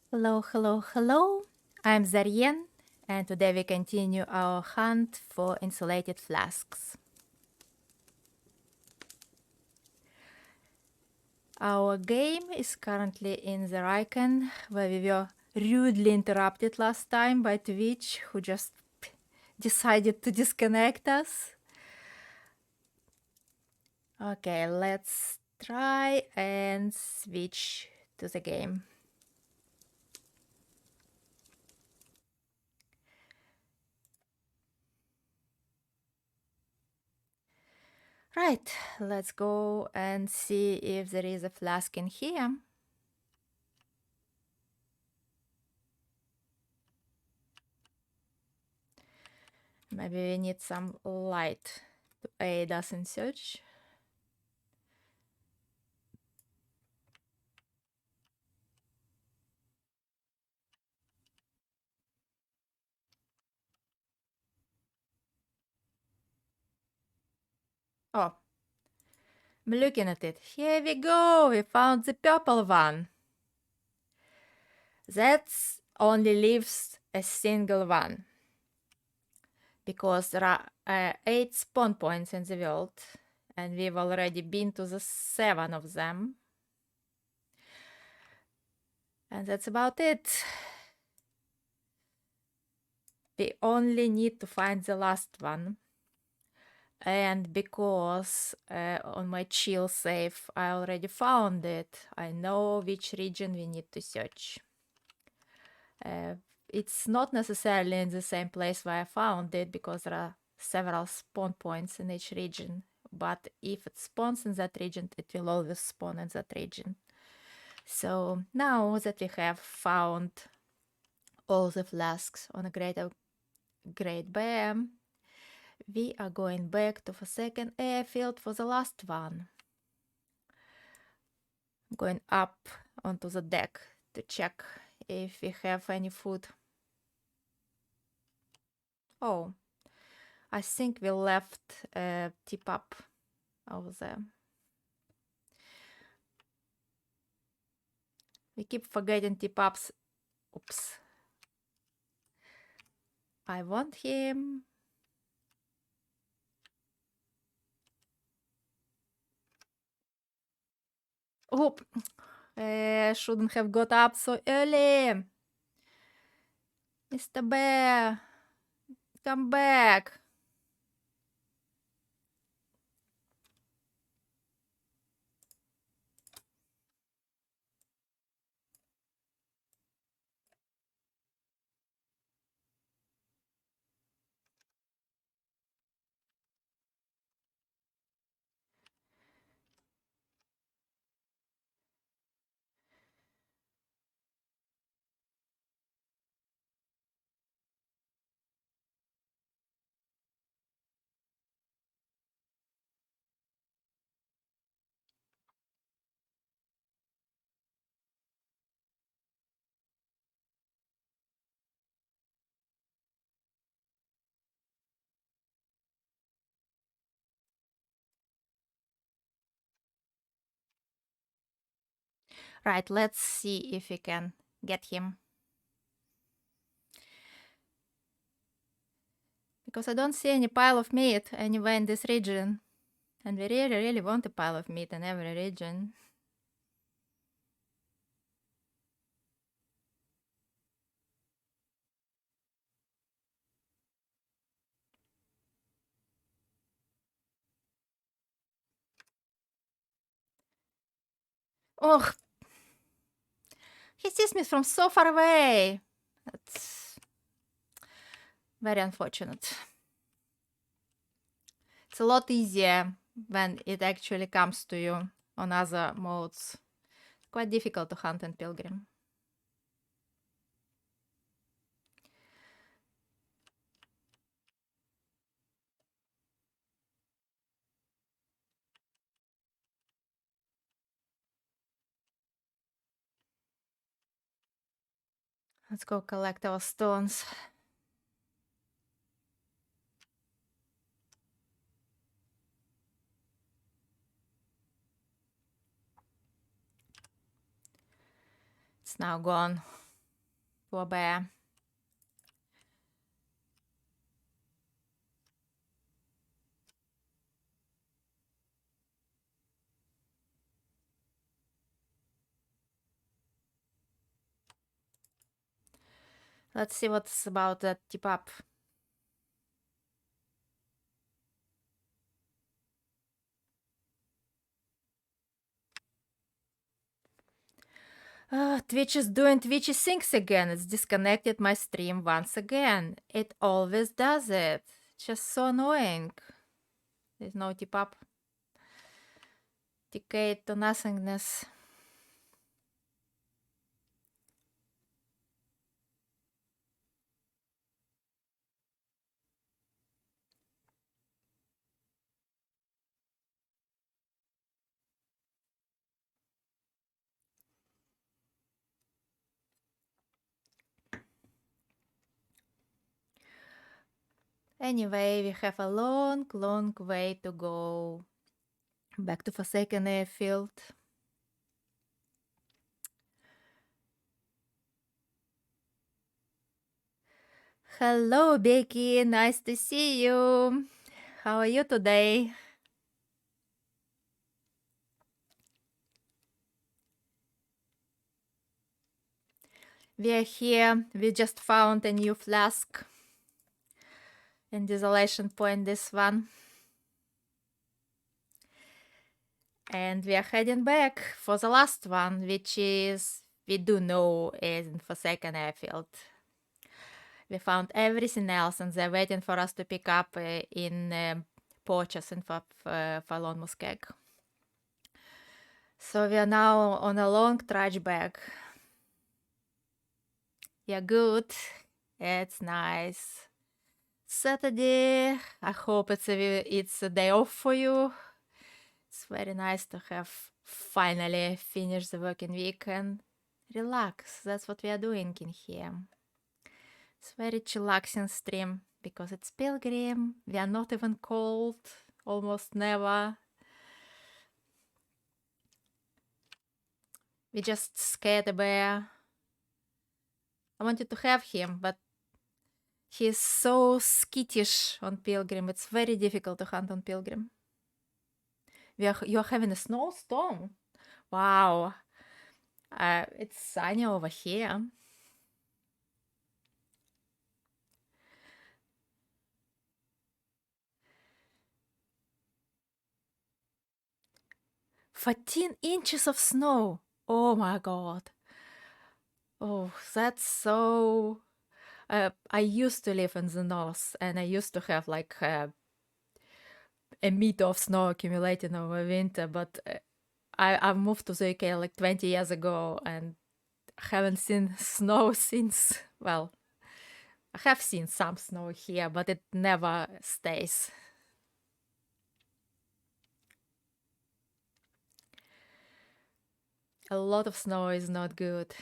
Hello, hello, hello. I'm Zaryen, and today we continue our hunt for insulated flasks. Our game is currently in the icon where we were rudely interrupted last time by Twitch, who just decided to disconnect us. Okay, let's try and switch to the game. Right, let's go and see if there is a flask in here. Maybe we need some light to aid us in search. Oh, I'm looking at it. Here we go. We found the purple one. That only leaves a single one. Because there are 8 spawn points in the world. And we've already been to the 7 of them. And that's about it. We only need to find the last one. And because on my chill save I already found it, I know which region we need to search. It's not necessarily in the same place where I found it because there are several spawn points in each region. But if it spawns in that region, it will always spawn in that region. So now that we have found all the flasks on a Great Bear, we are going back to the second airfield for the last one. I'm going up onto the deck to check if we have any food. Oh, I think we left a tip up over there. We keep forgetting tip ups. Oops. I want him. Oop. Shouldn't have got up so early. Mr. Bear, come back. Right, let's see if we can get him. Because I don't see any pile of meat anywhere in this region. And we really, really want a pile of meat in every region. Oh, he sees me from so far away. That's very unfortunate. It's a lot easier when it actually comes to you on other modes. It's quite difficult to hunt in Pilgrim. Let's go collect our stones. It's now gone. Poor bear. Let's see what's about that tip up. Twitch is doing Twitchy things again. It's disconnected my stream once again. It always does it. Just so annoying. There's no tip up. Decay to nothingness. Anyway, we have a long, long way to go back to Forsaken Airfield. Hello, Becky. Nice to see you. How are you today? We are here. We just found a new flask in Desolation Point, this one. And we are heading back for the last one, which is, we do know, is in Forsaken Airfield. We found everything else, and they're waiting for us to pick up in Porches and for Lone Muskeg. So we are now on a long trudge back. Yeah, good. It's nice. Saturday. I hope it's a day off for you. It's very nice to have finally finished the working week and relax. That's what we are doing in here. It's very chillaxing stream because it's Pilgrim. We are not even cold, almost never. We just scared a bear. I wanted to have him, but he's so skittish on Pilgrim. It's very difficult to hunt on Pilgrim. You're having a snowstorm. Wow. It's sunny over here. "14 inches of snow. Oh my god. Oh, that's so. I used to live in the north, and I used to have like a meter of snow accumulating over winter, but I moved to the UK like 20 years ago and haven't seen snow since. Well, I have seen some snow here, but it never stays. A lot of snow is not good.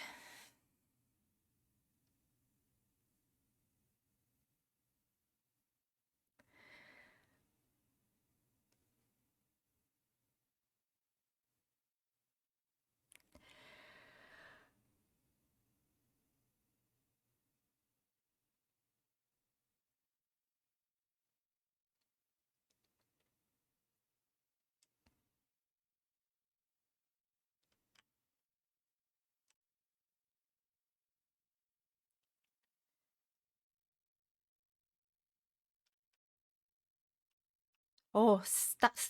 Oh,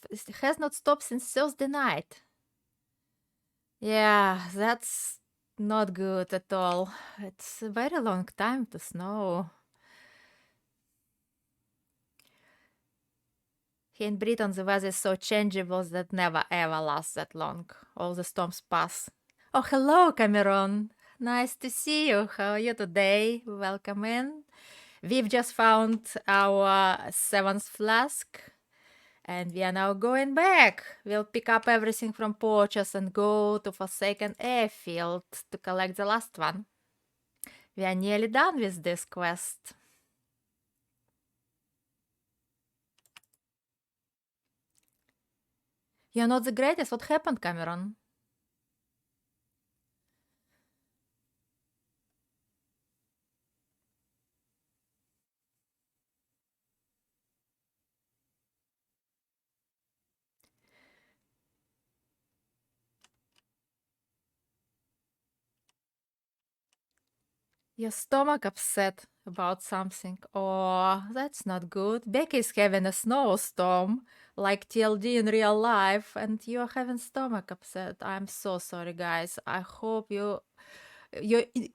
it has not stopped since Thursday night. Yeah, that's not good at all. It's a very long time to snow. Here in Britain, the weather is so changeable that never ever lasts that long. All the storms pass. Oh, hello, Cameron. Nice to see you. How are you today? Welcome in. We've just found our 7th flask, and we are now going back. We'll pick up everything from Porches and go to Forsaken Airfield to collect the last one. We are nearly done with this quest. You're not the greatest. What happened, Cameron? Your stomach upset about something. Oh, that's not good. Becky's having a snowstorm, like TLD in real life, and you're having stomach upset. I'm so sorry, guys. I hope your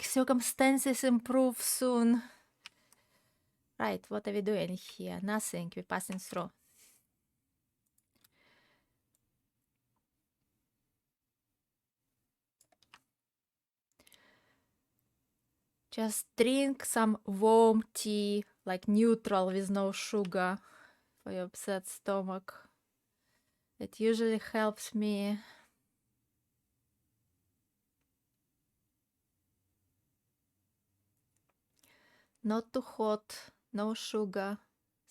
circumstances improve soon. Right, what are we doing here? Nothing. We're passing through. Just drink some warm tea, like neutral with no sugar for your upset stomach. It usually helps me. Not too hot, no sugar,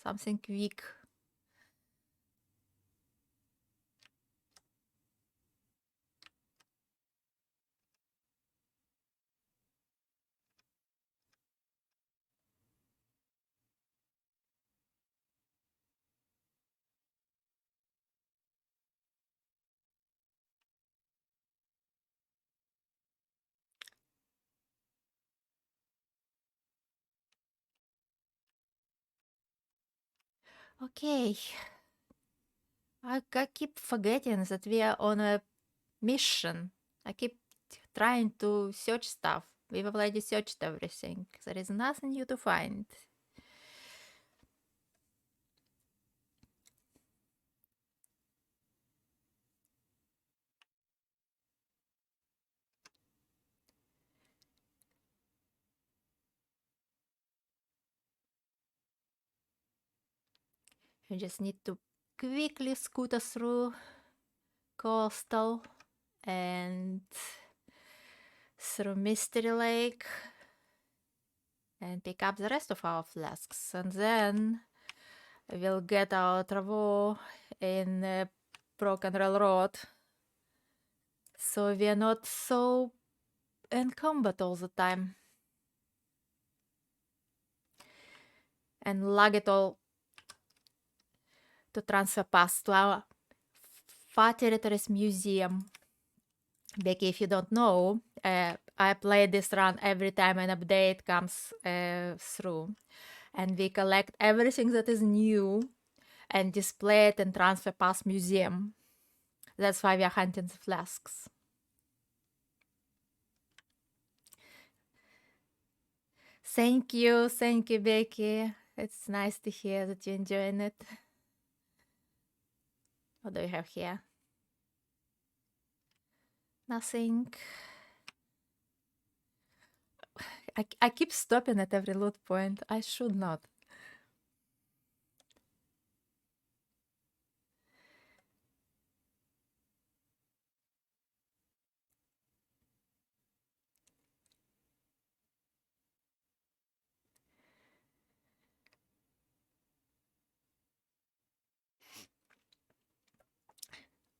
something weak. Okay. I keep forgetting that we are on a mission. I keep trying to search stuff. We've already searched everything. There is nothing new to find. You just need to quickly scooter through Coastal and through Mystery Lake and pick up the rest of our flasks. And then we'll get our Travo in Broken Railroad. So we're not so in combat all the time. And lug it all to transfer past to our Far Territories Museum. Becky, if you don't know, I play this run every time an update comes through. And we collect everything that is new and display it in Transfer Pass Museum. That's why we are hunting the flasks. Thank you, Becky. It's nice to hear that you're enjoying it. What do we have here? Nothing. I keep stopping at every loot point. I should not.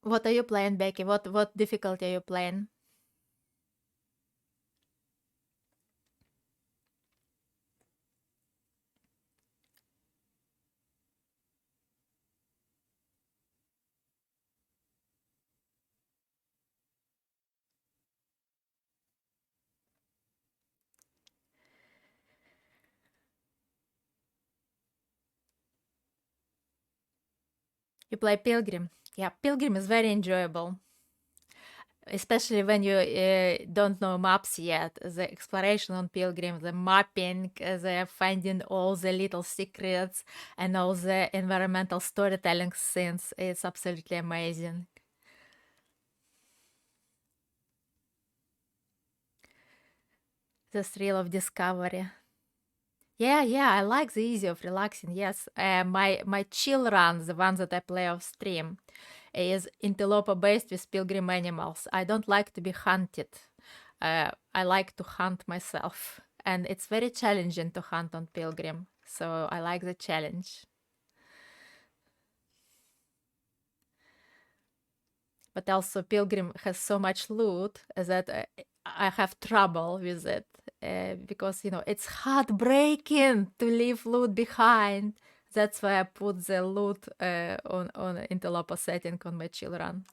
What are you playing, Becky? What difficulty are you playing? You play Pilgrim. Yeah, Pilgrim is very enjoyable. Especially when you don't know maps yet. The exploration on Pilgrim, the mapping, the finding all the little secrets and all the environmental storytelling scenes. It's absolutely amazing. The thrill of discovery. Yeah, I like the easy of relaxing. Yes, my chill run, the one that I play off stream, is interloper based with pilgrim animals. I don't like to be hunted. I like to hunt myself, and it's very challenging to hunt on pilgrim. So I like the challenge. But also, pilgrim has so much loot that I have trouble with it because it's heartbreaking to leave loot behind. That's why I put the loot on interloper setting on my chill run.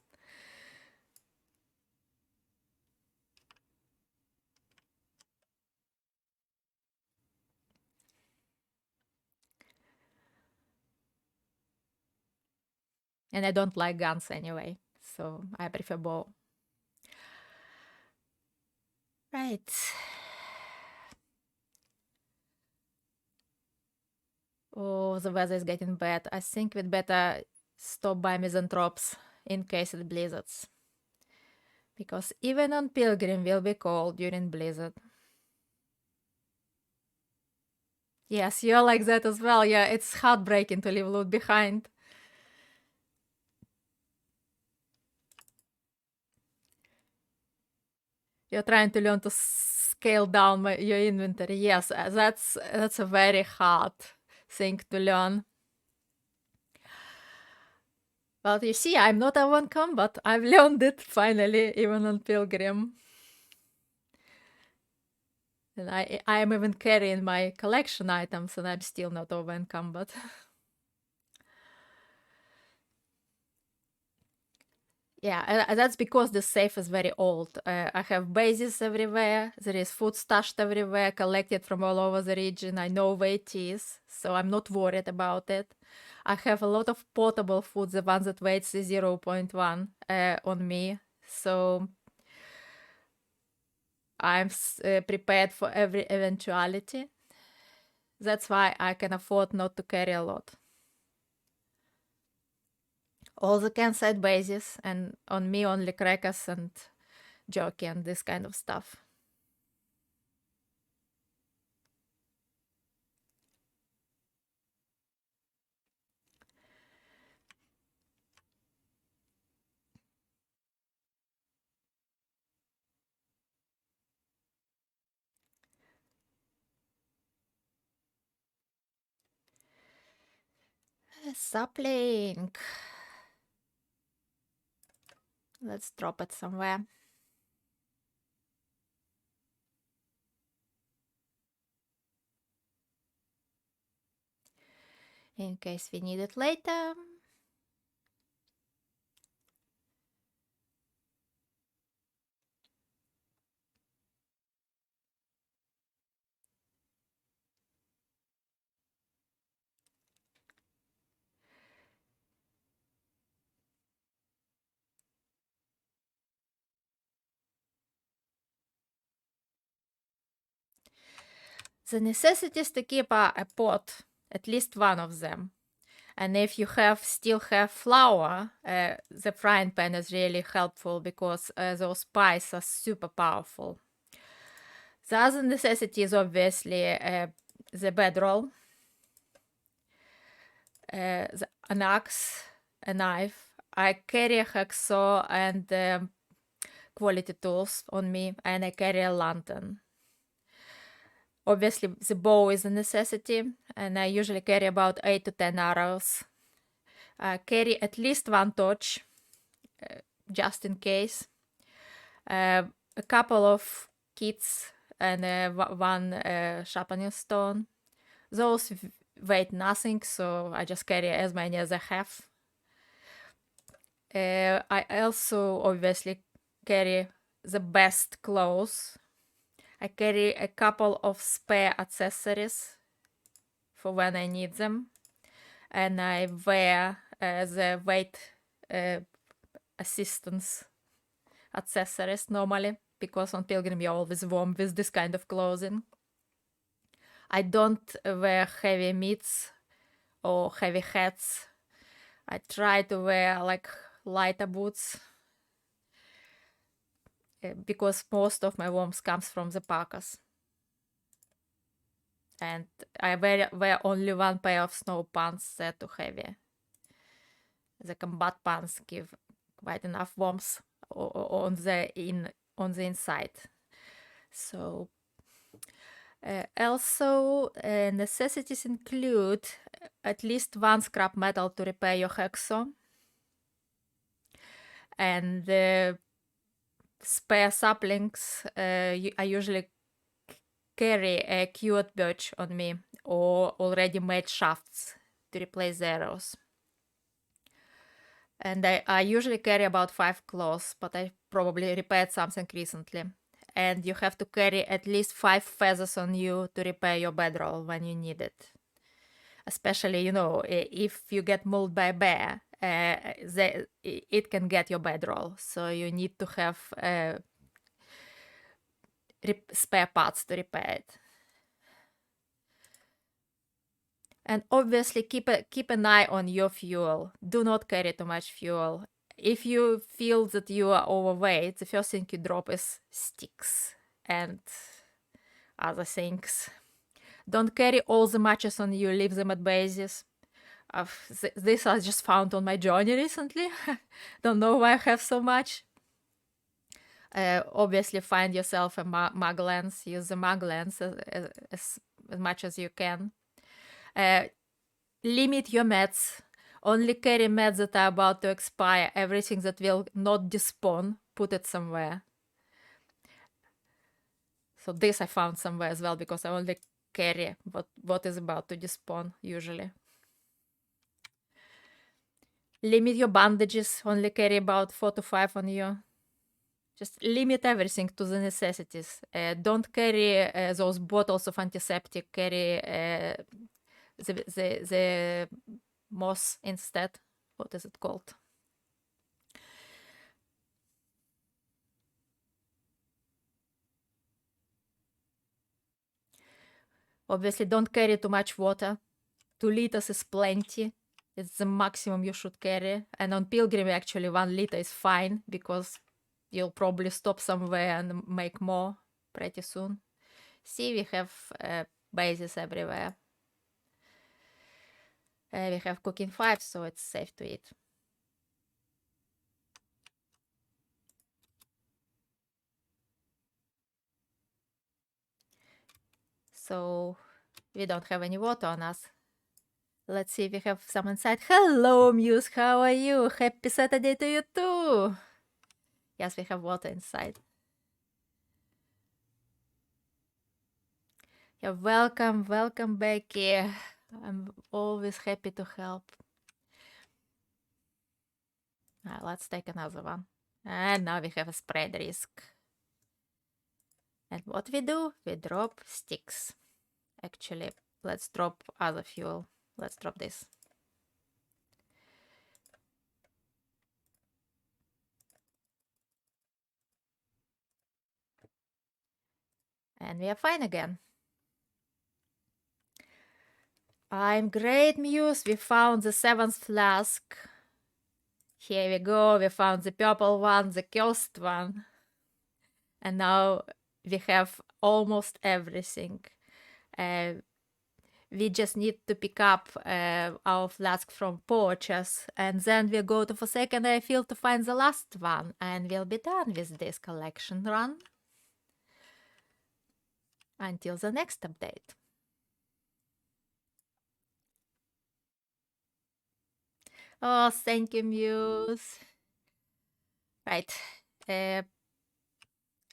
And I don't like guns anyway, so I prefer bow. Right. Oh, the weather is getting bad. I think we'd better stop by Misanthropes in case it blizzards. Because even on Pilgrim will be cold during blizzard. Yes, you're like that as well. Yeah, it's heartbreaking to leave loot behind. You're trying to learn to scale down your inventory. Yes, that's a very hard thing to learn. But you see, I'm not a one combat. I've learned it finally, even on Pilgrim. And I am even carrying my collection items, and I'm still not over in combat. Yeah, that's because the safe is very old. I have bases everywhere. There is food stashed everywhere, collected from all over the region. I know where it is, so I'm not worried about it. I have a lot of portable food, the ones that weighs 0.1 on me, so I'm prepared for every eventuality. That's why I can afford not to carry a lot. All the campsite bases, and on me only crackers and jerky and this kind of stuff. A sapling. Let's drop it somewhere. In case we need it later. The necessity is to keep a pot, at least one of them. And if you still have flour, the frying pan is really helpful because those pies are super powerful. The other necessity is obviously the bedroll, an axe, a knife. I carry a hacksaw and quality tools on me, and I carry a lantern. Obviously, the bow is a necessity, and I usually carry about 8 to 10 arrows. I carry at least one torch, just in case. A couple of kits and one sharpening stone. Those weight nothing, so I just carry as many as I have. I also obviously carry the best clothes. I carry a couple of spare accessories for when I need them. And I wear the weight assistance accessories normally, because on Pilgrim you're always warm with this kind of clothing. I don't wear heavy mitts or heavy hats. I try to wear like lighter boots because most of my warmth comes from the parkas. And I wear only one pair of snow pants, they're too heavy. The combat pants give quite enough warmth on the inside. So also necessities include at least one scrap metal to repair your hacksaw, and spare saplings. I usually carry a cured birch on me or already made shafts to replace the arrows. And I usually carry about 5 claws, but I probably repaired something recently. And you have to carry at least 5 feathers on you to repair your bedroll when you need it. Especially, if you get mauled by a bear it can get your bedroll. So you need to have spare parts to repair it. And obviously keep an eye on your fuel. Do not carry too much fuel. If you feel that you are overweight, the first thing you drop is sticks and other things. Don't carry all the matches on you, leave them at bases. This I just found on my journey recently. Don't know why I have so much. Obviously find yourself a mag lens. Use the mag lens as much as you can. Limit your meds. Only carry meds that are about to expire. Everything that will not despawn, put it somewhere. So this I found somewhere as well, because I only carry what is about to despawn usually. Limit your bandages. Only carry about 4 to 5 on you. Just limit everything to the necessities. Don't carry those bottles of antiseptic. Carry the moss instead. What is it called? Obviously, don't carry too much water. 2 liters is plenty. It's the maximum you should carry. And on Pilgrim, actually, 1 liter is fine, because you'll probably stop somewhere and make more pretty soon. See, we have bases everywhere. We have cooking 5, so it's safe to eat. So we don't have any water on us. Let's see if we have some inside. Hello, Muse, how are you? Happy Saturday to you too. Yes, we have water inside. Yeah, welcome, Becky. I'm always happy to help. Let's take another one. And now we have a spread risk. And what we do? We drop sticks. Actually, let's drop other fuel. Let's drop this. And we are fine again. I'm great, Muse. We found the 7th flask. Here we go. We found the purple one, the cursed one. And now we have almost everything. We just need to pick up our flask from porches, and then we'll go to the secondary field to find the last one, and we'll be done with this collection run until the next update. Oh, thank you, Muse. Right.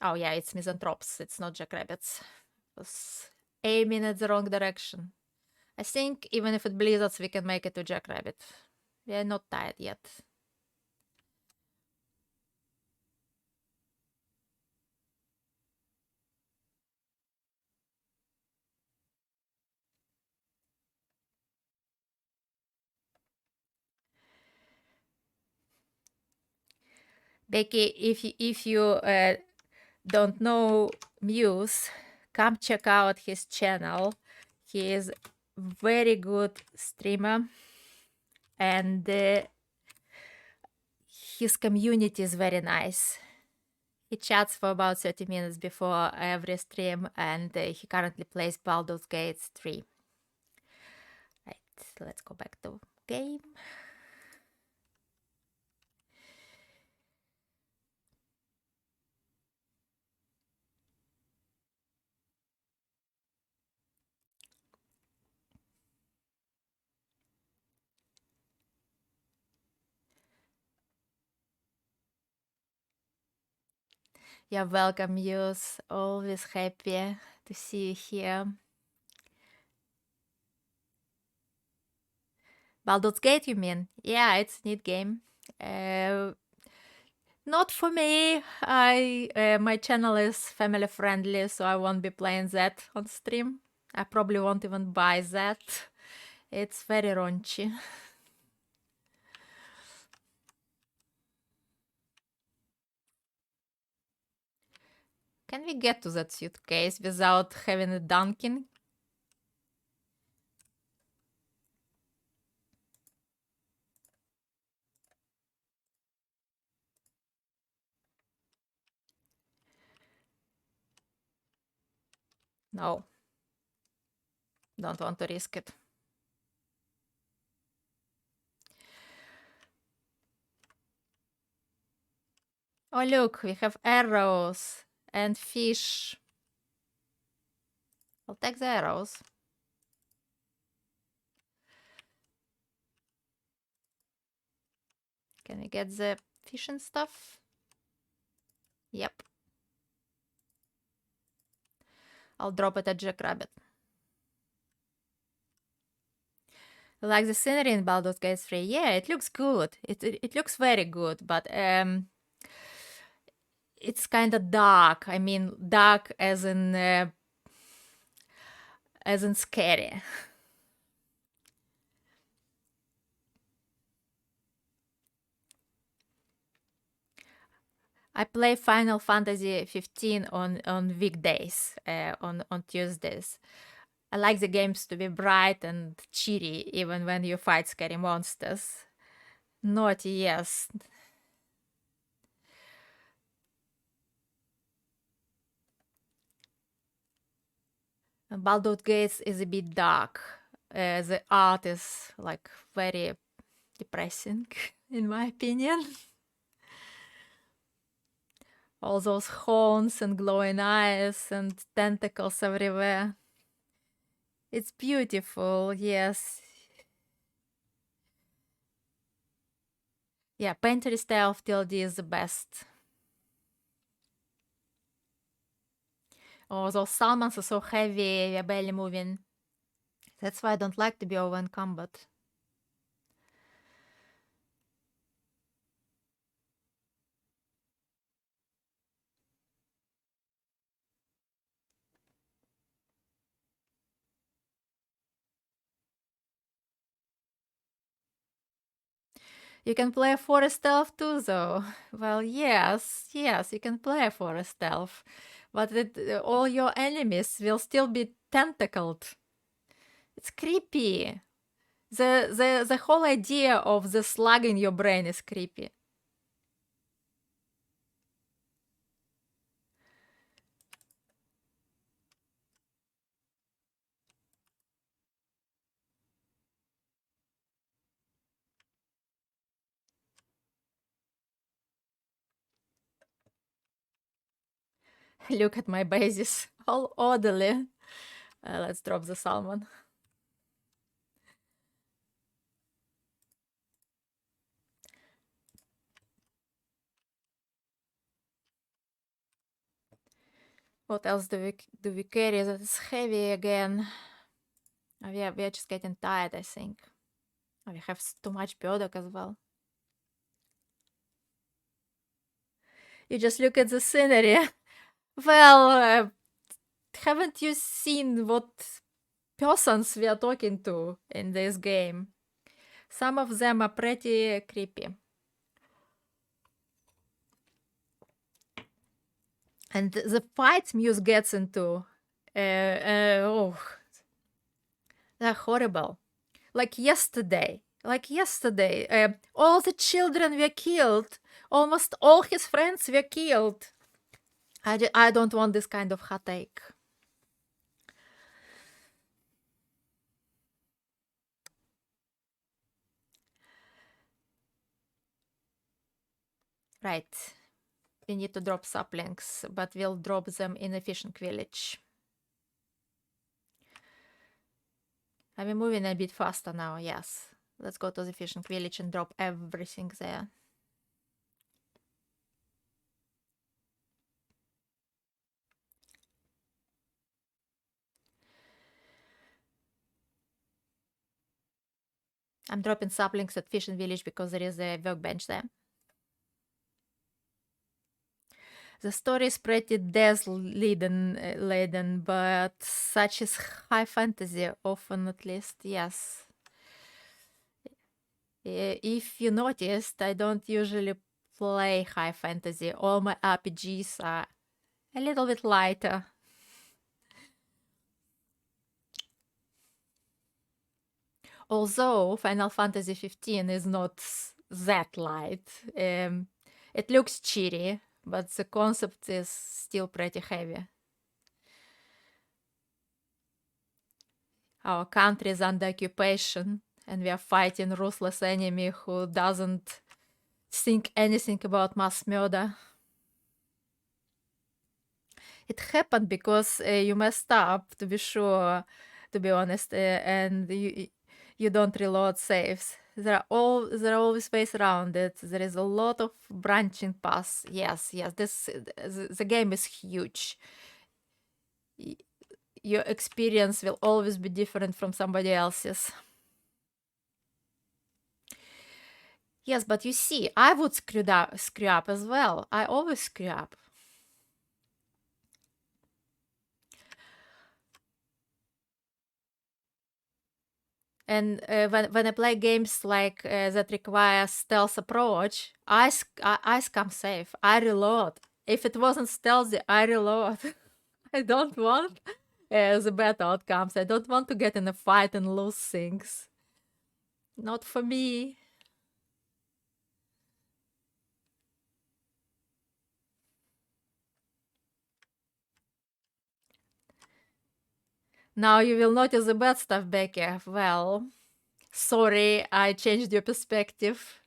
Oh yeah, it's misanthropes. It's not jackrabbits. I was aiming at the wrong direction. I think even if it blizzards, we can make it to jackrabbit. We are not tired yet. Becky, if you don't know Muse, come check out his channel. He is very good streamer, and his community is very nice. He chats for about 30 minutes before every stream, and he currently plays Baldur's Gate 3. Right, let's go back to game. You're welcome, Muse. Always happy to see you here. Baldur's Gate, you mean? Yeah, it's a neat game. Not for me. My channel is family friendly, so I won't be playing that on stream. I probably won't even buy that. It's very raunchy. Can we get to that suitcase without having a dunking? No. Don't want to risk it. Oh, look, we have arrows and fish. I'll take the arrows. Can we get the fish and stuff? Yep. I'll drop it at Jackrabbit. Like the scenery in Baldur's Gate 3. Yeah, it looks good. It looks very good, but it's kind of dark. I mean, dark as in scary. I play Final Fantasy 15 on weekdays, on Tuesdays. I like the games to be bright and cheery, even when you fight scary monsters. Naughty, yes. Baldur's Gate is a bit dark. The art is like very depressing, in my opinion. All those horns and glowing eyes and tentacles everywhere. It's beautiful, yes. Yeah, painterly style of TLD is the best. Oh, those salmons are so heavy, they're barely moving. That's why I don't like to be over in combat. You can play forest elf too, though. Well, yes, you can play forest elf, but all your enemies will still be tentacled. It's creepy. The whole idea of the slug in your brain is creepy. Look at my bases, all orderly. Let's drop the salmon. What else do we carry that is heavy again? Oh, yeah, we are just getting tired, I think. Oh, we have too much burdock as well. You just look at the scenery. Well, haven't you seen what persons we are talking to in this game? Some of them are pretty creepy. And the fights Muse gets into, oh, they're horrible. Like yesterday, all the children were killed. Almost all his friends were killed. I don't want this kind of heartache. Right. We need to drop saplings, but we'll drop them in a fishing village. I'm moving a bit faster now, yes. Let's go to the fishing village and drop everything there. I'm dropping saplings at fishing village because there is a workbench there. The story is pretty death-laden, but such is high fantasy, often at least, yes. If you noticed, I don't usually play high fantasy. All my RPGs are A little bit lighter. Although Final Fantasy 15 is not that light. It looks cheery, but the concept is still pretty heavy. Our country is under occupation, and we are fighting a ruthless enemy who doesn't think anything about mass murder. It happened because you messed up, to be sure, to be honest, and you don't reload saves. There are always ways around it. There is a lot of branching paths. Yes, the game is huge. Your experience will always be different from somebody else's. Yes, but you see, I would screw up as well. I always screw up. And when I play games like that require stealth approach, I scam safe. I reload. If it wasn't stealthy, I reload. I don't want the bad outcomes. I don't want to get in a fight and lose things. Not for me. Now you will notice the bad stuff, Becky. Well, sorry, I changed your perspective.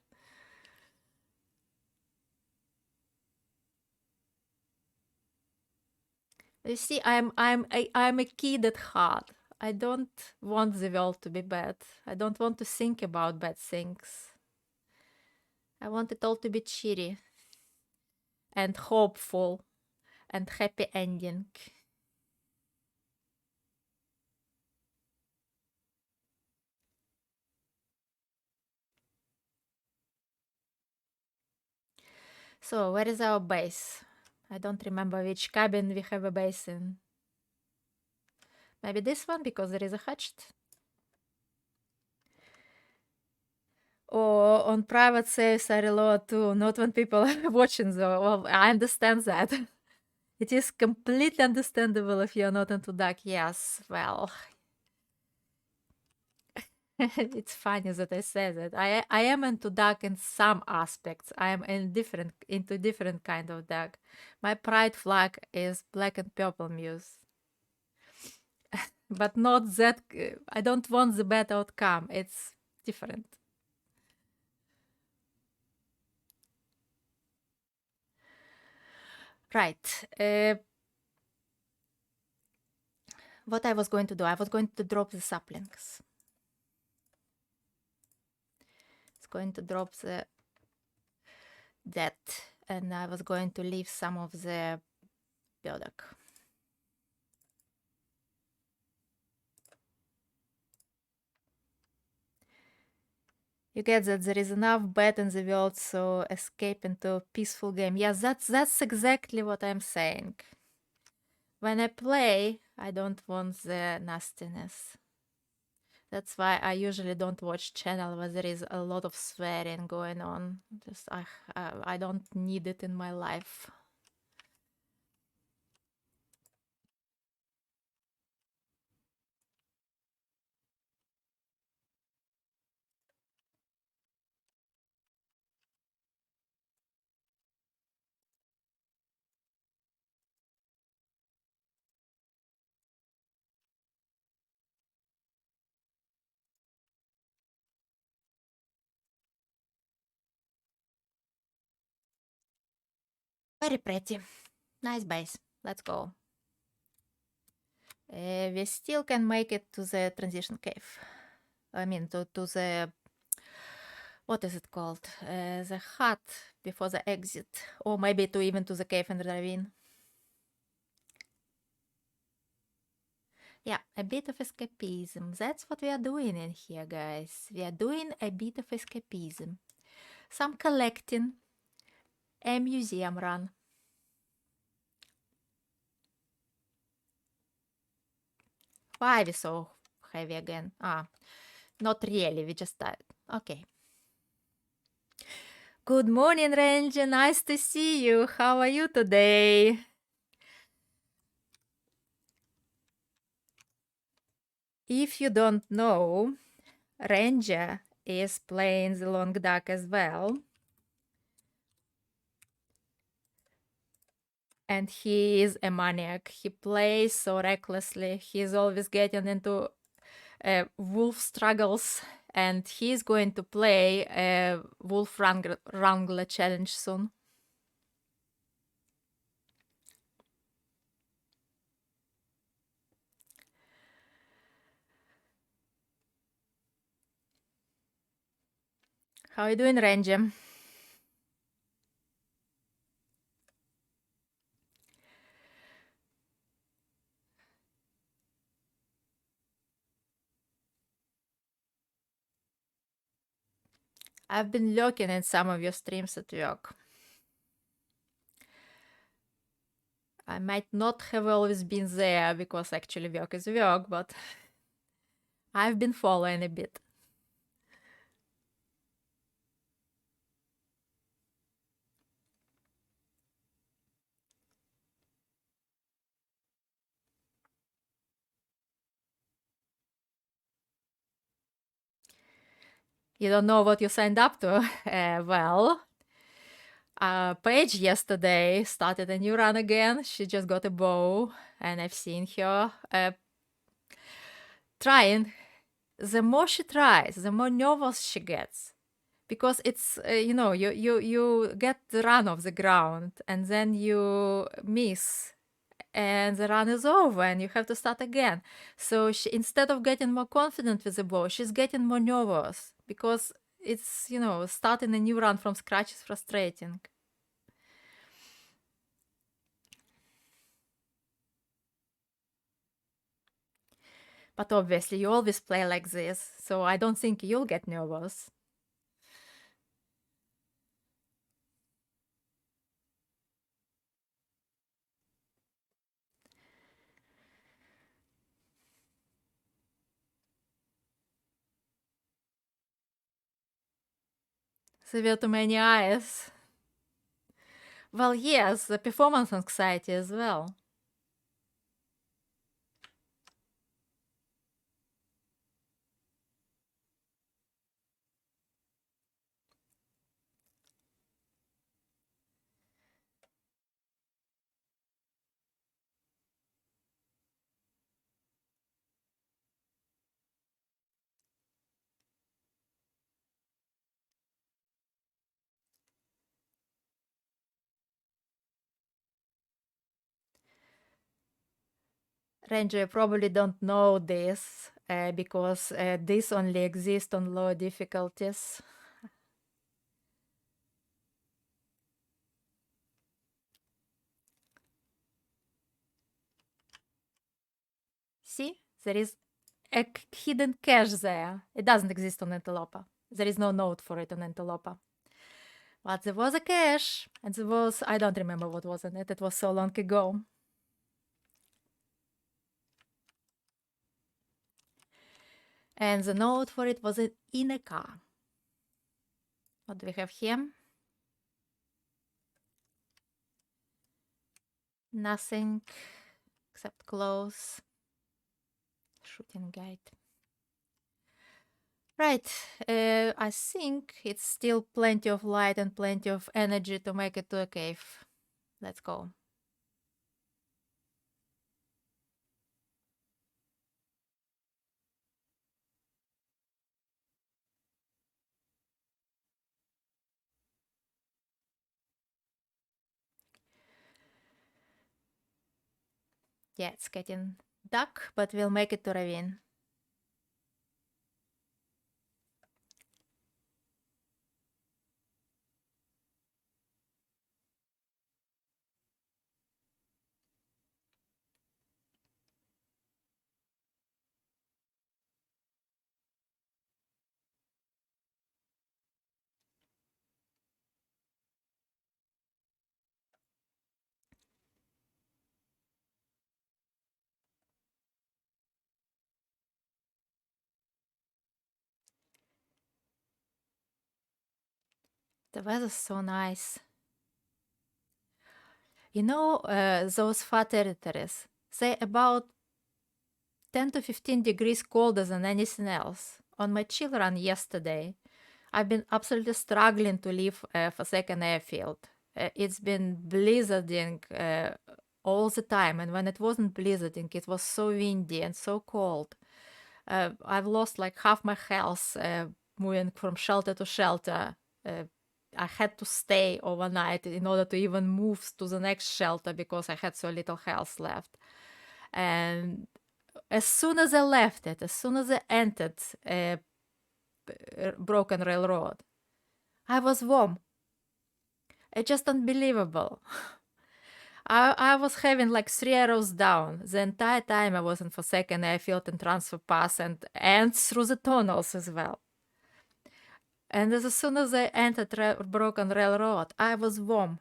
You see, I'm a kid at heart. I don't want the world to be bad. I don't want to think about bad things. I want it all to be cheery and hopeful and happy ending. So, where is our base? I don't remember which cabin we have a base in. Maybe this one, because there is a hatchet. Or on private saves I reload too, not when people are watching though. Well, I understand that. It is completely understandable if you're not into dark. Yes, well, it's funny that I say that. I am into dark in some aspects. I am into different kind of dark. My pride flag is black and purple muse. But not that I don't want the bad outcome. It's different. Right. What I was going to do, I was going to drop the saplings. It's going to drop that, and I was going to leave some of the burdock. You get that there is enough bad in the world, so escape into a peaceful game. Yes, that's exactly what I'm saying. When I play, I don't want the nastiness. That's why I usually don't watch channel where there is a lot of swearing going on. Just I don't need it in my life. Very pretty. Nice base. Let's go. We still can make it to the transition cave. I mean, to the... What is it called? The hut before the exit. Or maybe even to the cave and ravine. Yeah, a bit of escapism. That's what we are doing in here, guys. We are doing a bit of escapism. Some collecting. A museum run. Why are we so heavy again? Not really, we just died. Okay. Good morning, Ranger. Nice to see you. How are you today? If you don't know, Ranger is playing the long duck as well. And he is a maniac. He plays so recklessly. He's always getting into wolf struggles, and he's going to play a wolf wrangler challenge soon. How are you doing, Ranger? I've been looking at some of your streams at work. I might not have always been there because actually work is work, but I've been following a bit. You don't know what you signed up to? Well, Paige yesterday started a new run again. She just got a bow, and I've seen her trying. The more she tries, the more nervous she gets, because it's you get the run off the ground and then you miss, and the run is over and you have to start again. So she, instead of getting more confident with the bow, she's getting more nervous because it's starting a new run from scratch is frustrating. But obviously, you always play like this, so I don't think you'll get nervous. There were too many eyes. Well, yes, the performance anxiety as well. Ranger, you probably don't know this because this only exists on low difficulties. See, there is a hidden cache there. It doesn't exist on Antelope. There is no note for it on Antelope. But there was a cache, and there was, I don't remember what was in it. It was so long ago. And the note for it was in a car. What do we have here? Nothing except clothes. Shooting guide. Right, I think it's still plenty of light and plenty of energy to make it to a cave. Let's go. Yeah, it's getting dark, but we'll make it to ravine. The weather's so nice. You know, those far territories, they about 10 to 15 degrees colder than anything else. On my chill run yesterday, I've been absolutely struggling to leave Forsaken Airfield. It's been blizzarding all the time, and when it wasn't blizzarding, it was so windy and so cold. I've lost like half my health moving from shelter to shelter. I had to stay overnight in order to even move to the next shelter because I had so little health left. And as soon as I left it, as soon as I entered Broken Railroad, I was warm. It's just unbelievable. I was having like 3 arrows down the entire time I was in Forsaken Airfield and Transfer Pass and through the tunnels as well. And as soon as I entered Broken Railroad, I was warm.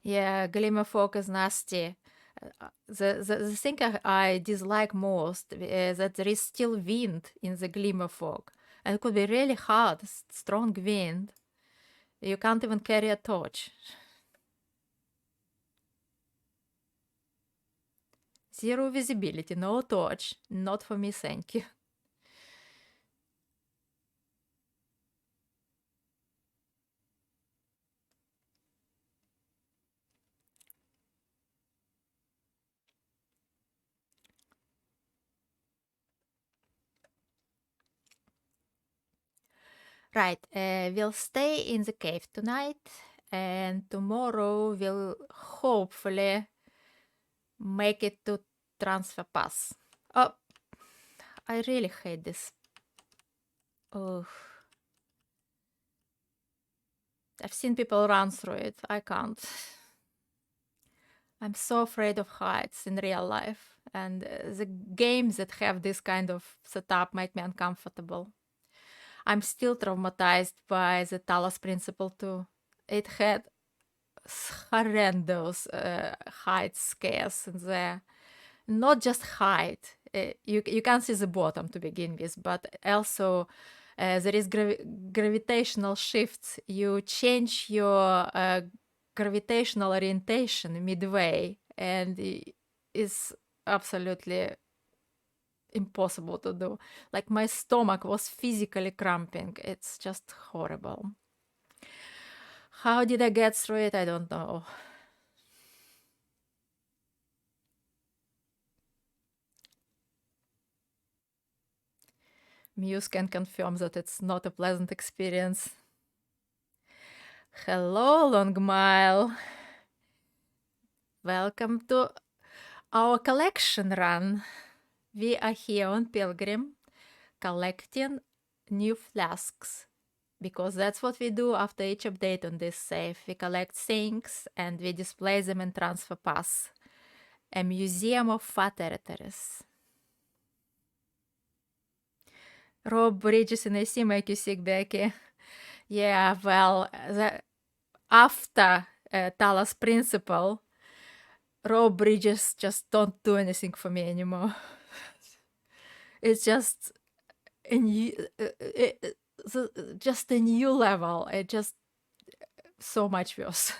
Yeah, Glimmer Fog is nasty. The thing I dislike most is that there is still wind in the Glimmer Fog. And it could be really hard, strong wind. You can't even carry a torch. Zero visibility, no torch. Not for me, thank you. Right, we'll stay in the cave tonight, and tomorrow we'll hopefully make it to Transfer Pass. Oh, I really hate this. Oh, I've seen people run through it. I can't. I'm so afraid of heights in real life, and the games that have this kind of setup make me uncomfortable. I'm still traumatized by the Talos Principle too. It had horrendous height scares in there. Not just height. You can't see the bottom to begin with, but also there is gravitational shifts. You change your gravitational orientation midway, and it's absolutely impossible to do. Like my stomach was physically cramping. It's just horrible. How did I get through it? I don't know. Muse can confirm that it's not a pleasant experience. Hello, Long Mile. Welcome to our collection run. We are here on Pilgrim collecting new flasks because that's what we do after each update on this save. We collect things and we display them in Transfer Pass, a museum of fat territories. Rob Bridges in AC make you sick, Becky. Yeah, well, after Talos Principle, Rob Bridges just don't do anything for me anymore. It's just a new, just a new level. It just so much worse.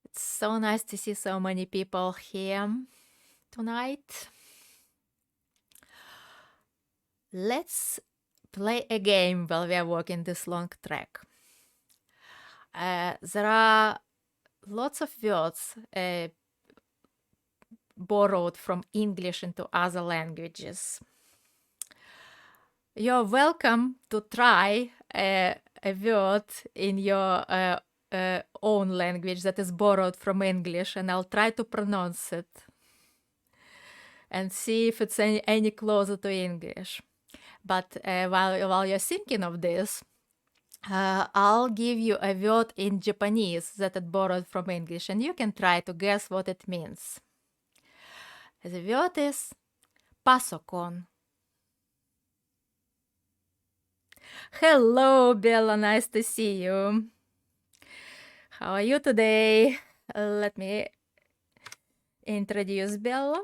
It's so nice to see so many people here tonight. Let's play a game while we are walking this long trek. There are lots of words borrowed from English into other languages. You're welcome to try a word in your own language that is borrowed from English, and I'll try to pronounce it. and see if it's any closer to English. But while you're thinking of this, I'll give you a word in Japanese that it borrowed from English, and you can try to guess what it means. The word is pasokon. Hello, Bella. Nice to see you. How are you today? Let me introduce Bella.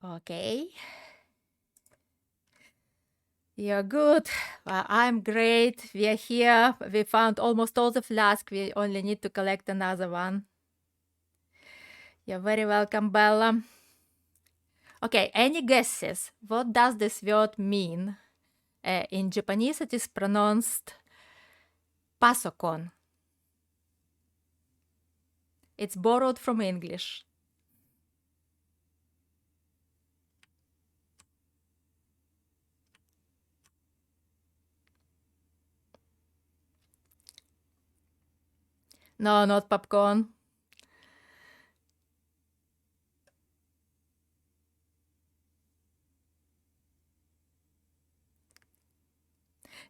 Okay. You're good. Well, I'm great. We are here. We found almost all the flasks. We only need to collect another one. You're very welcome, Bella. Okay, any guesses? What does this word mean? In Japanese, it is pronounced pasokon. It's borrowed from English. No, not popcorn.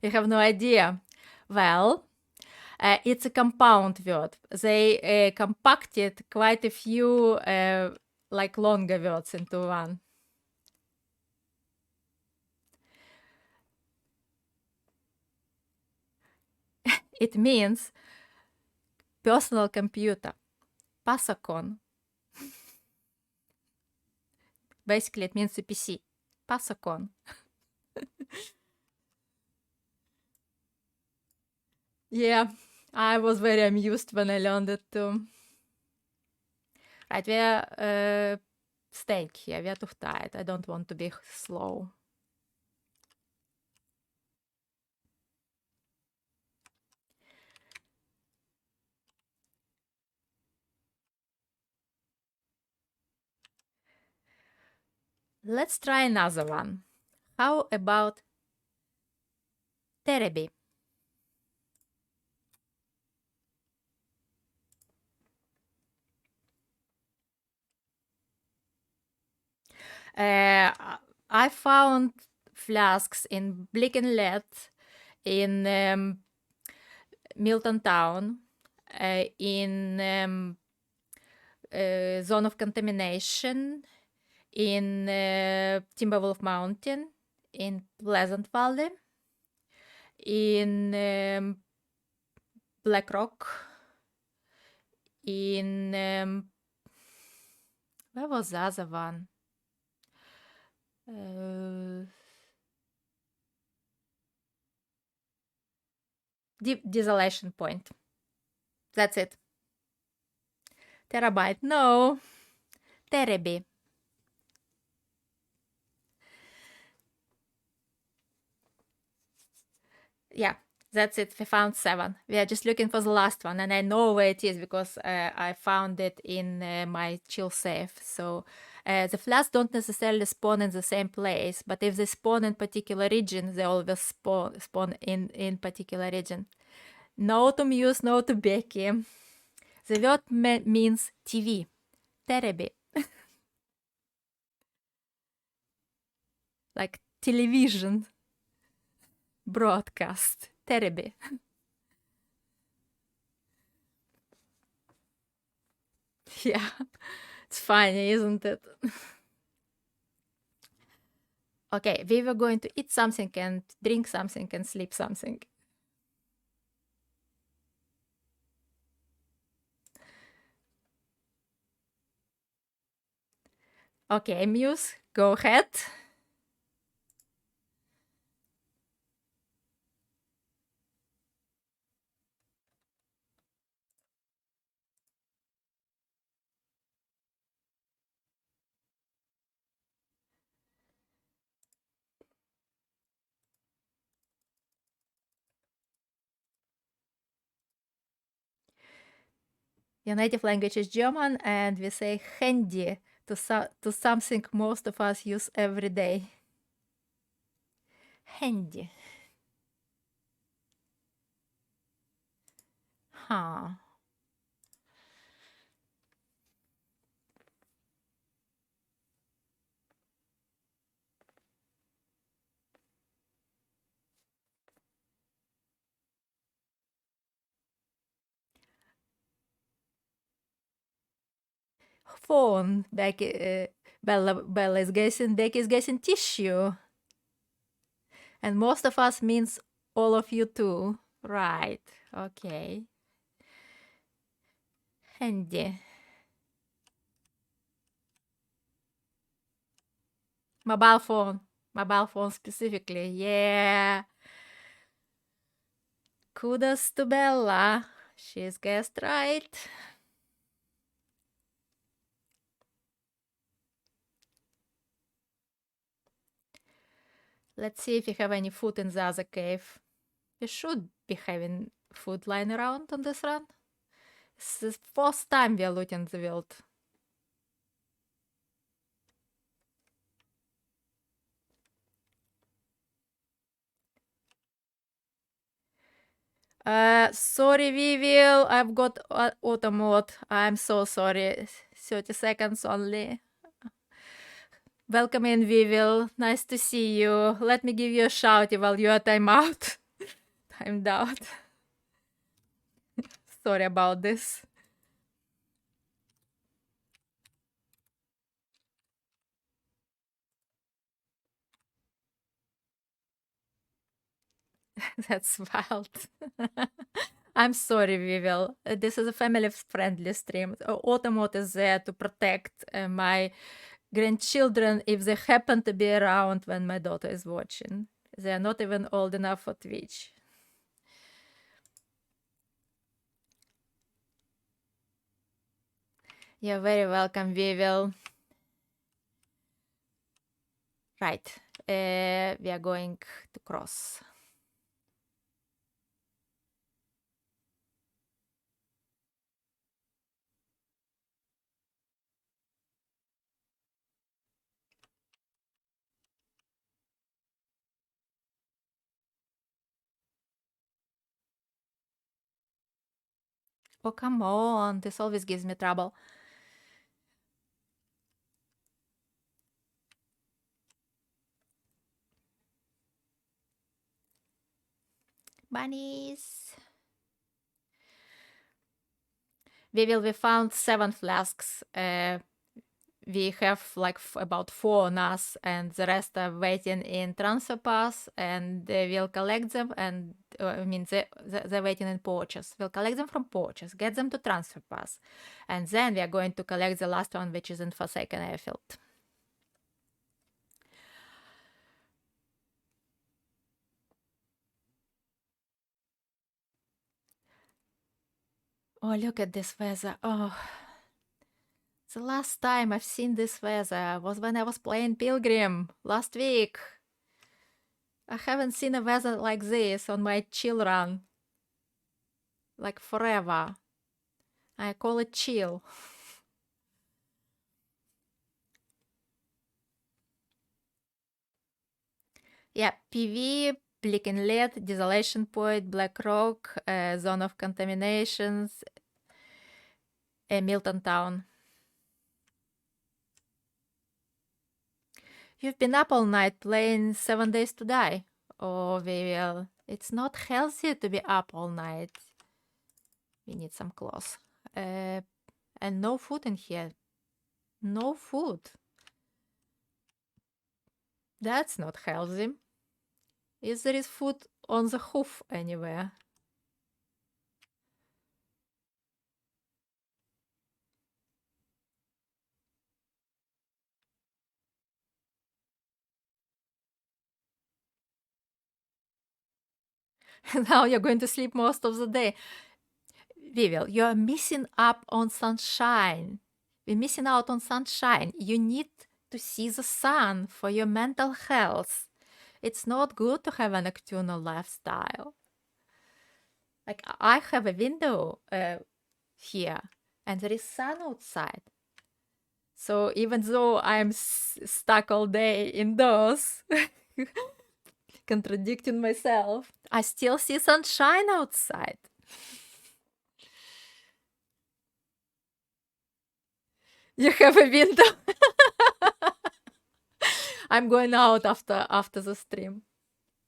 You have no idea. Well, it's a compound word. They compacted quite a few like longer words into one. It means personal computer. Pasakon. Basically, it means a PC. Pasakon. Yeah, I was very amused when I learned it too. Right, we're staying here. We're too tired. I don't want to be slow. Let's try another one. How about terebi? I found flasks in Blick and Lead in Milton Town, in Zone of Contamination, in Timberwolf Mountain, in Pleasant Valley, in Black Rock, in where was the other one? Desolation Point. That's it. Terabyte. No. Terebi. Yeah, that's it. We found 7. We are just looking for the last one, and I know where it is because I found it in my chill safe. So the flasks don't necessarily spawn in the same place, but if they spawn in particular region, they always spawn in particular region. No to Muse, no to Becky. The word means TV. Terebi. Like television. Broadcast. Terebi. Yeah, it's funny, isn't it? Okay, we were going to eat something and drink something and sleep something. Okay, Muse, go ahead. Your native language is German, and we say handy to something most of us use every day. Handy. Huh. Phone. Bella is guessing. Becky is guessing tissue. And most of us means all of you too. Right. Okay. Handy. Mobile phone. Mobile phone specifically. Yeah. Kudos to Bella. She's guessed right. Let's see if we have any food in the other cave. We should be having food lying around on this run. It's the first time we are looting the world. Sorry, Viviel. I've got auto mode. I'm so sorry. 30 seconds only. Welcome in, Viviel. Nice to see you. Let me give you a shout while you are timeout. Timed out. Sorry about this. That's wild. I'm sorry, Viviel. This is a family-friendly stream. Auto mode is there to protect my grandchildren if they happen to be around when my daughter is watching. They are not even old enough for Twitch. You're very welcome, Viviel. Right. We are going to cross. Oh, come on. This always gives me trouble. Bunnies. We found 7 flasks. We have like about 4 on us, and the rest are waiting in transfer pass, and we'll collect them, and I mean they're waiting in porches. We'll collect them from porches, get them to transfer pass, and then we are going to collect the last one, which is in Forsaken Airfield. Oh, look at this weather. Oh, the last time I've seen this weather was when I was playing Pilgrim last week. I haven't seen a weather like this on my chill run. Like forever. I call it chill. Yeah, PV, Bleak Inlet, Desolation Point, Black Rock, Zone of Contaminations, Milton Town. You've been up all night playing 7 Days to Die. Oh, Viviel, it's not healthy to be up all night. We need some clothes. And no food in here. No food. That's not healthy. Is there is food on the hoof anywhere? Now you're going to sleep most of the day. Viviel, you're missing up on sunshine. We're missing out on sunshine. You need to see the sun for your mental health. It's not good to have a nocturnal lifestyle. Like, I have a window here, and there is sun outside. So even though I'm stuck all day indoors, Contradicting myself. I still see sunshine outside. You have a window. I'm going out after the stream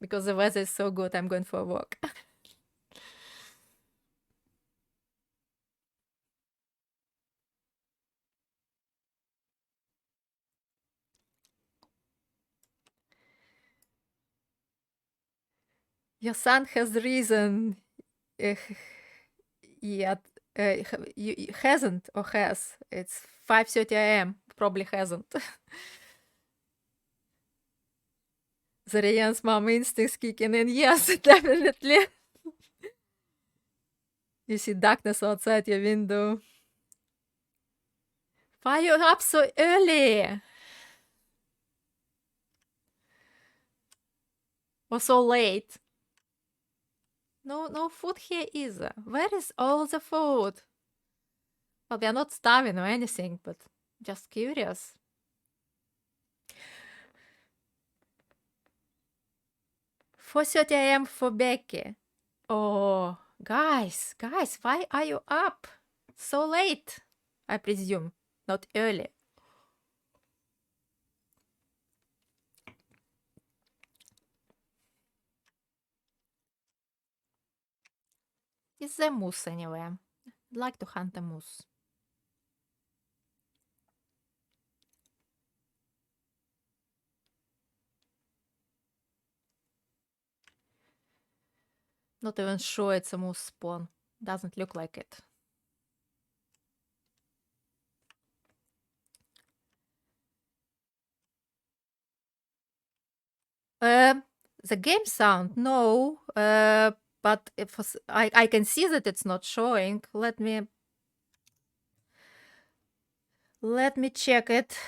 because the weather is so good. I'm going for a walk. Your sun has risen yet. Hasn't or has. It's 5:30 a.m. Probably hasn't. The Ryan's mom instincts kicking in. Yes, definitely. You see darkness outside your window. Why are you up so early? Or so late? No food here either. Where is all the food? Well, we are not starving or anything, but just curious. 4:30 a.m. for Becky. Oh, guys, why are you up so late? I presume, not early. Is there moose anywhere? I'd like to hunt a moose. Not even sure it's a moose spawn. Doesn't look like it. The game sound, no. But if I can see that it's not showing. Let me check it.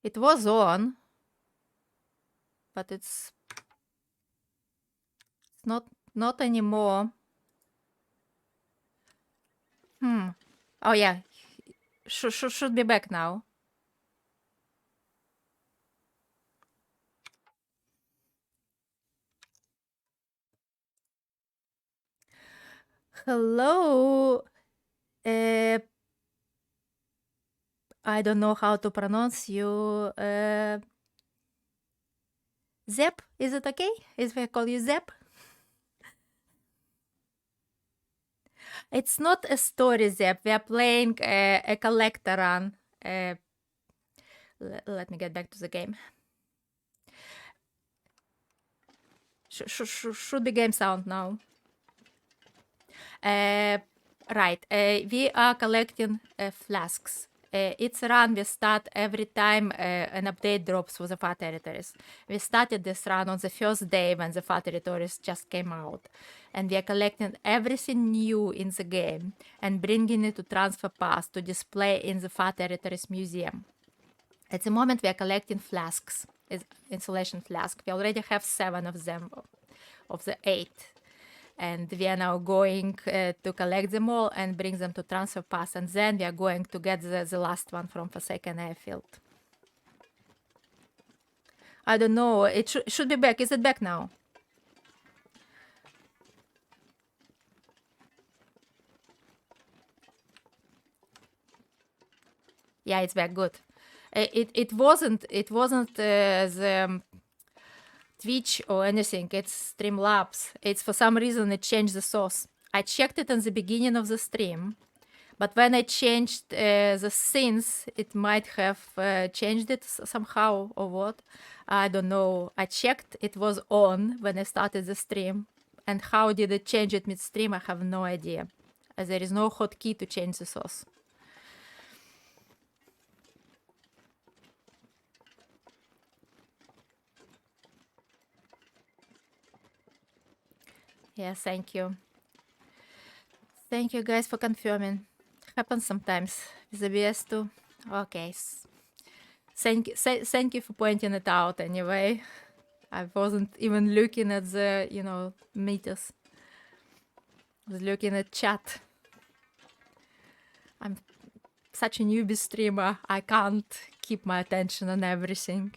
It was on, but it's not anymore. Oh yeah, should be back now. Hello. I don't know how to pronounce you. Zep, is it okay? If I call you Zep? It's not a story, Zep. We are playing a collector run. Let me get back to the game. Should be game sound now. Right. We are collecting flasks. It's a run we start every time an update drops for the far territories. We started this run on the first day when the far territories just came out. And we are collecting everything new in the game and bringing it to Transfer Pass to display in the far territories museum. At the moment, we are collecting flasks, insulation flasks. We already have 7 of them, of the 8. And we are now going to collect them all and bring them to Transfer Pass. And then we are going to get the last one from Forsaken Airfield. I don't know. It should be back. Is it back now? Yeah, it's back. Good. It wasn't the Twitch or anything. It's Streamlabs. It's for some reason it changed the source. I checked it in the beginning of the stream, but when I changed the scenes, it might have changed it somehow or what. I don't know. I checked. It was on when I started the stream. And how did it change it mid-stream? I have no idea. As there is no hotkey to change the source. Yeah, thank you. Thank you guys for confirming. Happens sometimes with the BS too. Okay. Thank you for pointing it out anyway. I wasn't even looking at the, meters. I was looking at chat. I'm such a newbie streamer. I can't keep my attention on everything.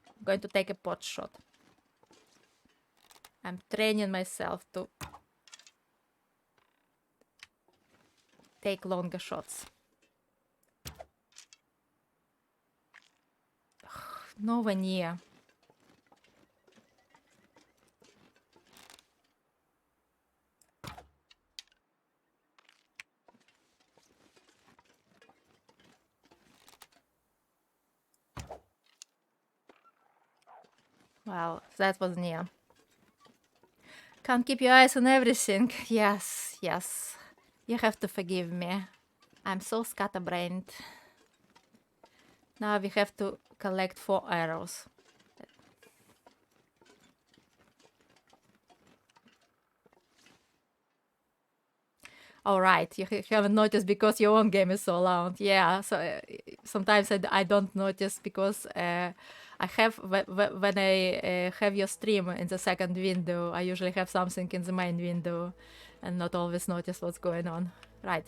I'm going to take a pot shot. I'm training myself to take longer shots. Nowhere near. Well, that was near. Can't keep your eyes on everything. Yes. You have to forgive me. I'm so scatterbrained. Now we have to collect 4 arrows. All right, you haven't noticed because your own game is so loud. Yeah, so sometimes I don't notice because I have when I have your stream in the second window, I usually have something in the main window and not always notice what's going on. Right,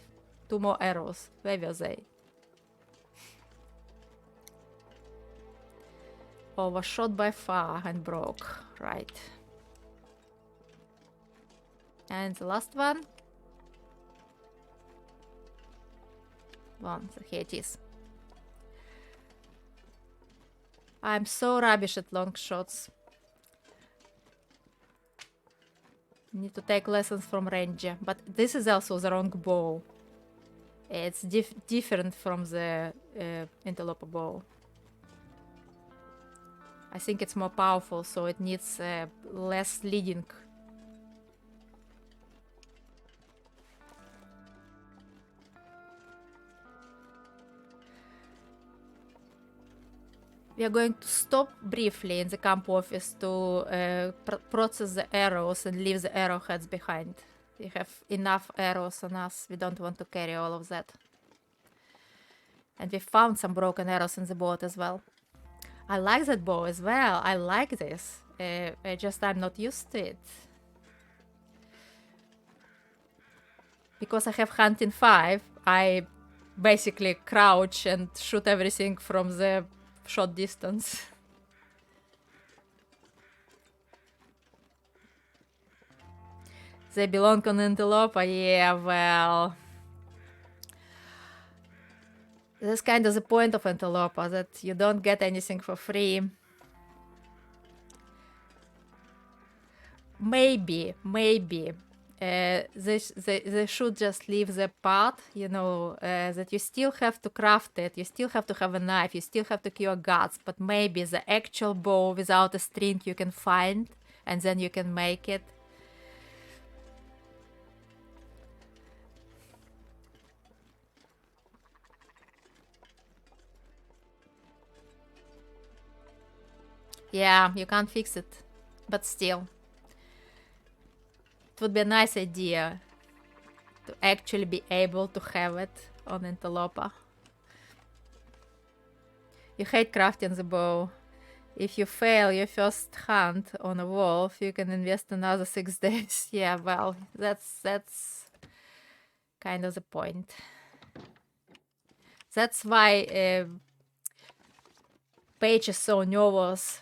2 more arrows. Where were they? Overshot by far and broke. Right. And the last one. So here it is. I'm so rubbish at long shots. Need to take lessons from Ranger. But this is also the wrong bow. It's different from the Interloper bow. I think it's more powerful, so it needs less leading. We are going to stop briefly in the camp office to process the arrows and leave the arrowheads behind. We have enough arrows on us. We don't want to carry all of that. And we found some broken arrows in the boat as well. I like that bow as well. I like this. I'm not used to it. Because I have hunting 5, I basically crouch and shoot everything from the short distance. They belong on Antelope? Yeah, well... That's kind of the point of Antelope, that you don't get anything for free. Maybe. They should just leave the part, that you still have to craft it, you still have to have a knife, you still have to cure guts, but maybe the actual bow without a string you can find, and then you can make it. Yeah, you can't fix it, but still. It would be a nice idea to actually be able to have it on Interloper. You hate crafting the bow. If you fail your first hunt on a wolf, you can invest another 6 days. Yeah, well, that's kind of the point. That's why Paige is so nervous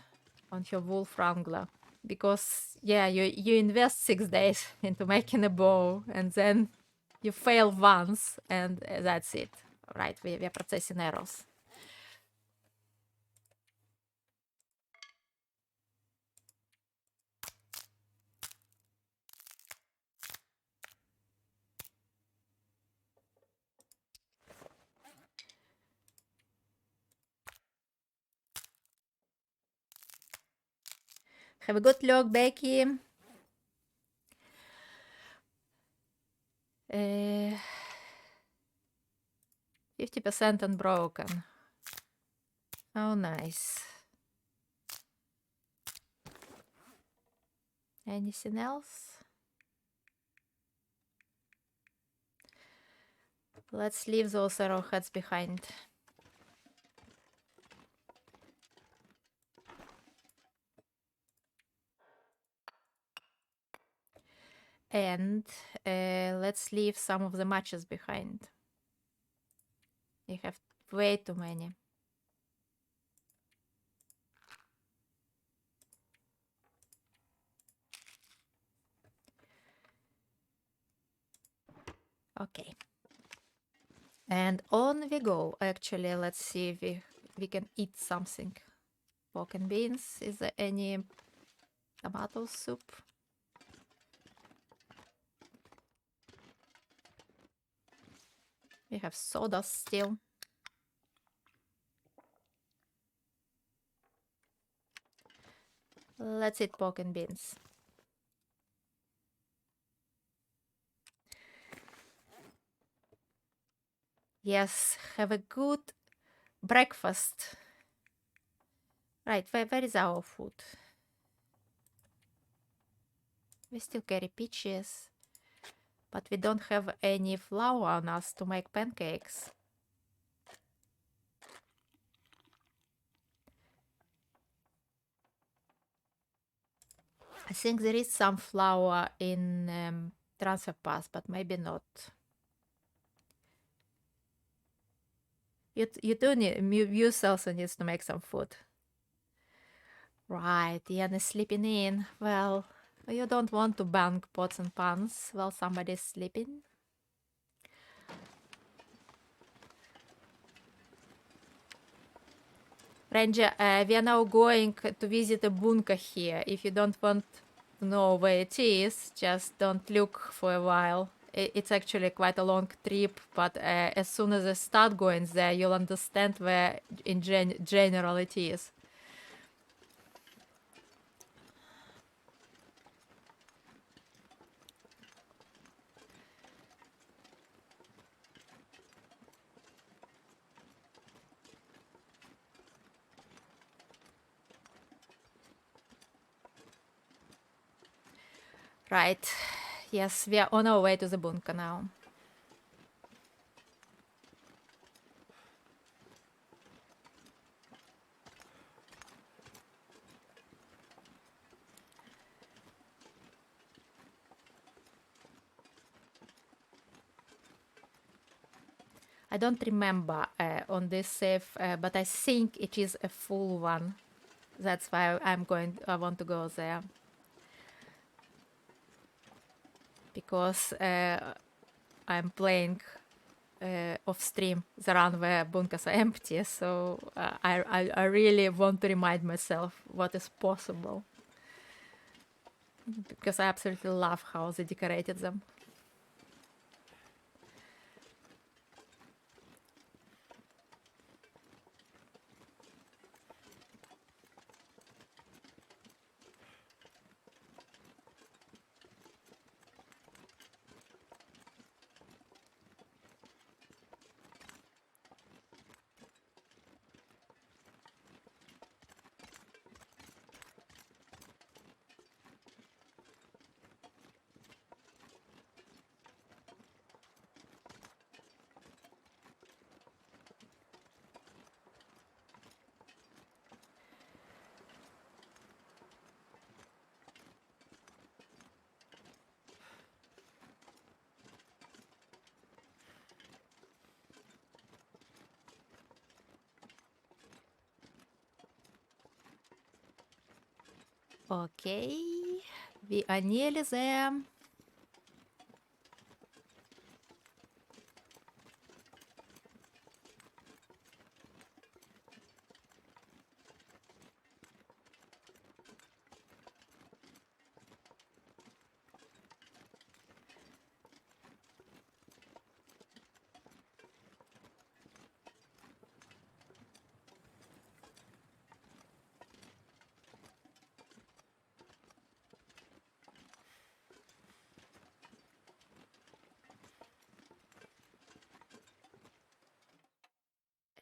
on her wolf wrangler. Because, yeah, you invest 6 days into making a bow, and then you fail once, and that's it. Right, we are processing arrows. Have a good luck, Becky. 50% unbroken. Oh, nice. Anything else? Let's leave those arrowheads behind. And let's leave some of the matches behind. We have way too many. Okay. And on we go. Actually, let's see if we can eat something. Pork and beans. Is there any tomato soup? We have soda still. Let's eat pork and beans. Yes, have a good breakfast. Right, where is our food? We still carry peaches, but we don't have any flour on us to make pancakes. I think there is some flour in transfer pass, but maybe not. You do need, you also needs to make some food. Right, Ian is sleeping in. Well, you don't want to bang pots and pans while somebody's sleeping. Ranger, we are now going to visit a bunker here. If you don't want to know where it is, just don't look for a while. It's actually quite a long trip, but as soon as I start going there, you'll understand where in general it is. Right. Yes, we are on our way to the bunker now. I don't remember on this save, but I think it is a full one. That's why I want to go there. Because I'm playing off stream the run where bunkers are empty, so I really want to remind myself what is possible. Because I absolutely love how they decorated them. Okay, we are nearly there.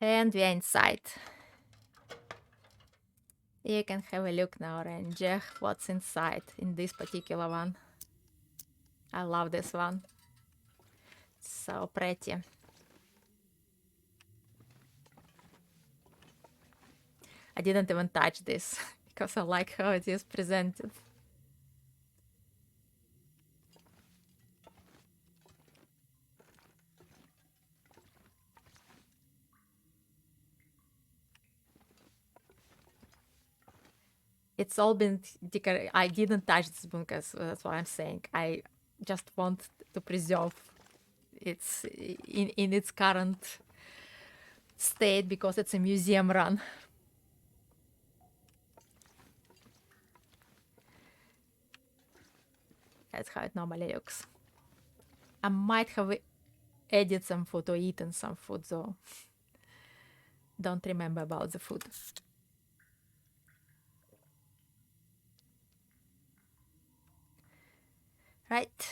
And we are inside. You can have a look now, Ranger, what's inside in this particular one. I love this one. So pretty. I didn't even touch this because I like how it is presented. It's all been decorated. I didn't touch this book, that's what I'm saying. I just want to preserve its in its current state because it's a museum run. That's how it normally looks. I might have added some food or eaten some food, though. Don't remember about the food. Right.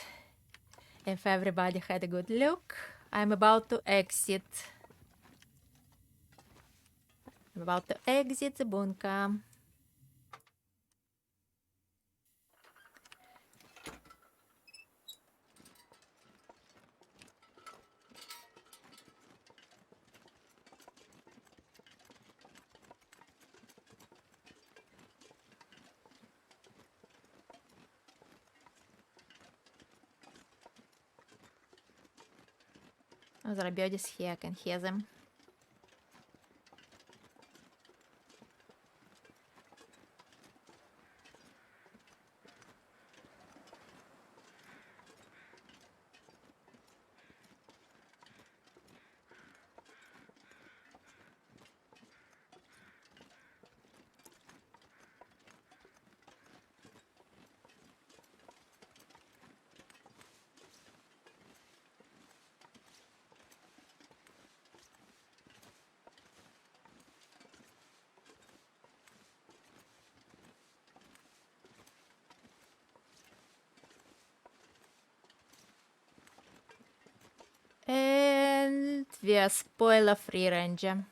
If everybody had a good look, I'm about to exit. I'm about to exit the bunker. Oh, there are birds here, I can hear them. And we are spoiler-free, Ranger.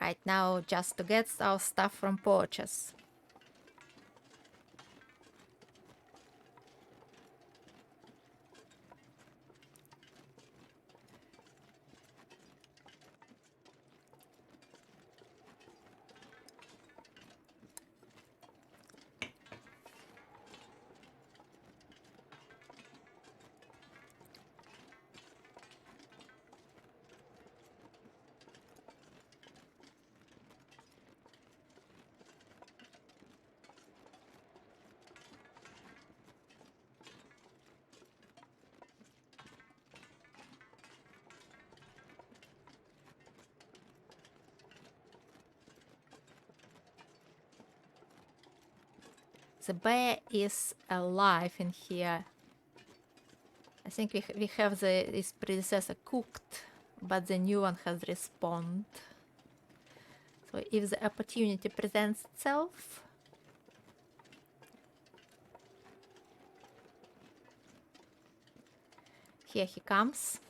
Right now, just to get our stuff from purchase. The bear is alive in here. I think we have this predecessor cooked, but the new one has respawned. So if the opportunity presents itself, here he comes.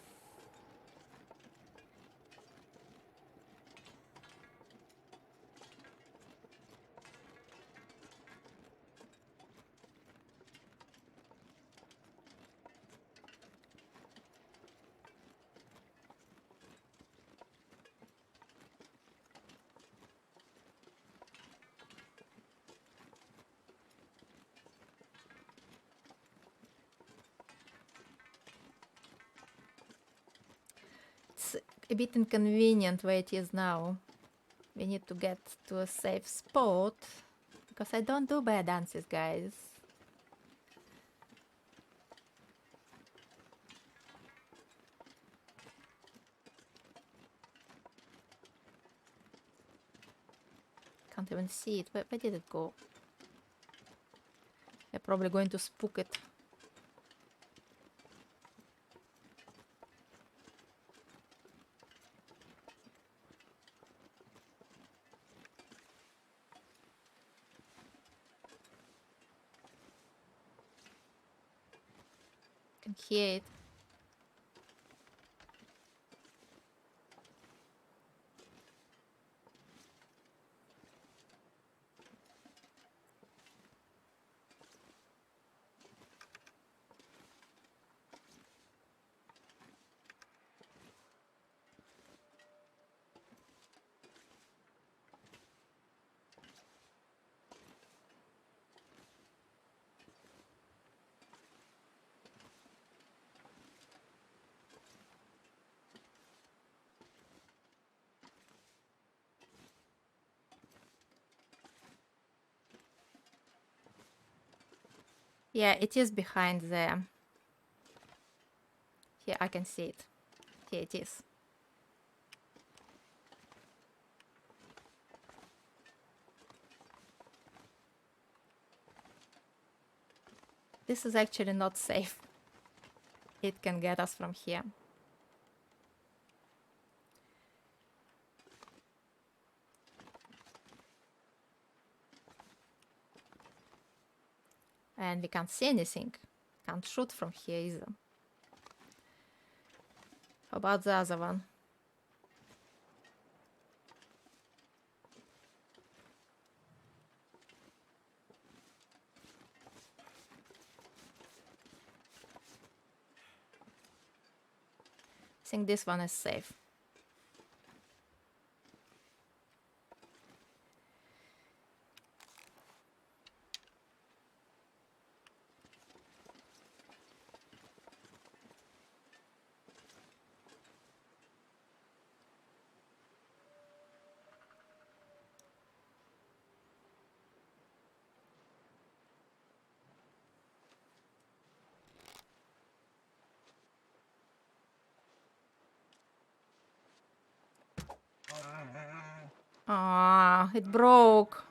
It's a bit inconvenient where it is now. We need to get to a safe spot because I don't do bear dances, guys. Can't even see it. Where did it go? They're probably going to spook it. Can hear it. Yeah, it is behind there. Here, I can see it. Here it is. This is actually not safe. It can get us from here. And we can't see anything. Can't shoot from here either. How about the other one? I think this one is safe. Ah, it broke.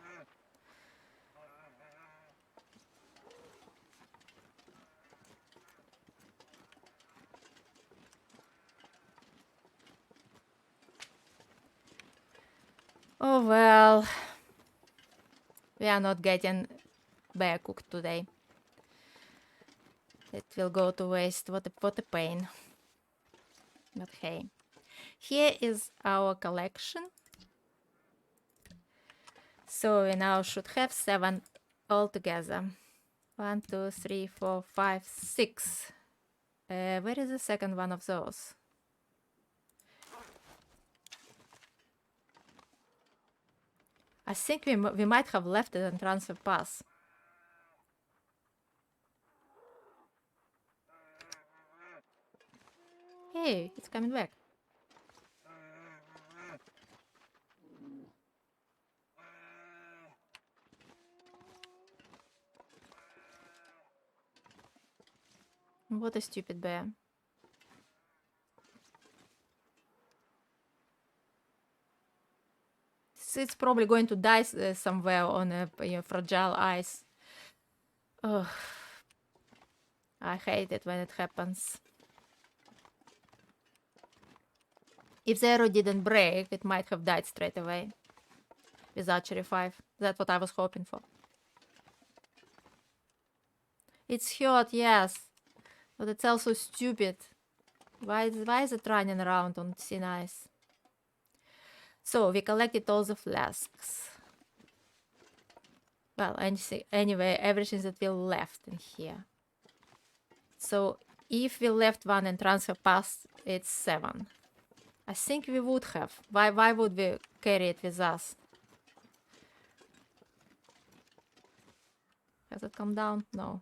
Oh well. We are not getting bear cooked today. It will go to waste. What a pain. But hey. Here is our collection. So we now should have 7 altogether. 1, 2, 3, 4, 5, 6. Where is the second one of those? I think we might have left it on transfer pass. Hey, it's coming back. What a stupid bear. It's probably going to die somewhere on a fragile ice. Ugh. I hate it when it happens. If the arrow didn't break, it might have died straight away. With archery 5. That's what I was hoping for. It's hurt, yes. But it's also stupid. Why is it running around on thin ice? So, we collected all the flasks. Well, anyway, everything that we left in here. So, if we left one in transfer pass, it's 7. I think we would have. Why would we carry it with us? Has it come down? No.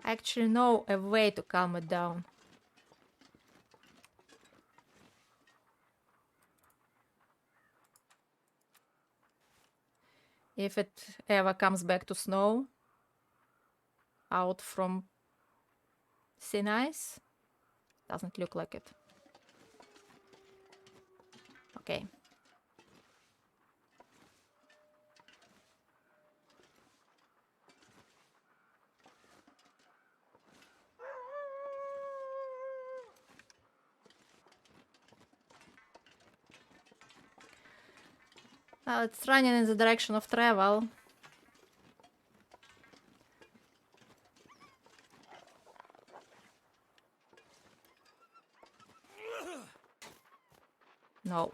I actually know a way to calm it down. If it ever comes back to snow out from thin ice, doesn't look like it. Okay. Well, it's running in the direction of travel. No.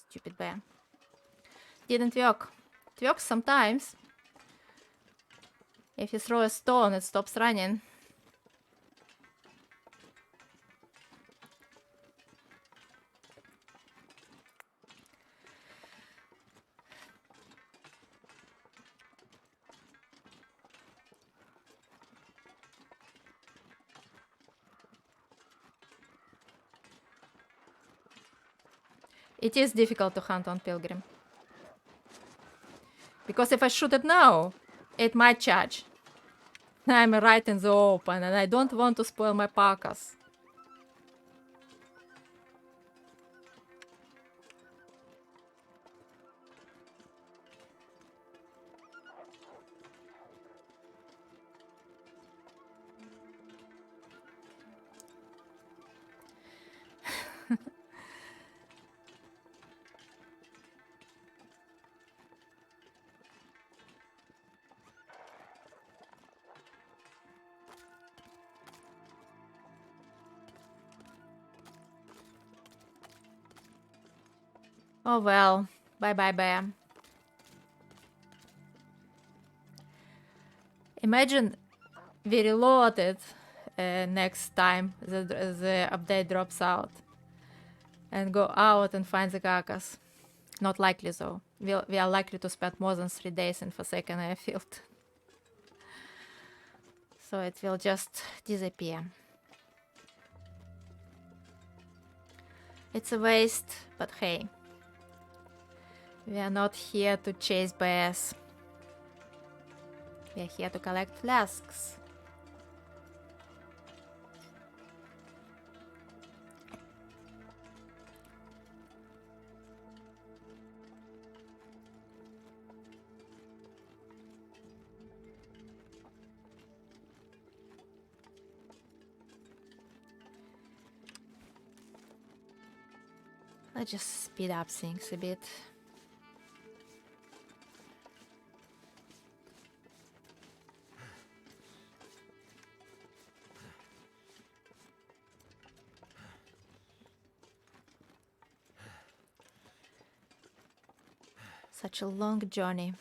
Stupid bear. Didn't work. It works sometimes. If you throw a stone, it stops running. It is difficult to hunt on Pilgrim. Because if I shoot it now, it might charge. I'm right in the open and I don't want to spoil my parkas. Oh well, bye bye bear. Imagine we reload it next time the update drops out. And go out and find the carcass. Not likely though. We are likely to spend more than 3 days in Forsaken Airfield. So it will just disappear. It's a waste, but hey. We are not here to chase bears. We are here to collect flasks. Let's just speed up things a bit. Such a long journey.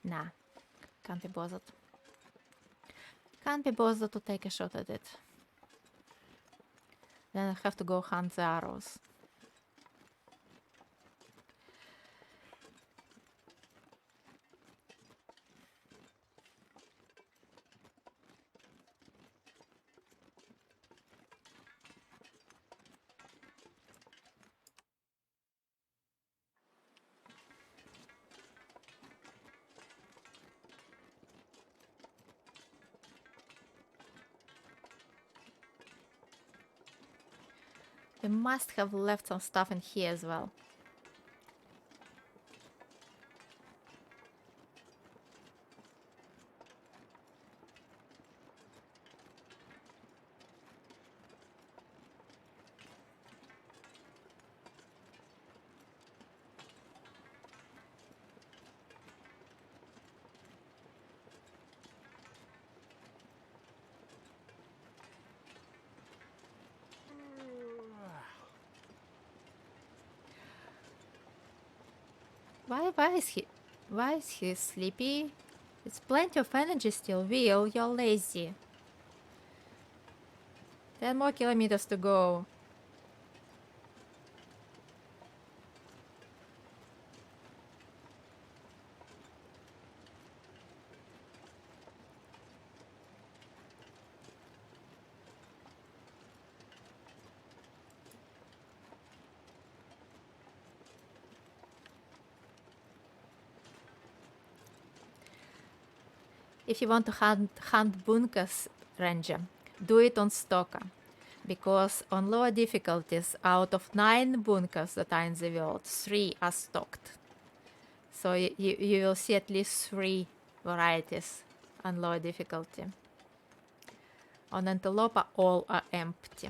Nah, can't be bothered. Can't be bothered to take a shot at it. Then I have to go hunt the arrows. We must have left some stuff in here as well. Why is he sleepy? It's plenty of energy still. Will, you're lazy. 10 more kilometers to go. If you want to hunt bunkers, Ranger, do it on Stalker. Because on lower difficulties, out of 9 bunkers that are in the world, 3 are stocked. So you will see at least 3 varieties on lower difficulty. On Antelope, all are empty.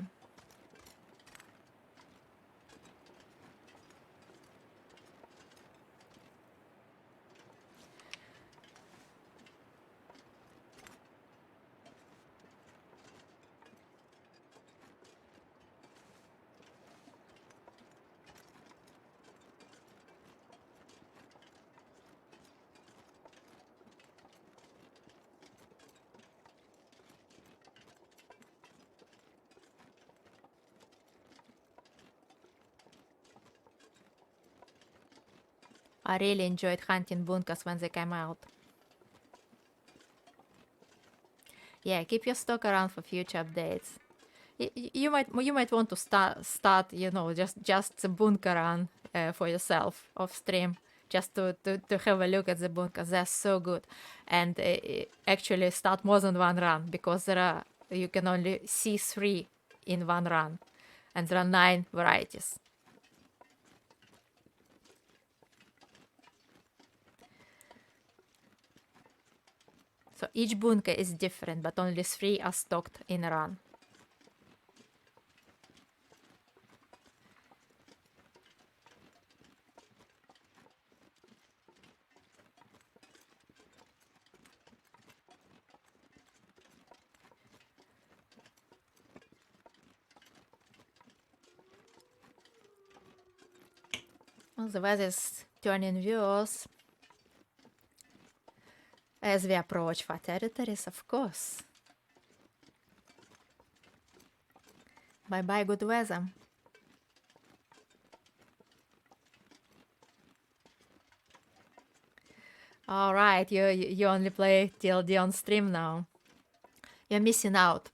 I really enjoyed hunting bunkers when they came out. Yeah, keep your stock around for future updates. You might want to start just the bunker run for yourself off stream, just to have a look at the bunkers. They're so good, and actually start more than one run, because you can only see 3 in one run, and there are 9 varieties. So each bunker is different, but only 3 are stocked in a run. Well, the weather is turning worse as we approach far territories, of course. Bye bye, good weather. All right, you only play TLD on stream now. You're missing out.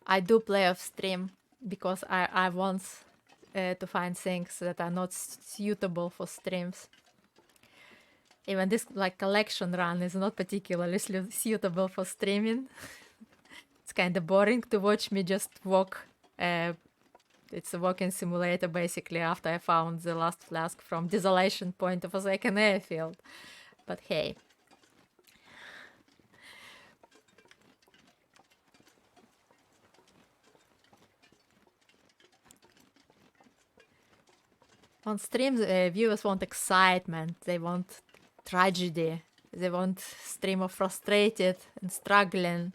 I do play off stream because I want to find things that are not suitable for streams. Even this collection run is not particularly suitable for streaming. It's kind of boring to watch me just walk. It's a walking simulator basically, after I found the last flask from Desolation Point of a second airfield. But hey. On stream, viewers want excitement, they want tragedy, they want stream of frustrated and struggling,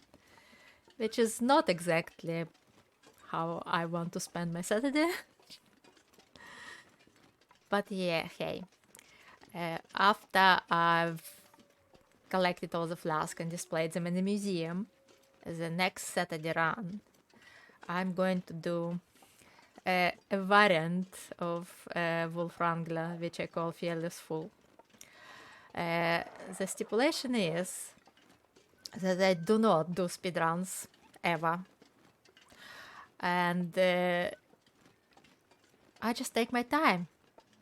which is not exactly how I want to spend my Saturday. But yeah, hey. After I've collected all the flasks and displayed them in the museum, the next Saturday run, I'm going to do a variant of Wolf Wrangler, which I call Fearless Fool. The stipulation is that I do not do speedruns ever, and I just take my time,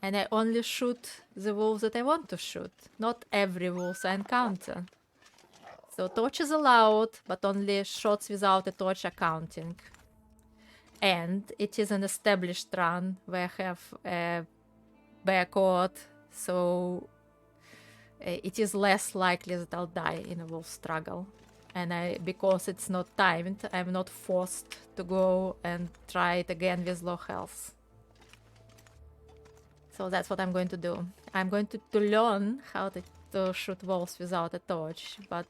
and I only shoot the wolves that I want to shoot, not every wolf I encounter. So torches allowed, but only shots without a torch are counting. And it is an established run where I have a bear court, so it is less likely that I'll die in a wolf struggle. And because it's not timed, I'm not forced to go and try it again with low health. So that's what I'm going to do. I'm going to learn how to shoot wolves without a torch, but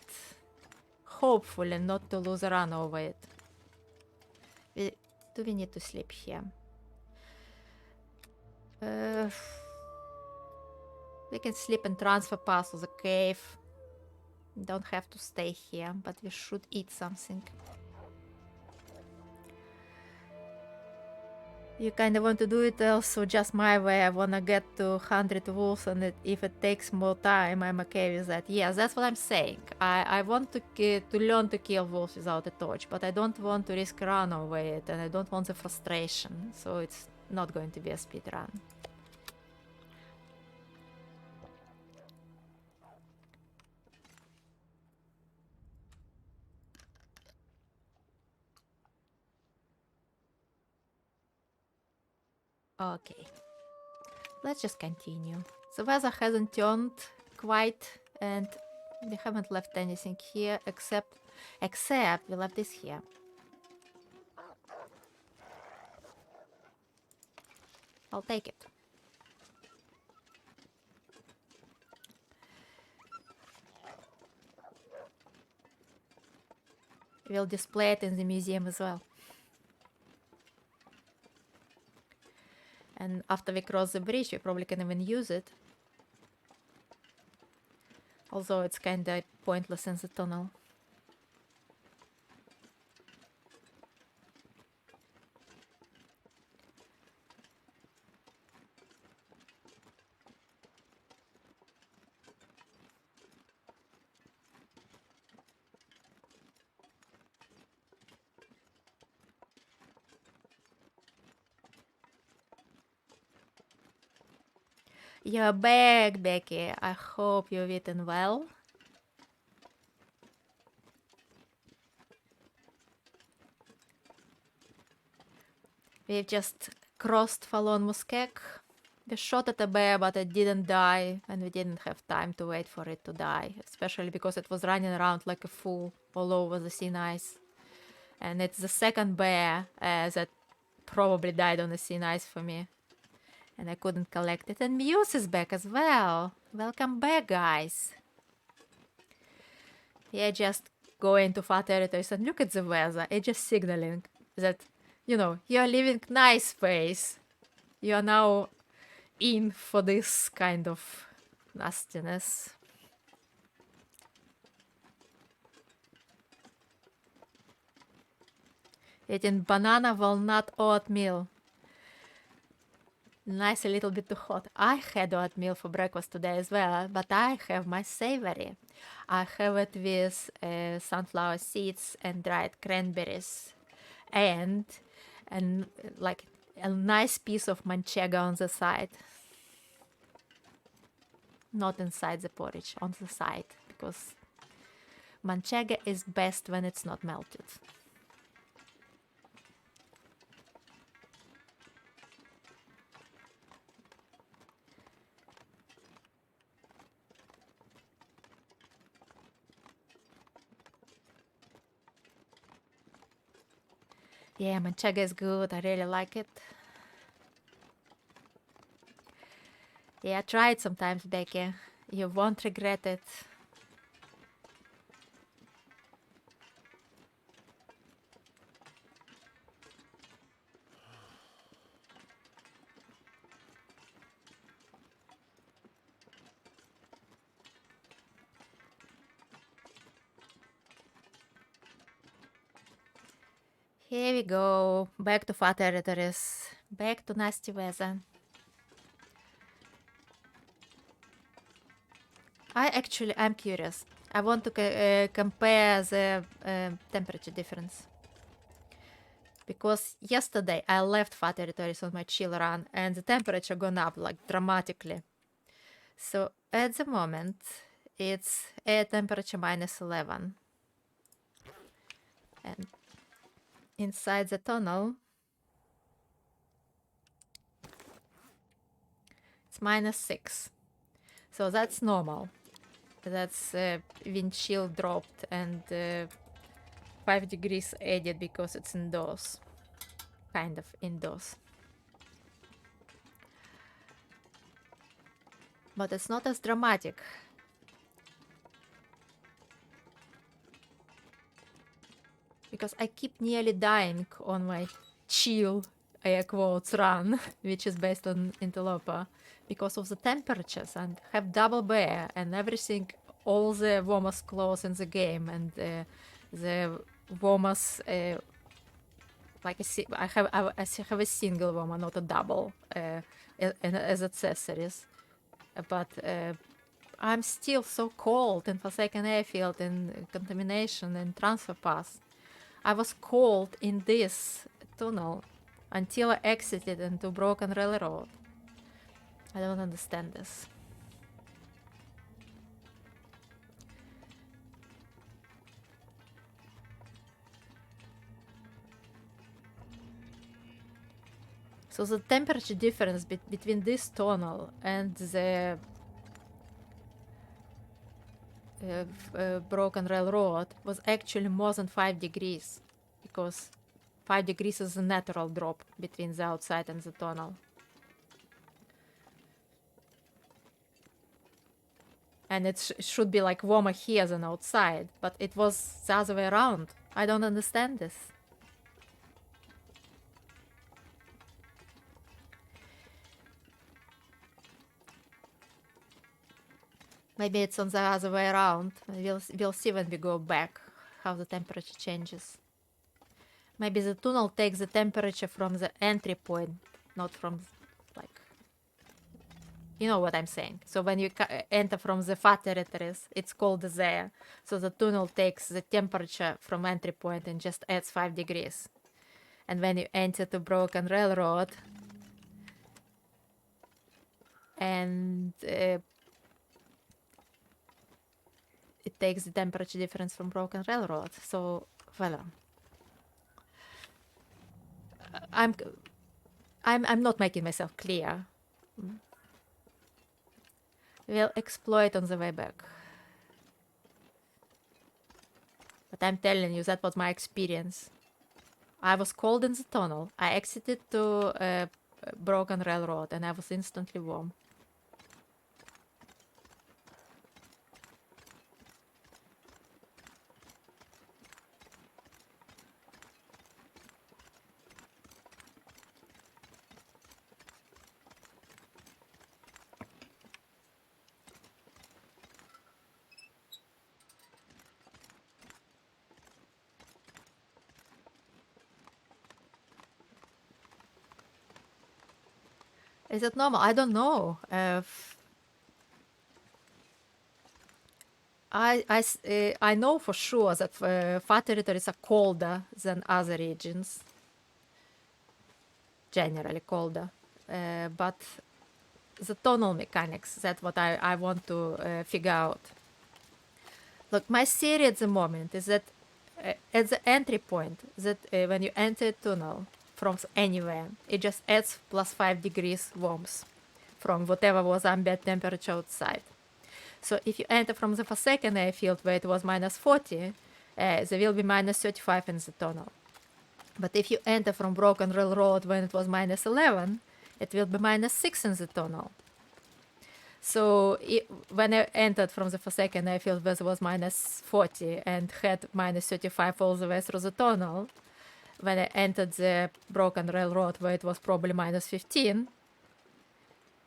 hopefully not to lose a run over it. Do we need to sleep here? We can sleep and transfer pass to the cave. Don't have to stay here, but we should eat something. You kind of want to do it also just my way. I want to get to 100 wolves, and if it takes more time, I'm okay with that. Yes, that's what I'm saying. I want to learn to kill wolves without a torch, but I don't want to risk a run over it, and I don't want the frustration, so it's not going to be a speed run. Okay, let's just continue. The weather hasn't turned quite, and we haven't left anything here except we left this here. I'll take it. We'll display it in the museum as well. And after we cross the bridge, we probably can even use it. Although it's kinda pointless in the tunnel. You're back, Becky. I hope you've eaten well. We've just crossed Fallon Muskeg. We shot at a bear, but it didn't die, and we didn't have time to wait for it to die, especially because it was running around like a fool all over the thin ice. And it's the second bear that probably died on the thin ice for me. And I couldn't collect it. And Muse is back as well. Welcome back, guys. Yeah, just going to far territories and look at the weather. It's just signaling that, you know, you're living nice pace. You're now in for this kind of nastiness. Eating banana walnut oatmeal. Nice, a little bit too hot. I had oatmeal for breakfast today as well, but I have my savory. I have it with sunflower seeds and dried cranberries, and like a nice piece of manchego on the side. Not inside the porridge, on the side, because manchego is best when it's not melted. Yeah, manchego is good. I really like it. Yeah, try it sometimes, Becky. You won't regret it. Here we go. Back to far territories. Back to nasty weather. I'm curious. I want to compare the temperature difference. Because yesterday I left far territories on my chill run and the temperature gone up like dramatically. So at the moment it's air temperature -11. And inside the tunnel it's -6. So that's normal. That's wind chill dropped and 5 degrees added because it's indoors. Kind of indoors. But it's not as dramatic. Because I keep nearly dying on my chill air quotes run, which is based on Interloper, because of the temperatures, and have double bear and everything, all the warmest clothes in the game, and the warmest like I have a single warmer, not a double, as accessories, but I'm still so cold in Forsaken Airfield, in Contamination, and Transfer Pass. I was cold in this tunnel until I exited into Broken Railroad. I don't understand this. So the temperature difference between this tunnel and the Broken Railroad was actually more than 5 degrees, because 5 degrees is a natural drop between the outside and the tunnel. And it should be like warmer here than outside, but it was the other way around. I don't understand this. Maybe it's on the other way around. We'll see when we go back how the temperature changes. Maybe the tunnel takes the temperature from the entry point, not from, like, you know what I'm saying. So when you enter from the far territories, it's cold there. So the tunnel takes the temperature from entry point and just adds 5 degrees. And when you enter the Broken Railroad, and it takes the temperature difference from broken railroad. So, well, I'm I'm not making myself clear. We'll exploit on the way back. But I'm telling you, that was my experience. I was cold in the tunnel. I exited to broken railroad, and I was instantly warm. Is it normal? I don't know. I know for sure that far territories are colder than other regions. Generally colder. But the tunnel mechanics, that's what I want to figure out. Look, my theory at the moment is that at the entry point, that when you enter a tunnel from anywhere, it just adds +5 degrees warmth from whatever was ambient temperature outside. So if you enter from the Forsaken airfield where it was -40, there will be -35 in the tunnel. But if you enter from Broken Railroad when it was -11, it will be -6 in the tunnel. So when I entered from the Forsaken airfield where it was -40 and had -35 all the way through the tunnel, when I entered the Broken Railroad where it was probably -15,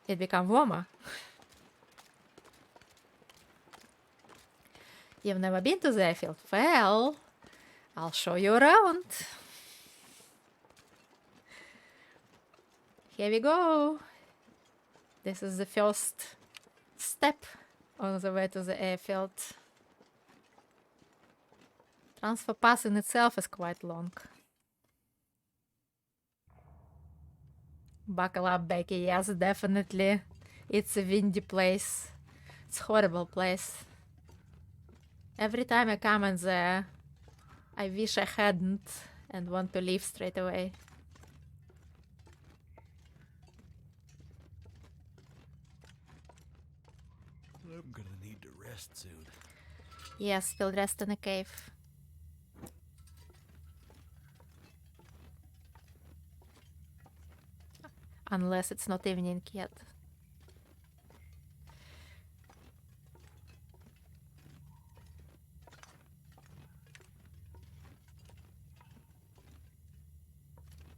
it became warmer. You've never been to the airfield? Well, I'll show you around. Here we go. This is the first step on the way to the airfield. Transfer pass in itself is quite long. Buckle up, Becky. Yes, definitely. It's a windy place. It's a horrible place. Every time I come in there, I wish I hadn't and want to leave straight away. I'm gonna need to rest soon. Yes, we'll rest in a cave. Unless it's not evening yet.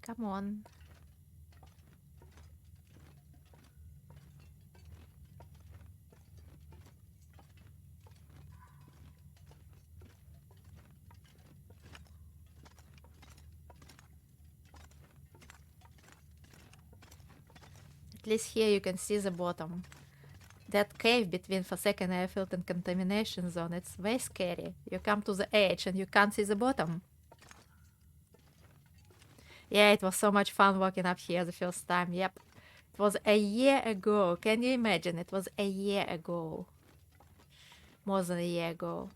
Come on. At least here you can see the bottom. That cave between Forsaken airfield and contamination zone, it's very scary. You come to the edge and you can't see the bottom. Yeah, it was so much fun walking up here the first time. Yep. It was a year ago. Can you imagine? It was a year ago. More than a year ago.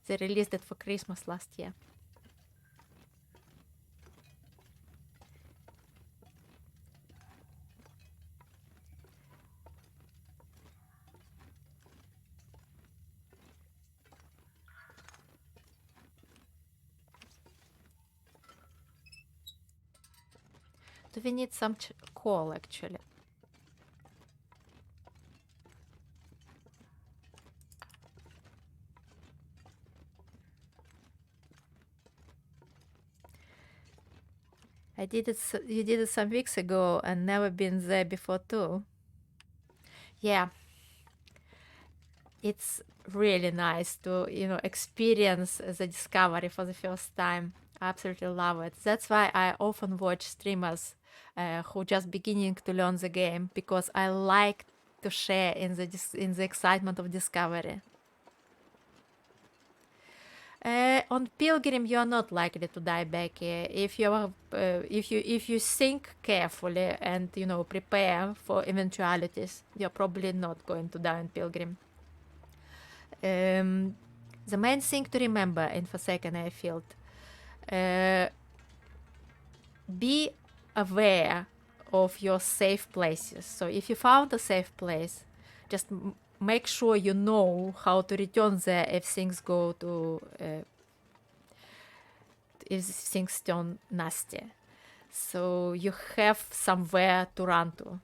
They released it for Christmas last year. Do we need some coal actually? You did it some weeks ago and never been there before too. Yeah. It's really nice to, experience the discovery for the first time. I absolutely love it. That's why I often watch streamers who just beginning to learn the game, because I like to share in the excitement of discovery. On Pilgrim, you are not likely to die, Becky. If you think carefully and prepare for eventualities, you're probably not going to die on Pilgrim. The main thing to remember in Forsaken Airfield, be aware of your safe places. So if you found a safe place, just make sure you know how to return there if things go to if things turn nasty. So you have somewhere to run to,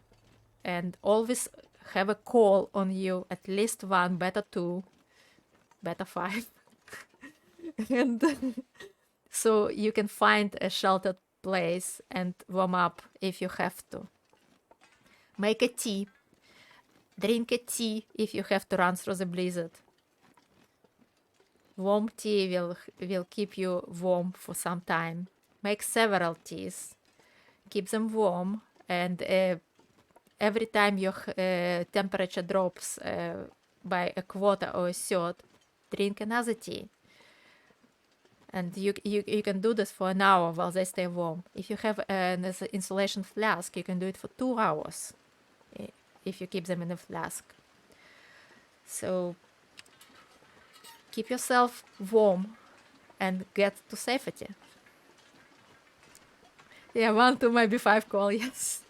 and always have a call on you, at least one, better two, better five, and so you can find a sheltered place and warm up if you have to. Make a tea. Drink a tea if you have to run through the blizzard. Warm tea will keep you warm for some time. Make several teas. Keep them warm, and every time your temperature drops by a quarter or a third, drink another tea. And you can do this for an hour while they stay warm. If you have an insulation flask, you can do it for 2 hours if you keep them in a flask. So keep yourself warm and get to safety. Yeah, 1, 2, maybe 5 call, yes.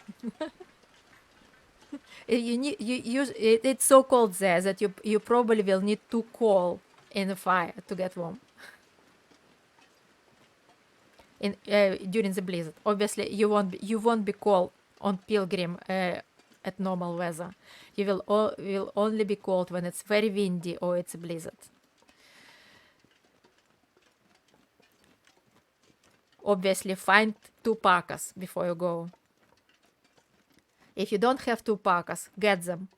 It's so cold there that you probably will need 2 call in the fire to get warm. During the blizzard. Obviously, you won't be cold on Pilgrim at normal weather. You will only be cold when it's very windy or it's a blizzard. Obviously, find 2 parkas before you go. If you don't have 2 parkas, get them.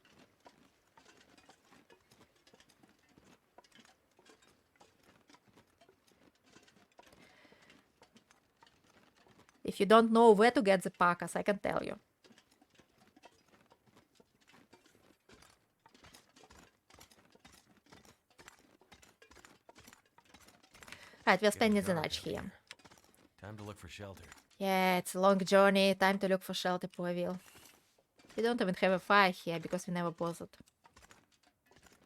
If you don't know where to get the parkas, I can tell you. Right, we're spending the night here. Time to look for shelter. Yeah, it's a long journey. Time to look for shelter, poor Will. We don't even have a fire here because we never bothered.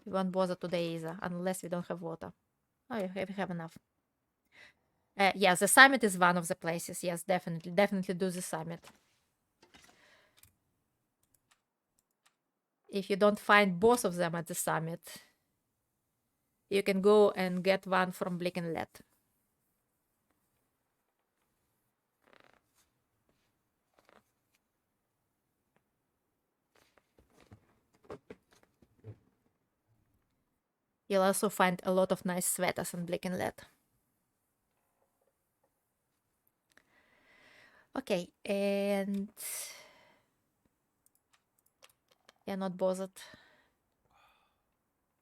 We won't bother today either, unless we don't have water. Oh, we have enough. Yes, the summit is one of the places. Yes, definitely. Definitely do the summit. If you don't find both of them at the summit, you can go and get one from Blick and Let. You'll also find a lot of nice sweaters on Blick and Let. Okay, and yeah, not bothered.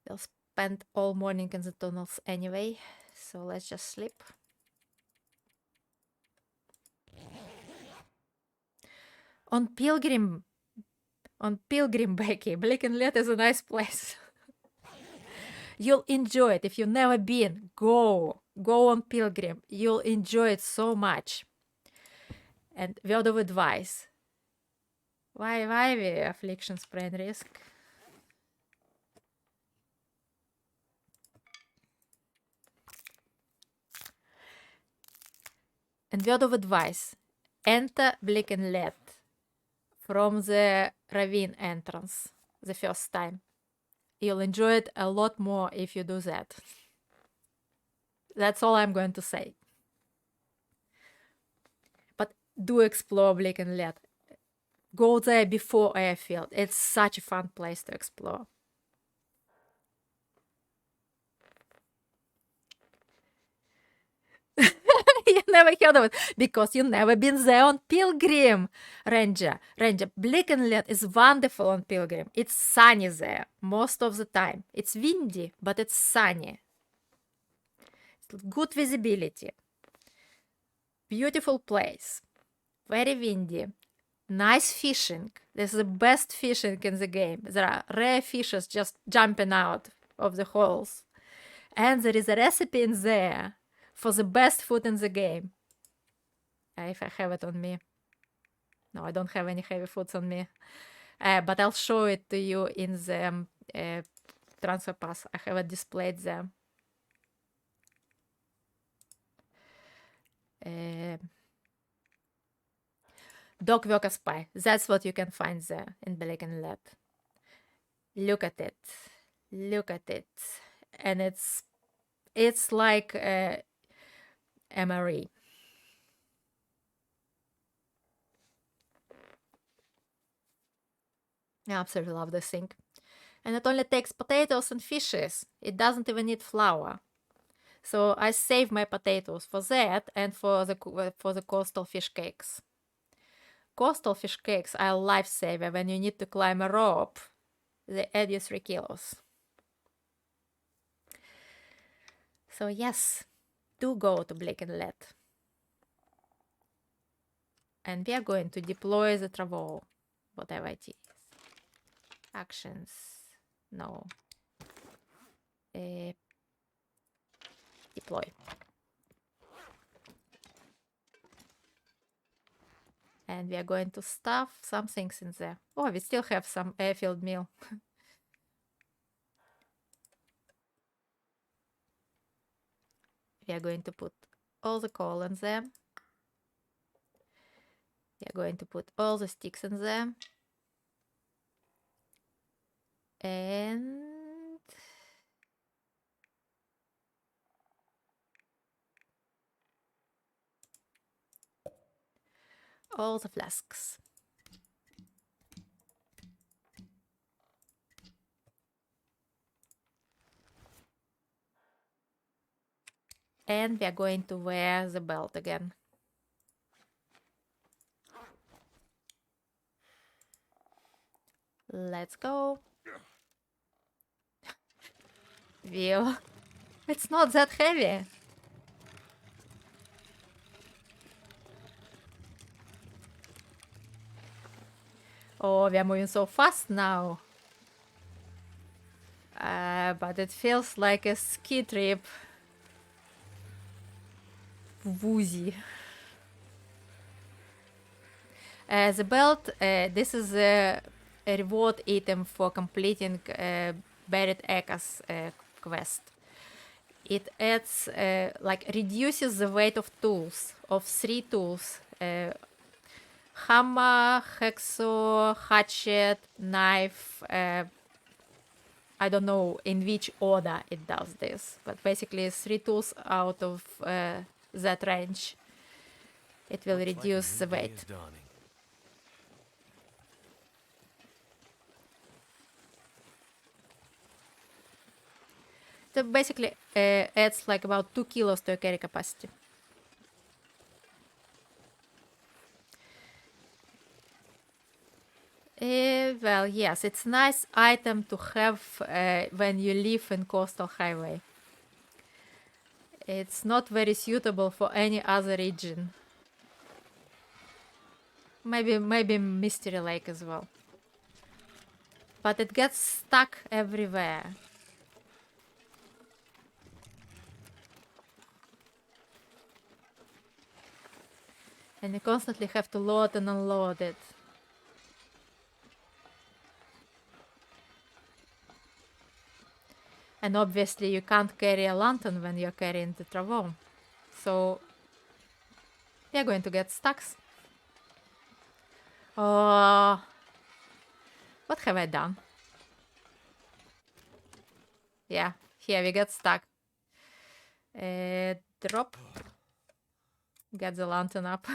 We'll spend all morning in the tunnels anyway, so let's just sleep. On Pilgrim, Becky, Blick and Let is a nice place. You'll enjoy it. If you've never been, go on Pilgrim. You'll enjoy it so much. And word of advice. Why we affliction sprain risk? And word of advice. Enter Blick and Let from the ravine entrance the first time. You'll enjoy it a lot more if you do that. That's all I'm going to say. But do explore Blick and Let. Go there before Airfield. It's such a fun place to explore. You never heard of it because you've never been there on Pilgrim, Ranger. Blick and Let is wonderful on Pilgrim. It's sunny there most of the time. It's windy, but it's sunny. Good visibility. Beautiful place. Very windy. Nice fishing. This is the best fishing in the game. There are rare fishes just jumping out of the holes. And there is a recipe in there for the best food in the game. If I have it on me. No, I don't have any heavy foods on me. But I'll show it to you in the transfer pass. I have it displayed there. Dog workers pie. That's what you can find there in Belican Lab. Look at it. Look at it. And it's like MRE. I absolutely love this thing. And it only takes potatoes and fishes. It doesn't even need flour. So I save my potatoes for that and for the coastal fish cakes. Coastal fish cakes are a lifesaver when you need to climb a rope. They add you 3 kilos. So yes, do go to Blake and Let. And we are going to deploy the travel, whatever it is. Actions, no. Deploy. And we are going to stuff some things in there. Oh, we still have some airfield meal. We are going to put all the coal in there. We are going to put all the sticks in there. And all the flasks. And we are going to wear the belt again. Let's go. Wheel. It's not that heavy. Oh, we are moving so fast now. But it feels like a ski trip. Woozy. The belt, this is a reward item for completing Buried Echoes quest. It adds, like, reduces the weight of tools, of 3 tools. Hammer, hacksaw, hatchet, knife. I don't know in which order it does this, but basically 3 tools out of that range. It will reduce the weight. So basically adds like about 2 kilos to your carry capacity. Well, yes, it's a nice item to have when you live in coastal highway. It's not very suitable for any other region. Maybe Mystery Lake as well. But it gets stuck everywhere. And you constantly have to load and unload it. And obviously you can't carry a lantern when you're carrying the travel. So you're going to get stuck. Oh, what have I done? Yeah, here we get stuck. Drop. Get the lantern up.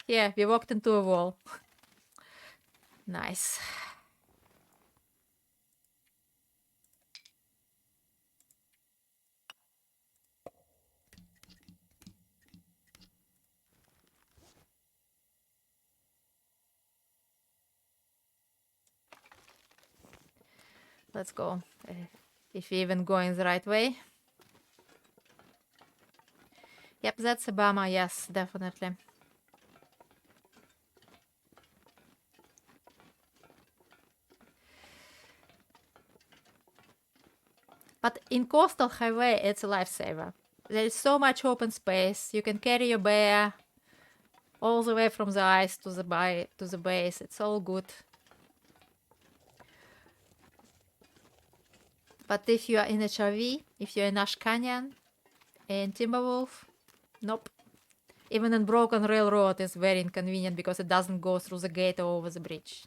Yeah, we walked into a wall. Nice. Let's go. If we even going the right way. Yep, that's Obama. Yes, definitely. But in coastal highway, it's a lifesaver. There is so much open space. You can carry your bear all the way from the ice to the base. It's all good. But if you are in HRV, if you're in Ash Canyon, in Timberwolf, nope. Even in Broken Railroad is very inconvenient because it doesn't go through the gate or over the bridge.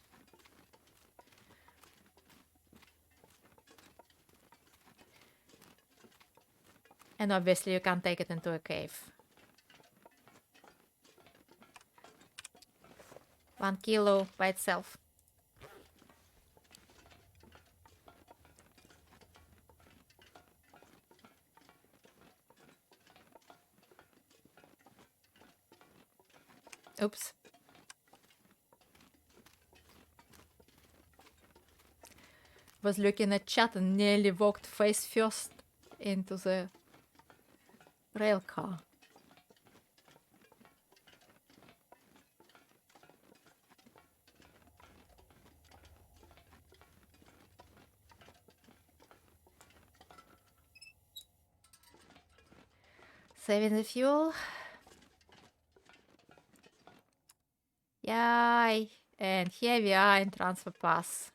And obviously you can't take it into a cave. 1 kilo by itself. Oops. Was looking at chat and nearly walked face first into the rail car. Saving the fuel. Yay! And here we are in transfer pass.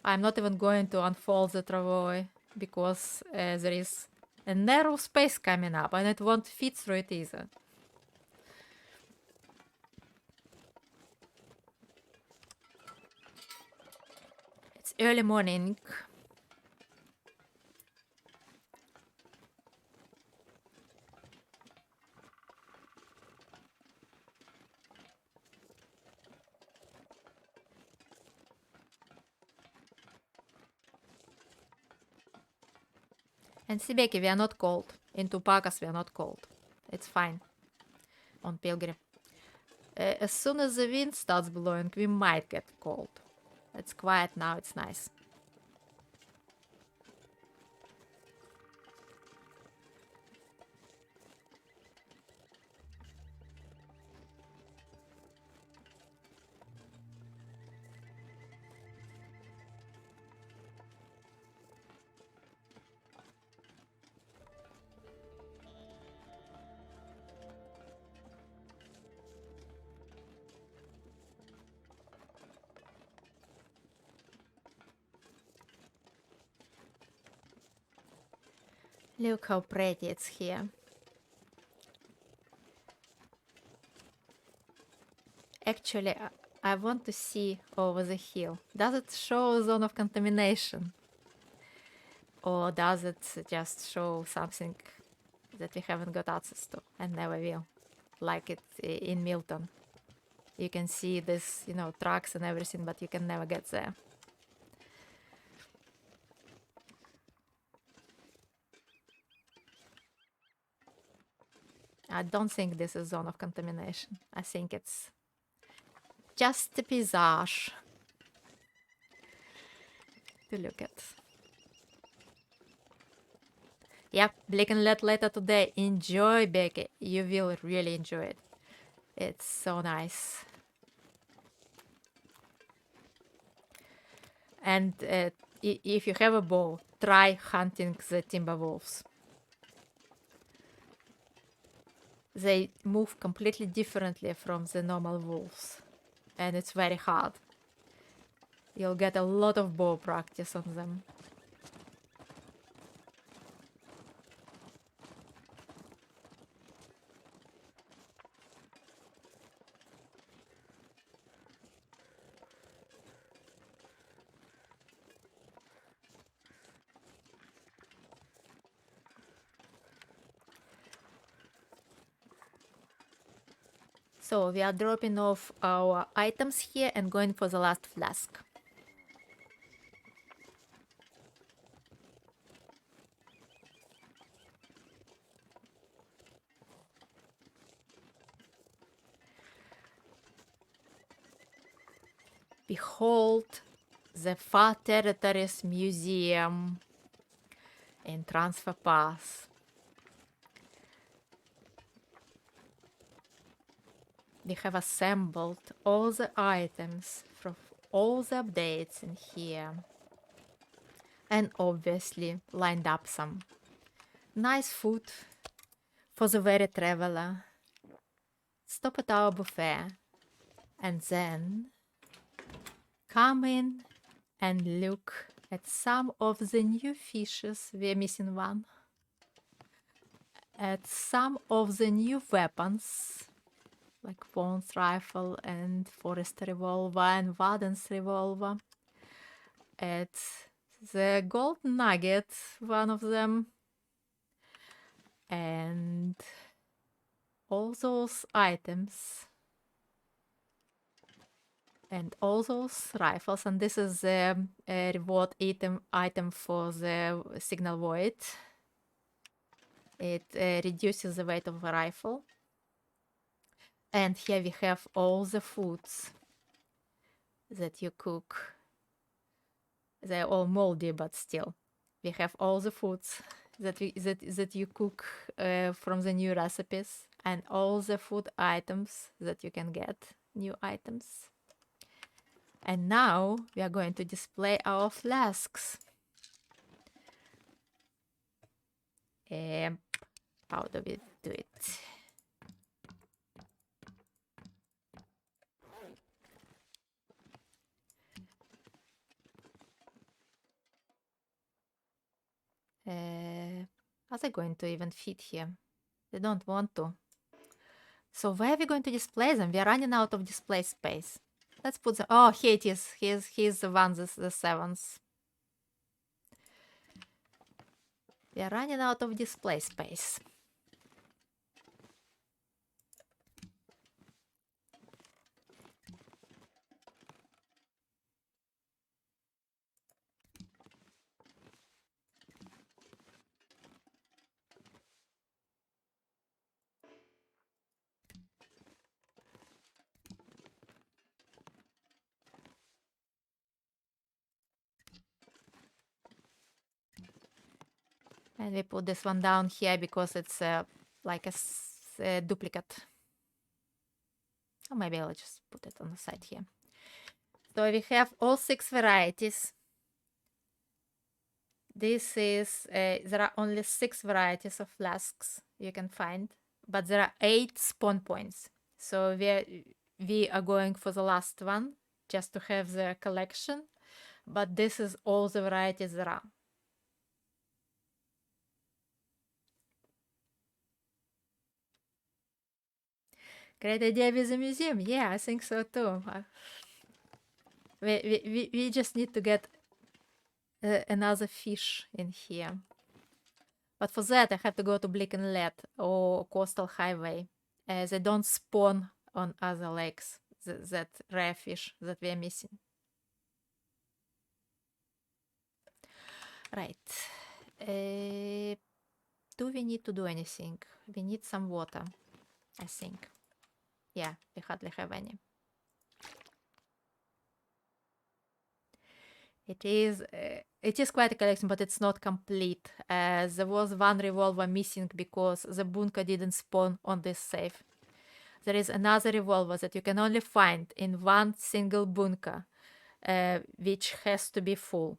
I'm not even going to unfold the travoy because there is a narrow space coming up and it won't fit through it either. It's early morning. And Sibeki, we are not cold. In Tupakas, we are not cold. It's fine. On Pilgrim. As soon as the wind starts blowing, we might get cold. It's quiet now, it's nice. Look how pretty it's here. Actually, I want to see over the hill. Does it show a zone of contamination? Or does it just show something that we haven't got access to and never will? Like it in Milton. You can see this, you know, trucks and everything, but you can never get there. I don't think this is zone of contamination. I think it's just a paysage to look at. Yep, Blick and Let later today. Enjoy, Becky. You will really enjoy it. It's so nice. And if you have a bow, try hunting the timber wolves. They move completely differently from the normal wolves. And it's very hard. You'll get a lot of bow practice on them. So we are dropping off our items here and going for the last flask. Behold the Far Territories Museum in Transfer Pass. We have assembled all the items from all the updates in here. and obviously lined up some nice food for the weary traveler. Stop at our buffet and then come in and look at some of the new fishes. We're missing one. At some of the new weapons, like Vaughn's rifle and Forrest revolver and Vaden's revolver. At the gold nugget, one of them. And all those items. And all those rifles. And this is the reward item for the signal void. It reduces the weight of the rifle. And here we have all the foods that you cook. They're all moldy, but still. We have all the foods that you cook from the new recipes, and all the food items that you can get, new items. And now we are going to display our flasks. How do we do it? Are they going to even fit here? They don't want to. So where are we going to display them? We are running out of display space. Let's put them. Oh, here it is. Here's the one, the sevens. We are running out of display space. And we put this one down here because it's like a duplicate. Or maybe I'll just put it on the side here. So we have all 6 varieties. This is, there are only 6 varieties of flasks you can find, but there are 8 spawn points. So we are going for the last one, just to have the collection, but this is all the varieties there are. Great idea with the museum. Yeah, I think so too. We just need to get another fish in here. But for that, I have to go to Bleak Inlet or Coastal Highway. They don't spawn on other lakes, that rare fish that we are missing. Right. Do we need to do anything? We need some water, I think. Yeah, we hardly have any. It is quite a collection, but it's not complete. There was one revolver missing because the bunker didn't spawn on this safe. There is another revolver that you can only find in one single bunker, which has to be full.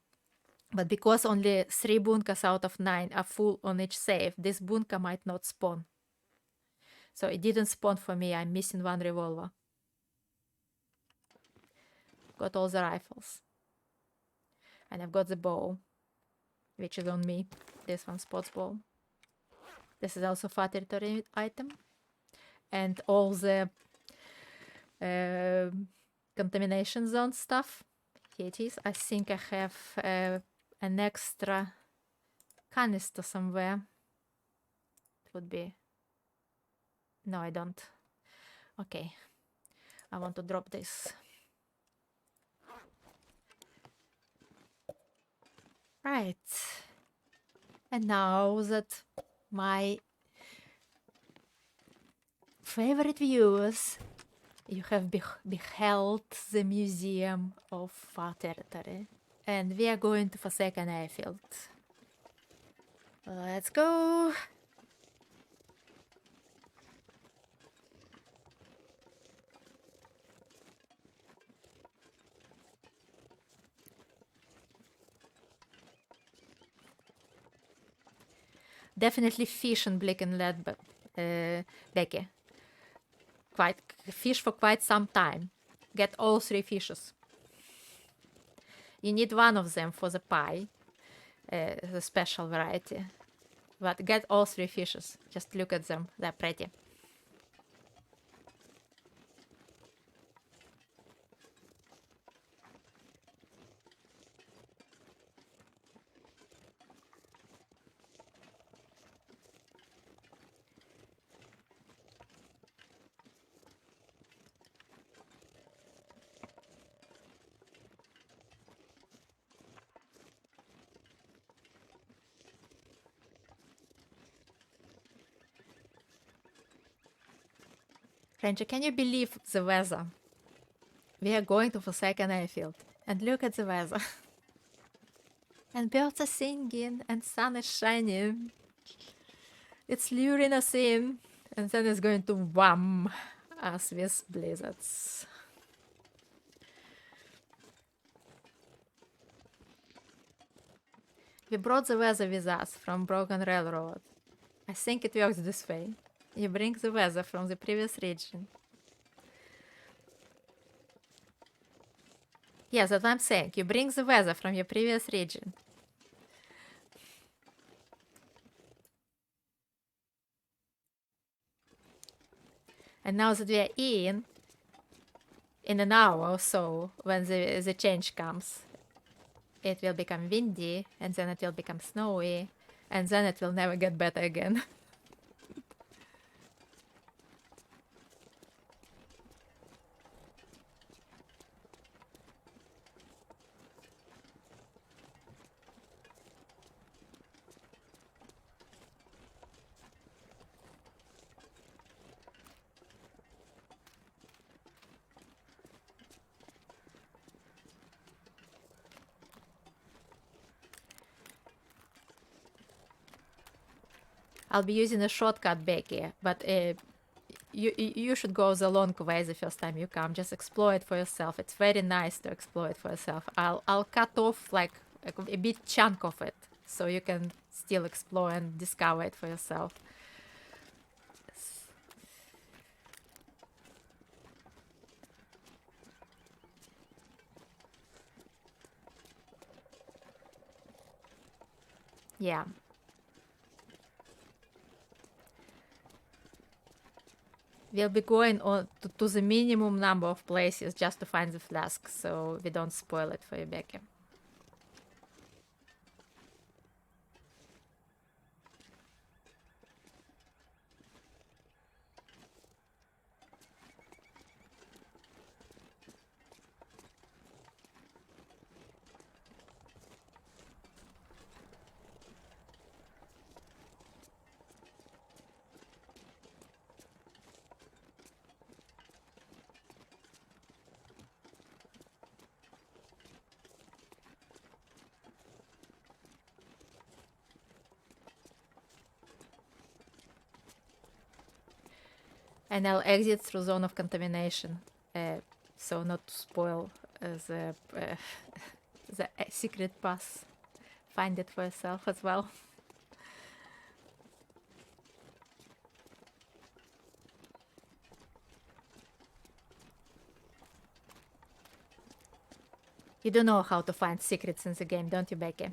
But because only 3 bunkers out of 9 are full on each safe, this bunker might not spawn. So it didn't spawn for me. I'm missing one revolver. Got all the rifles. And I've got the bow, which is on me. This one, sports bow. This is also far territory item. And all the contamination zone stuff. Here it is. I think I have an extra canister somewhere. It would be... No, I don't. Okay. I want to drop this. Right. And now that my favorite viewers, you have beheld the Museum of Far Territory. And we are going to Forsaken Airfield. Let's go! Definitely fish and Blick and Lead, but Becky. Fish for quite some time. Get all 3 fishes. You need one of them for the pie, the special variety. But get all 3 fishes. Just look at them, they're pretty. Ranger, can you believe the weather? We are going to Forsaken Airfield. And look at the weather. And birds are singing, and sun is shining. It's luring us in, and then it's going to wham us with blizzards. We brought the weather with us from Broken Railroad. I think it works this way. You bring the weather from the previous region. Yes, that's what I'm saying. You bring the weather from your previous region. And now that we are in an hour or so, when the change comes, it will become windy, and then it will become snowy, and then it will never get better again. I'll be using a shortcut, Becky, but you should go the long way the first time you come. Just explore it for yourself. It's very nice to explore it for yourself. I'll cut off like a big chunk of it so you can still explore and discover it for yourself. Yeah. We'll be going on to the minimum number of places just to find the flask, so we don't spoil it for you, Becky. And I'll exit through zone of contamination, so not to spoil the secret pass. Find it for yourself as well. You do know how to find secrets in the game, don't you, Becky?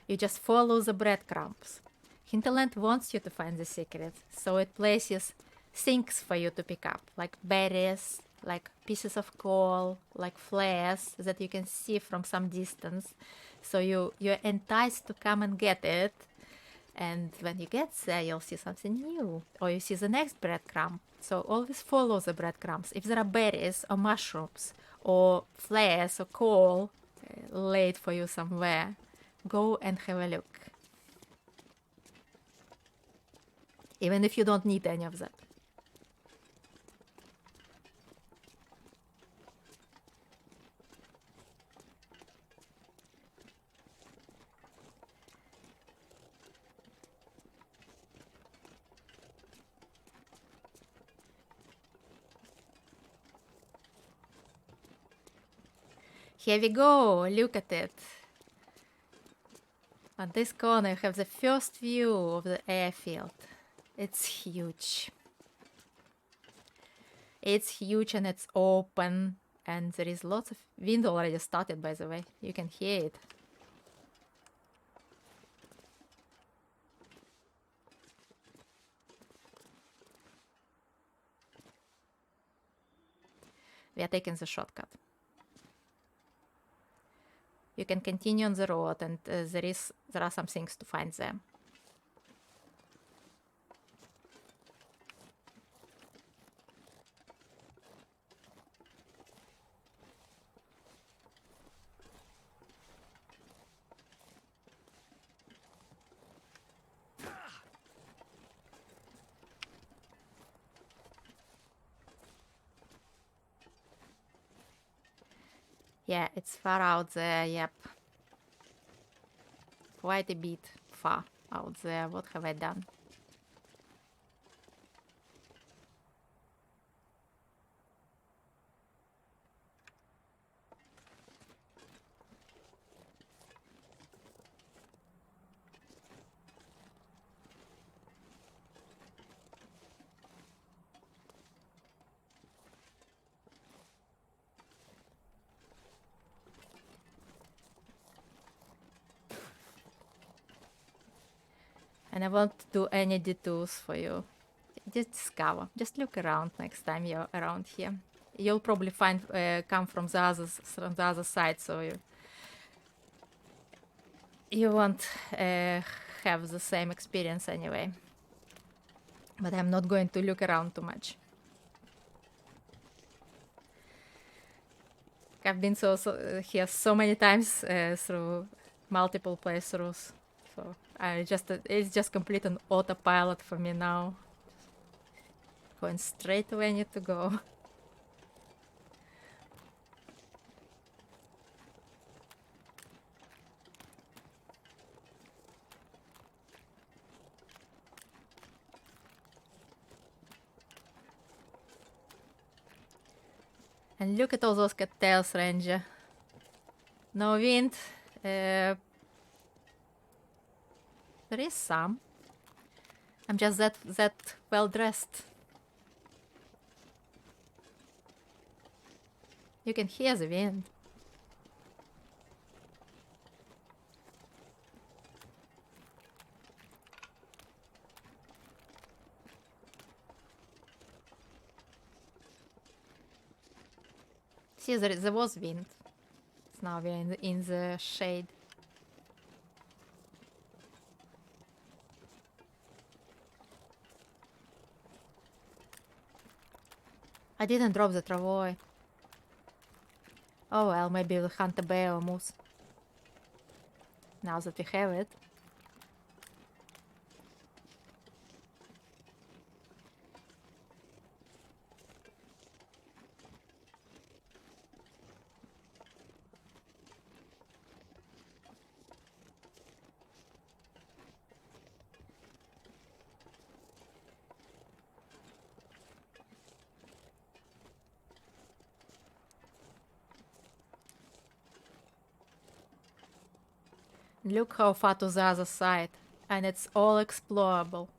You just follow the breadcrumbs. Hinterland wants you to find the secret, so it places things for you to pick up, like berries, like pieces of coal, like flares that you can see from some distance. So you're enticed to come and get it. And when you get there, you'll see something new, or you see the next breadcrumb. So always follow the breadcrumbs. If there are berries or mushrooms or flares or coal laid for you somewhere, go and have a look. Even if you don't need any of that. Here we go, look at it. On this corner, you have the first view of the airfield. It's huge. It's huge and it's open, and there is lots of wind already started, by the way. You can hear it. We are taking the shortcut. You can continue on the road, and there are some things to find there. Yeah, it's far out there, yep. Quite a bit far out there. What have I done? And I won't do any detours for you. Just discover. Just look around next time you're around here. You'll probably find come from the other side, so you won't have the same experience anyway. But I'm not going to look around too much. I've been here so many times through multiple playthroughs, so it's just complete an autopilot for me now. Going straight where I need to go. And look at all those cattails, Ranger. No wind. There is some. I'm just that well dressed. You can hear the wind. See, there was wind. It's now we're in the shade. I didn't drop the travoy. Oh well, maybe we'll hunt a bear or moose. Now that we have it. Look how far to the other side, and it's all explorable.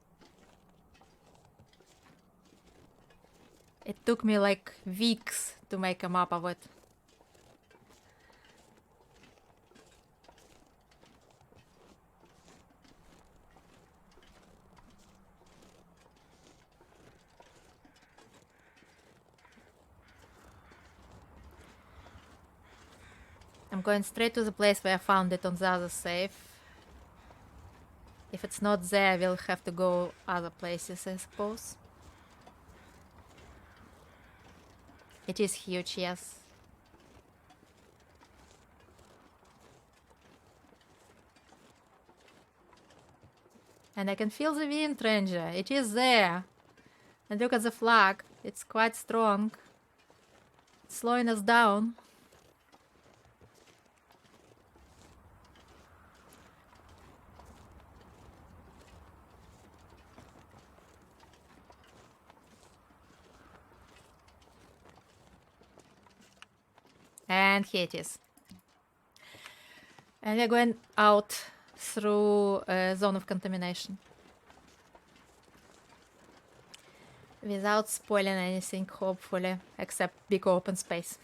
It took me like weeks to make a map of it. I'm going straight to the place where I found it on the other safe. If it's not there, we'll have to go other places, I suppose. It is huge, yes. And I can feel the wind, Ranger. It is there. And look at the flag. It's quite strong. It's slowing us down. And here it is. And we're going out through a zone of contamination. Without spoiling anything, hopefully, except big open space.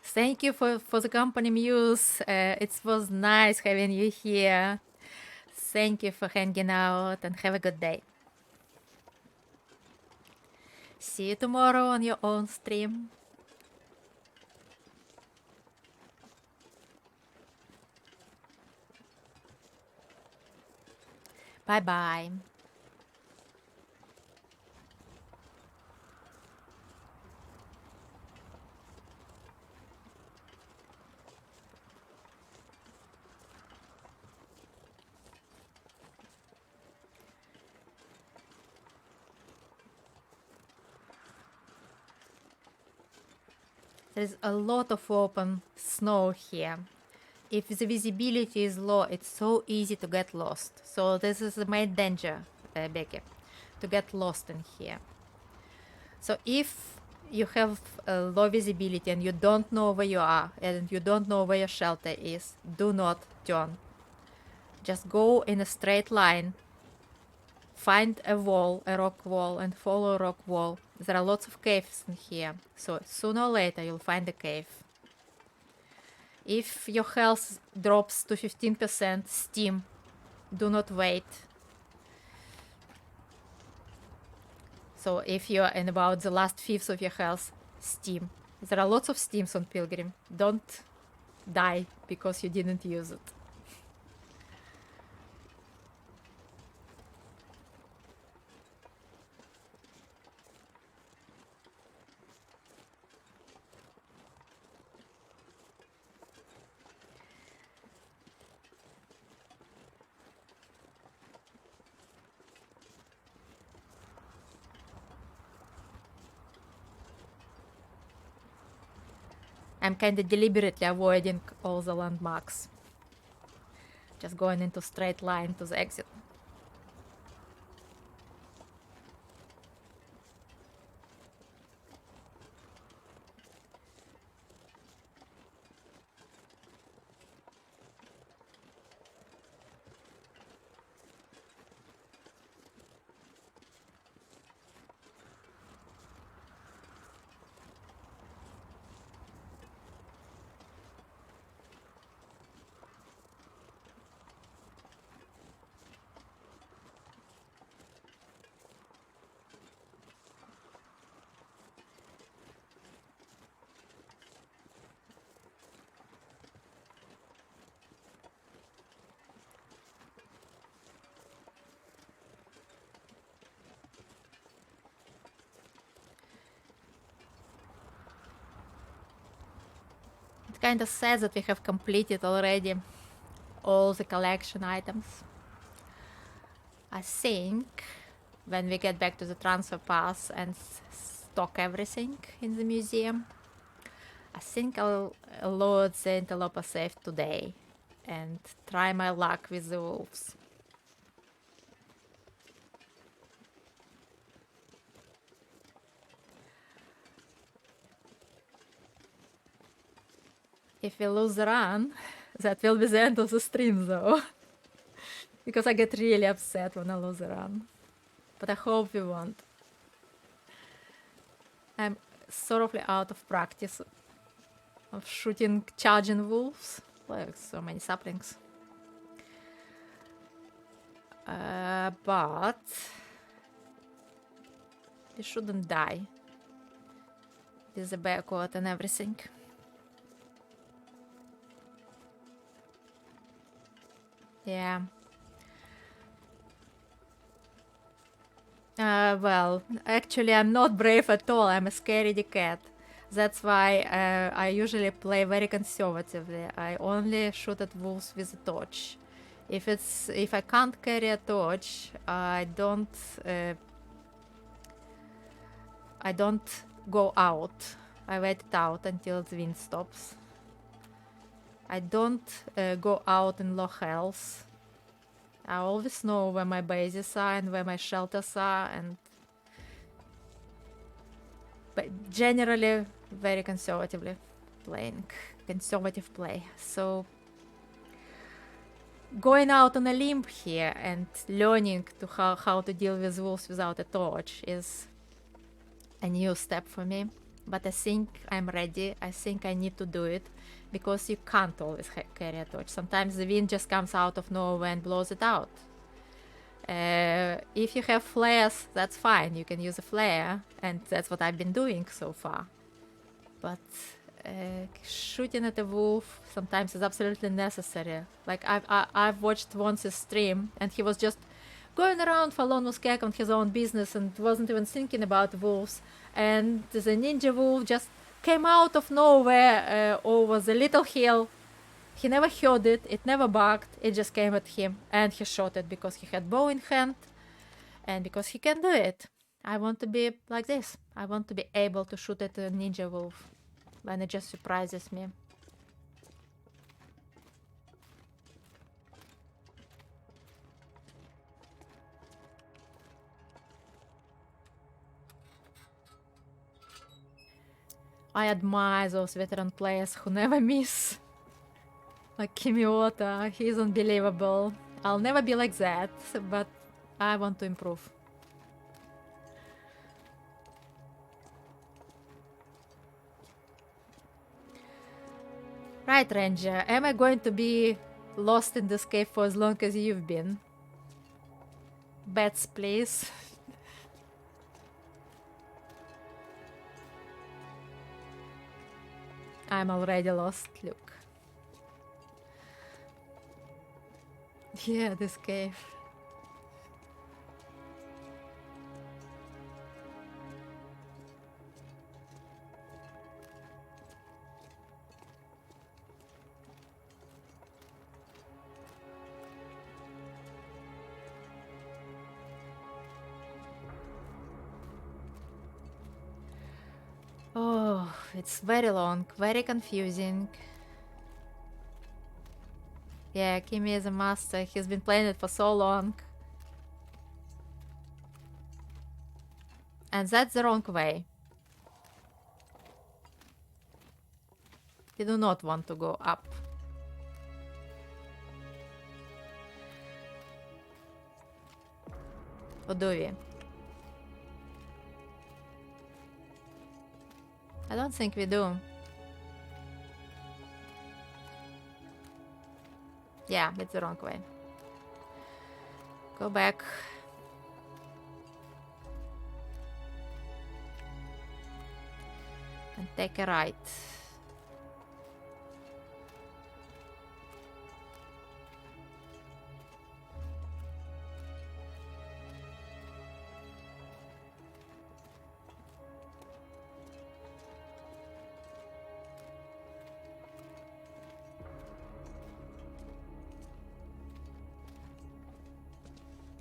Thank you for the company, Muse. It was nice having you here. Thank you for hanging out and have a good day. See you tomorrow on your own stream. Bye bye. There's a lot of open snow here. If the visibility is low, it's so easy to get lost. So this is the main danger, Becky, to get lost in here. So if you have low visibility and you don't know where you are and you don't know where your shelter is, do not turn. Just go in a straight line, find a wall, a rock wall, and follow a rock wall. There are lots of caves in here, so sooner or later you'll find a cave. If your health drops to 15%, steam. Do not wait. So if you're in about the last fifth of your health, steam. There are lots of steams on Pilgrim. Don't die because you didn't use it. I'm kind of deliberately avoiding all the landmarks. Just going into straight line to the exit. It kind of says that we have completed already all the collection items. I think when we get back to the transfer pass and stock everything in the museum, I think I'll load the interloper safe today and try my luck with the wolves. If we lose the run, that will be the end of the stream though. Because I get really upset when I lose a run. But I hope we won't. I'm thoroughly out of practice of shooting charging wolves. Like so many saplings. But we shouldn't die. With the backward and everything. Yeah. Well, actually, I'm not brave at all. I'm a scaredy cat. That's why I usually play very conservatively. I only shoot at wolves with a torch. If I can't carry a torch, I don't go out. I wait it out until the wind stops. I don't go out in low health. I always know where my bases are and where my shelters are, and but generally very conservatively playing, conservative play. So going out on a limb here and learning to how to deal with wolves without a torch is a new step for me. But I think I'm ready. I think I need to do it because you can't always carry a torch. Sometimes the wind just comes out of nowhere and blows it out. If you have flares, that's fine. You can use a flare, and that's what I've been doing so far. But shooting at a wolf sometimes is absolutely necessary. Like I've watched once a stream, and he was just going around for Lone Muskeg on his own business and wasn't even thinking about wolves. And the ninja wolf just came out of nowhere over the little hill. He never heard it, it never barked, it just came at him, and he shot it because he had bow in hand and because he can do it. I want to be like this. I want to be able to shoot at a ninja wolf when it just surprises me. I admire those veteran players who never miss. Like Kimiota, he's unbelievable. I'll never be like that, but I want to improve. Right, Ranger, am I going to be lost in this cave for as long as you've been? Bets, please. I'm already lost, look. Yeah, this cave. Oh, it's very long, very confusing. Yeah, Kimi is a master. He's been playing it for so long. And that's the wrong way. You do not want to go up. Or do we? I don't think we do. Yeah, it's the wrong way. Go back. And take a right.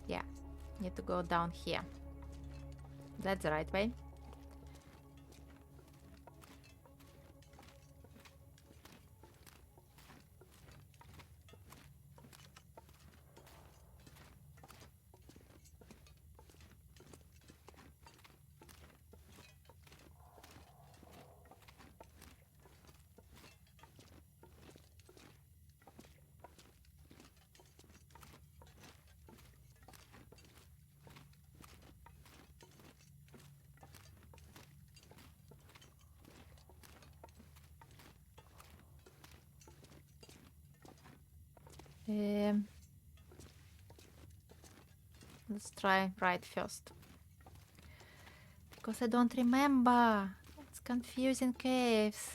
Yeah, need to go down here. That's the right way. Let's try right first. Because I don't remember. It's confusing caves.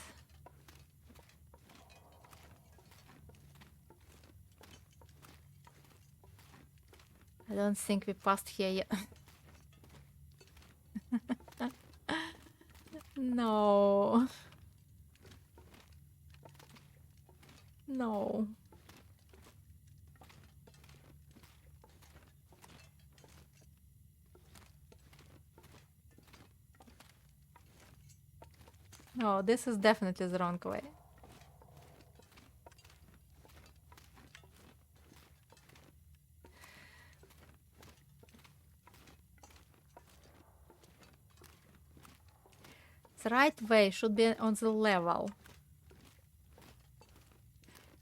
I don't think we passed here yet. No. No. No, this is definitely the wrong way. The right way should be on the level.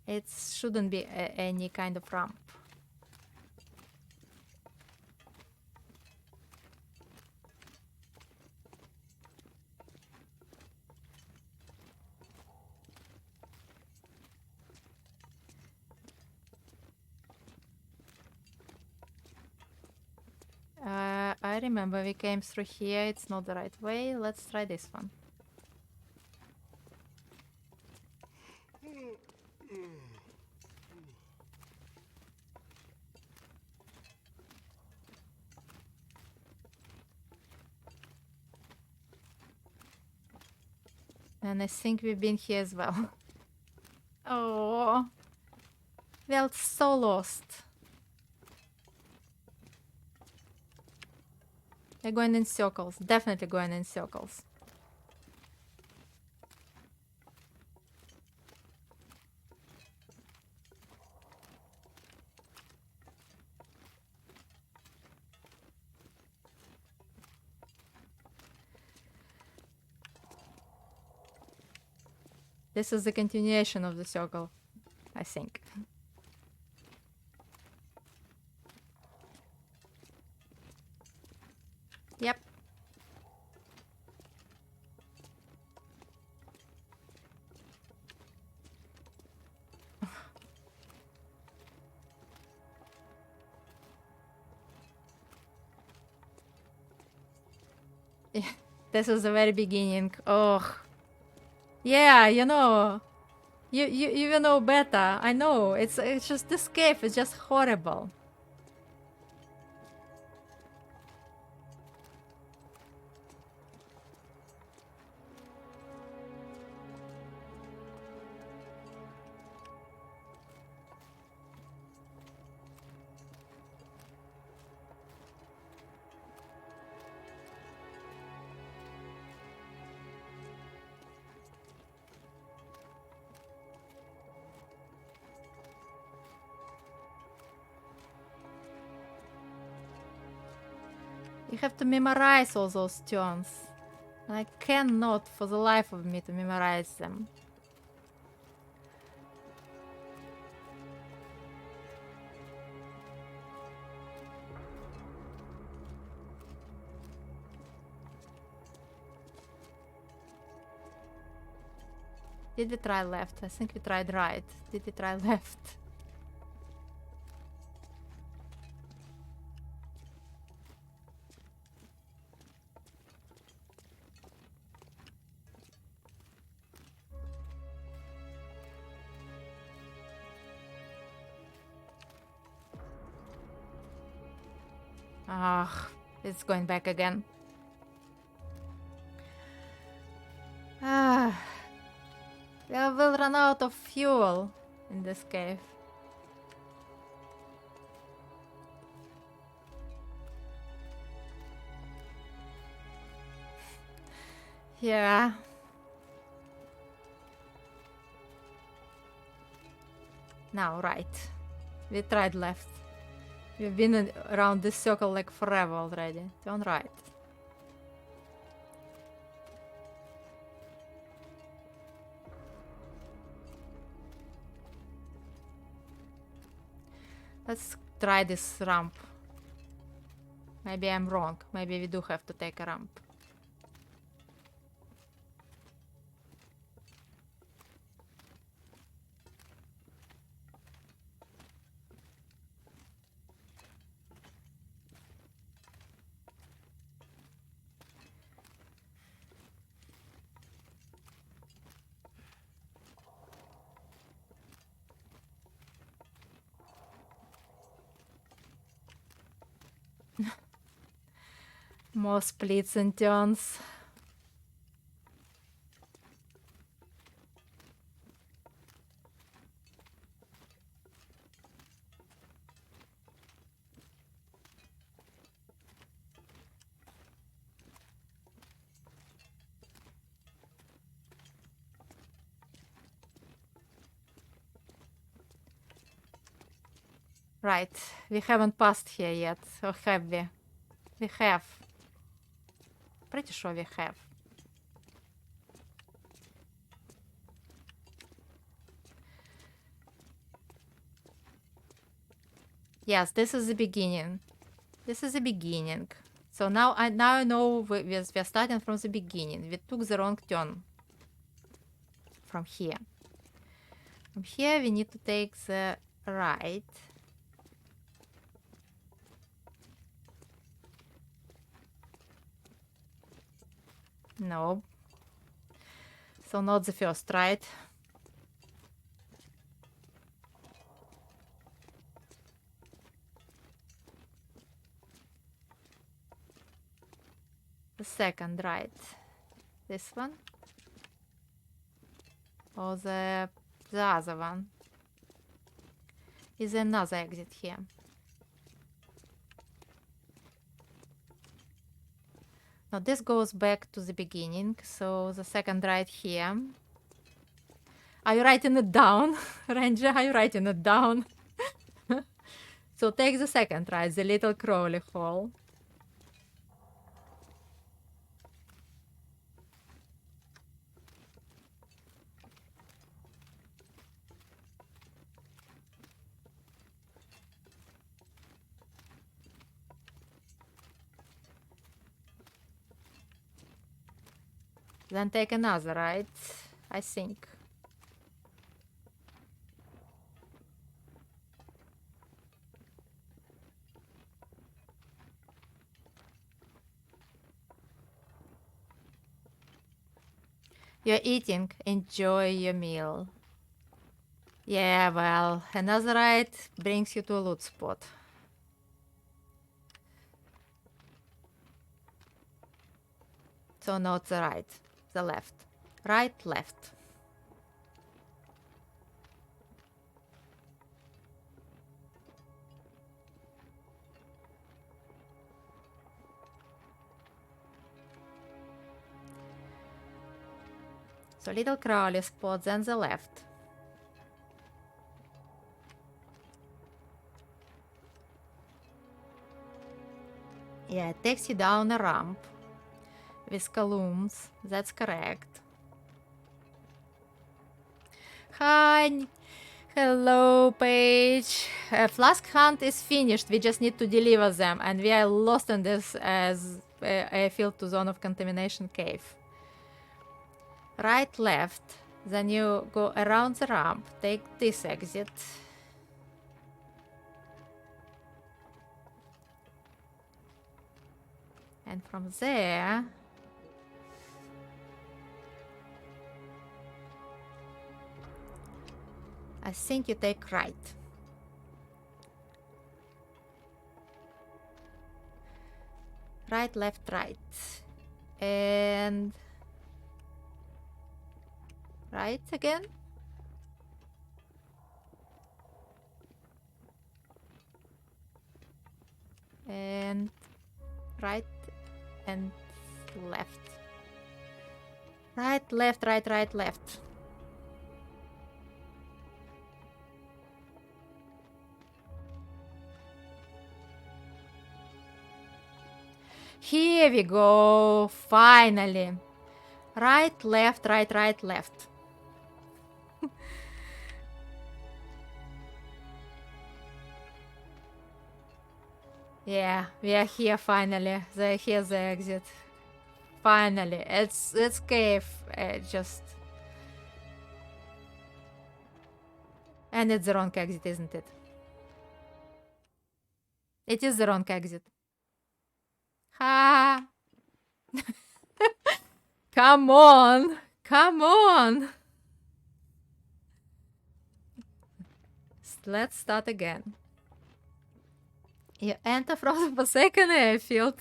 It shouldn't be any kind of ramp. I remember we came through here. It's not the right way. Let's try this one. And I think we've been here as well. Oh, felt so lost. We're going in circles. Definitely going in circles. This is the continuation of the circle, I think. Yep. This is the very beginning. Oh, yeah, you know, you know better. I know. It's just this cave is just horrible. You have to memorize all those turns. I cannot, for the life of me, to memorize them. Did we try left? I think we tried right. Did we try left? Ah, it's going back again. Ah, we will run out of fuel in this cave. Yeah. Now right. We tried left. We've been around this circle like forever already. Turn right. Let's try this ramp. Maybe I'm wrong. Maybe we do have to take a ramp. More splits and turns. Right, we haven't passed here yet, or have we? We have. Pretty sure we have. Yes, this is the beginning. This is the beginning. So now I know we're starting from the beginning. We took the wrong turn from here. From here we need to take the right. No. So not the first right. The second right. This one. Or the other one. Is another exit here. Now this goes back to the beginning. So the second right here. Are you writing it down? Ranger, are you writing it down? So take the second right, the little crawly hole. Then take another right, I think. You're eating, enjoy your meal. Yeah, well, another right brings you to a loot spot. So not the right, the left. Right, left. So little crawly spot, then the left. Yeah, it takes you down a ramp with columns. That's correct. Hi. Hello, Paige. Flask hunt is finished. We just need to deliver them, and we are lost in this as airfield to zone of contamination cave. Right, left. Then you go around the ramp. Take this exit. And from there, I think you take right. Right, left, right. And right again. And right and left. Right, left, right, right, left. Here we go, finally. Right, left, right, right, left. Yeah, we are here finally. Here's the exit. Finally, it's cave, just... And it's the wrong exit, isn't it? It is the wrong exit. Ha! Come on! Come on! Let's start again. You enter from the Forsaken airfield.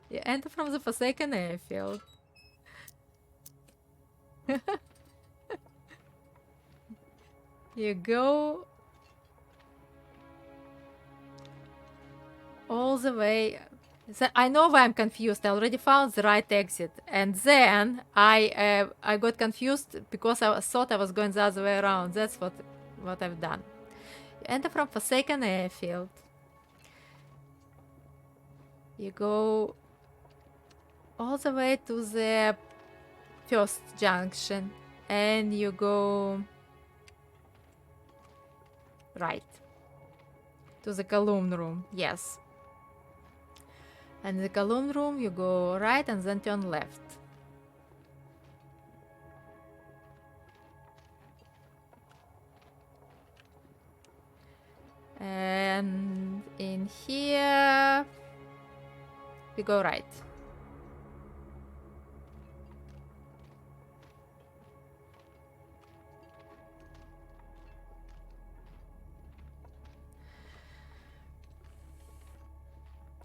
You enter from the Forsaken airfield. You go all the way. So I know why I'm confused. I already found the right exit, and then I got confused because I thought I was going the other way around. That's what I've done. You enter from Forsaken airfield. You go all the way to the first junction, and you go Right. To the column room, yes. And the column room, you go right and then turn left. And in here, we go right.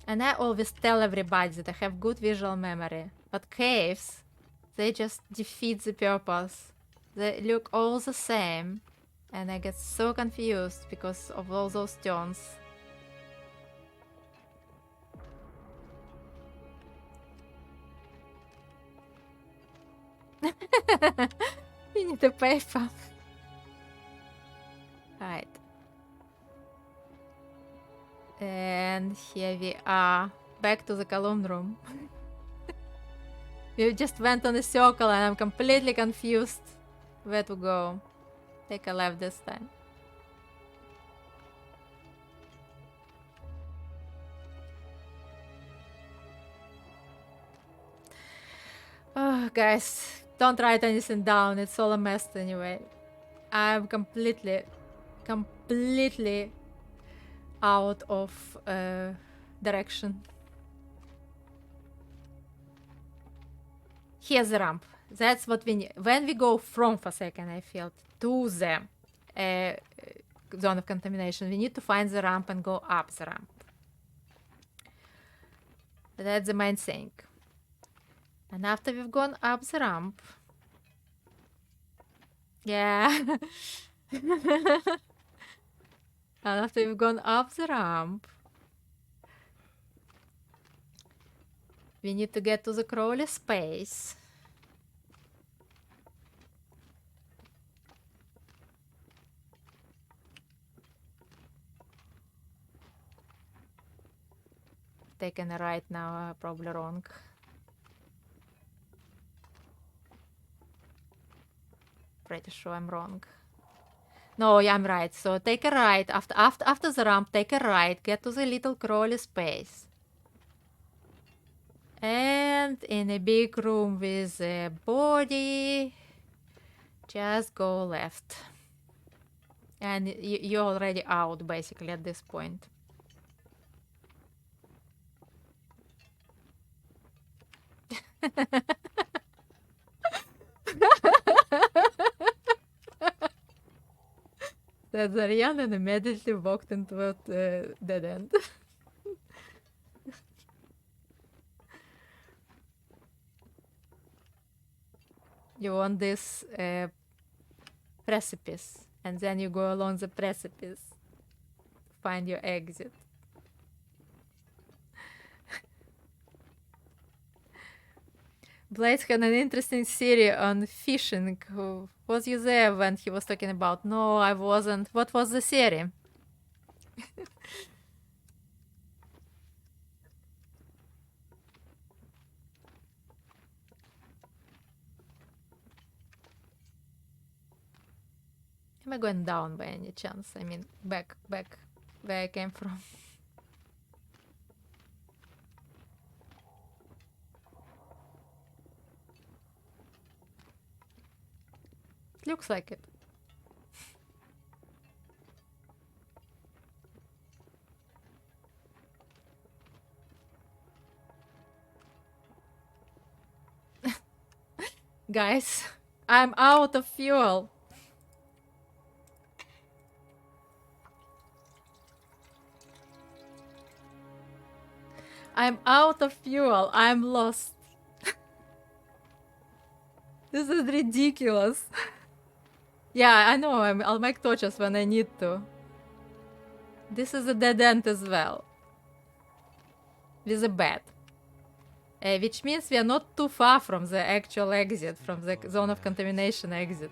And I always tell everybody that I have good visual memory. But caves, they just defeat the purpose. They look all the same. And I get so confused because of all those turns. We need a paper. Right. And here we are. Back to the column room. We just went on a circle and I'm completely confused where to go. Take a left this time. Oh, guys, don't write anything down. It's all a mess anyway. I'm completely out of direction. Here's the ramp. That's what we need. When we go from Forsaken Airfield to the zone of contamination, we need to find the ramp and go up the ramp. That's the main thing. And after we've gone up the ramp, yeah. And after we've gone up the ramp, we need to get to the crawler space. Taking a right now, probably wrong. Pretty sure I'm wrong. No, yeah, I'm right. So take a right. After the ramp, take a right. Get to the little crawly space. And in a big room with a body, just go left. And you're already out, basically, at this point. That Ariana immediately walked into a dead end. You want this precipice, and then you go along the precipice to find your exit. Blades had an interesting theory on fishing. Was you there when he was talking about? No, I wasn't. What was the theory? Am I going down by any chance? I mean, back where I came from. It looks like it. Guys, I'm out of fuel. I'm out of fuel. I'm lost. This is ridiculous. Yeah, I know. I'll make torches when I need to. This is a dead end as well. With a bat. Which means we are not too far from the actual exit, from the zone of contamination exit.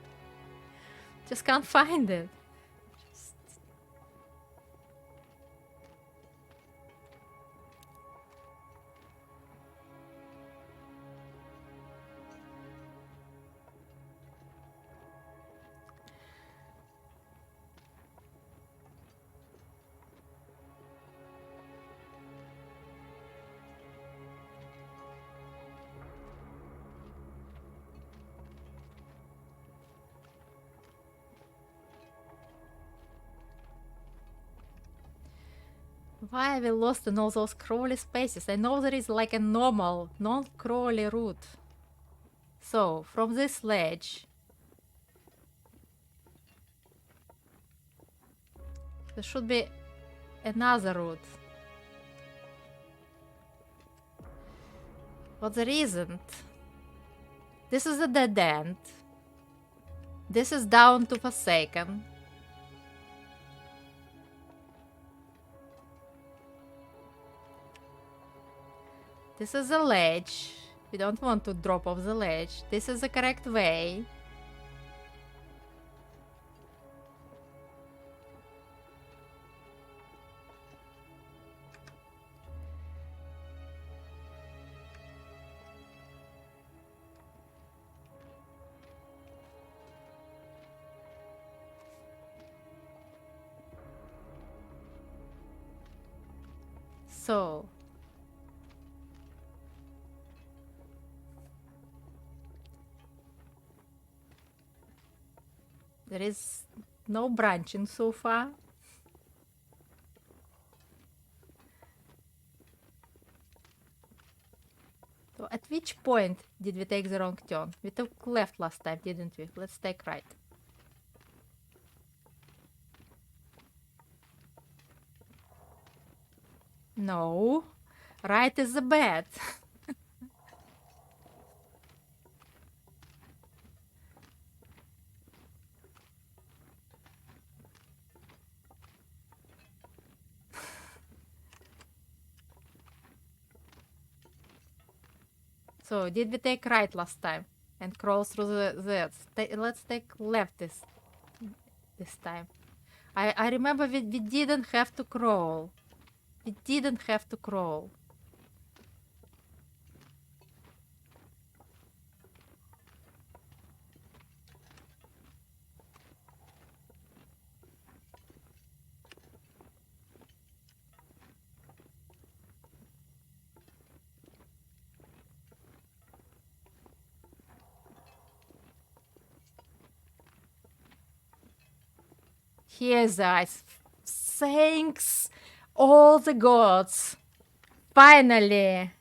Just can't find it. Why are we lost in all those crawly spaces? I know there is like a normal, non-crawly route. So, from this ledge, there should be another route. But there isn't. This is a dead end. This is down to Forsaken. This is a ledge. We don't want to drop off the ledge. This is the correct way. So, there is no branching so far. So at which point did we take the wrong turn? We took left last time, didn't we? Let's take right. No, right is the bad. So, did we take right last time and crawl through let's take left this time. I remember we didn't have to crawl. We didn't have to crawl. Here's the ice. Thanks all the gods. Finally.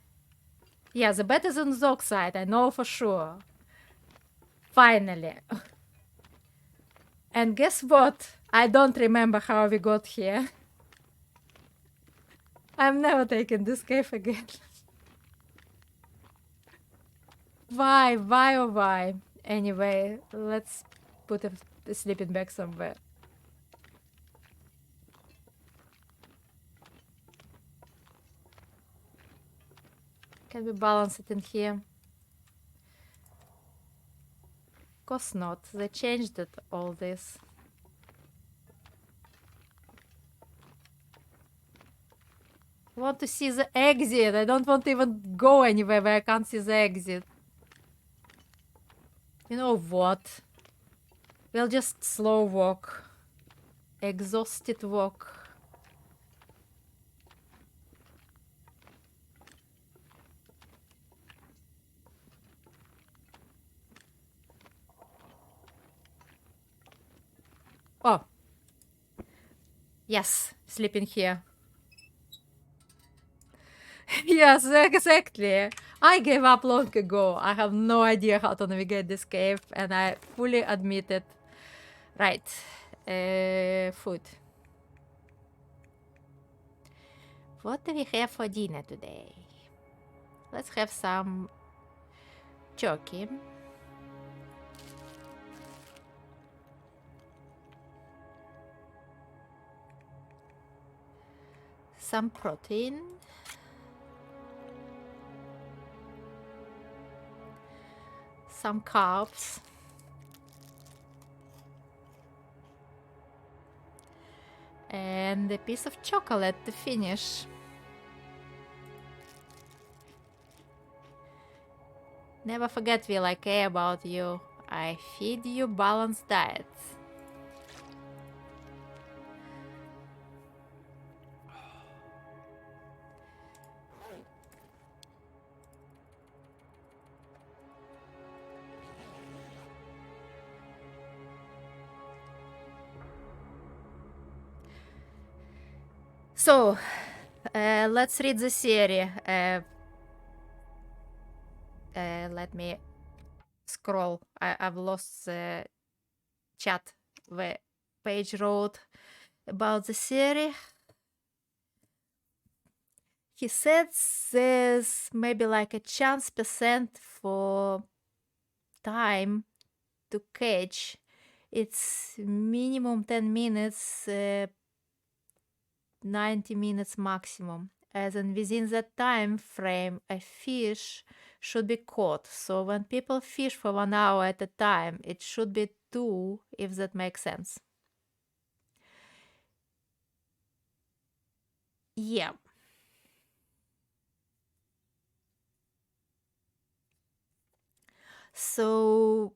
Yeah, the bet is on Zog's side, I know for sure. Finally. And guess what? I don't remember how we got here. I'm never taking this cave again. Why? Why oh why? Anyway, let's put a sleeping bag somewhere. Can we balance it in here? Of course not. They changed it, all this. I want to see the exit. I don't want to even go anywhere where I can't see the exit. You know what? We'll just slow walk. Exhausted walk. Oh. Yes, sleeping here. Yes, exactly. I gave up long ago. I have no idea how to navigate this cave, and I fully admit it. Right. Food. What do we have for dinner today? Let's have some turkey. Some protein. Some carbs. And a piece of chocolate to finish. Never forget, Will, I care about you. I feed you balanced diet. So, Let's read the theory. Let me scroll. I've lost the chat where Page wrote about the theory. He said there's maybe like a chance percent for time to catch. It's minimum 10 minutes, 90 minutes maximum. As in within that time frame, a fish should be caught. So when people fish for 1 hour at a time, it should be 2, if that makes sense. Yeah. So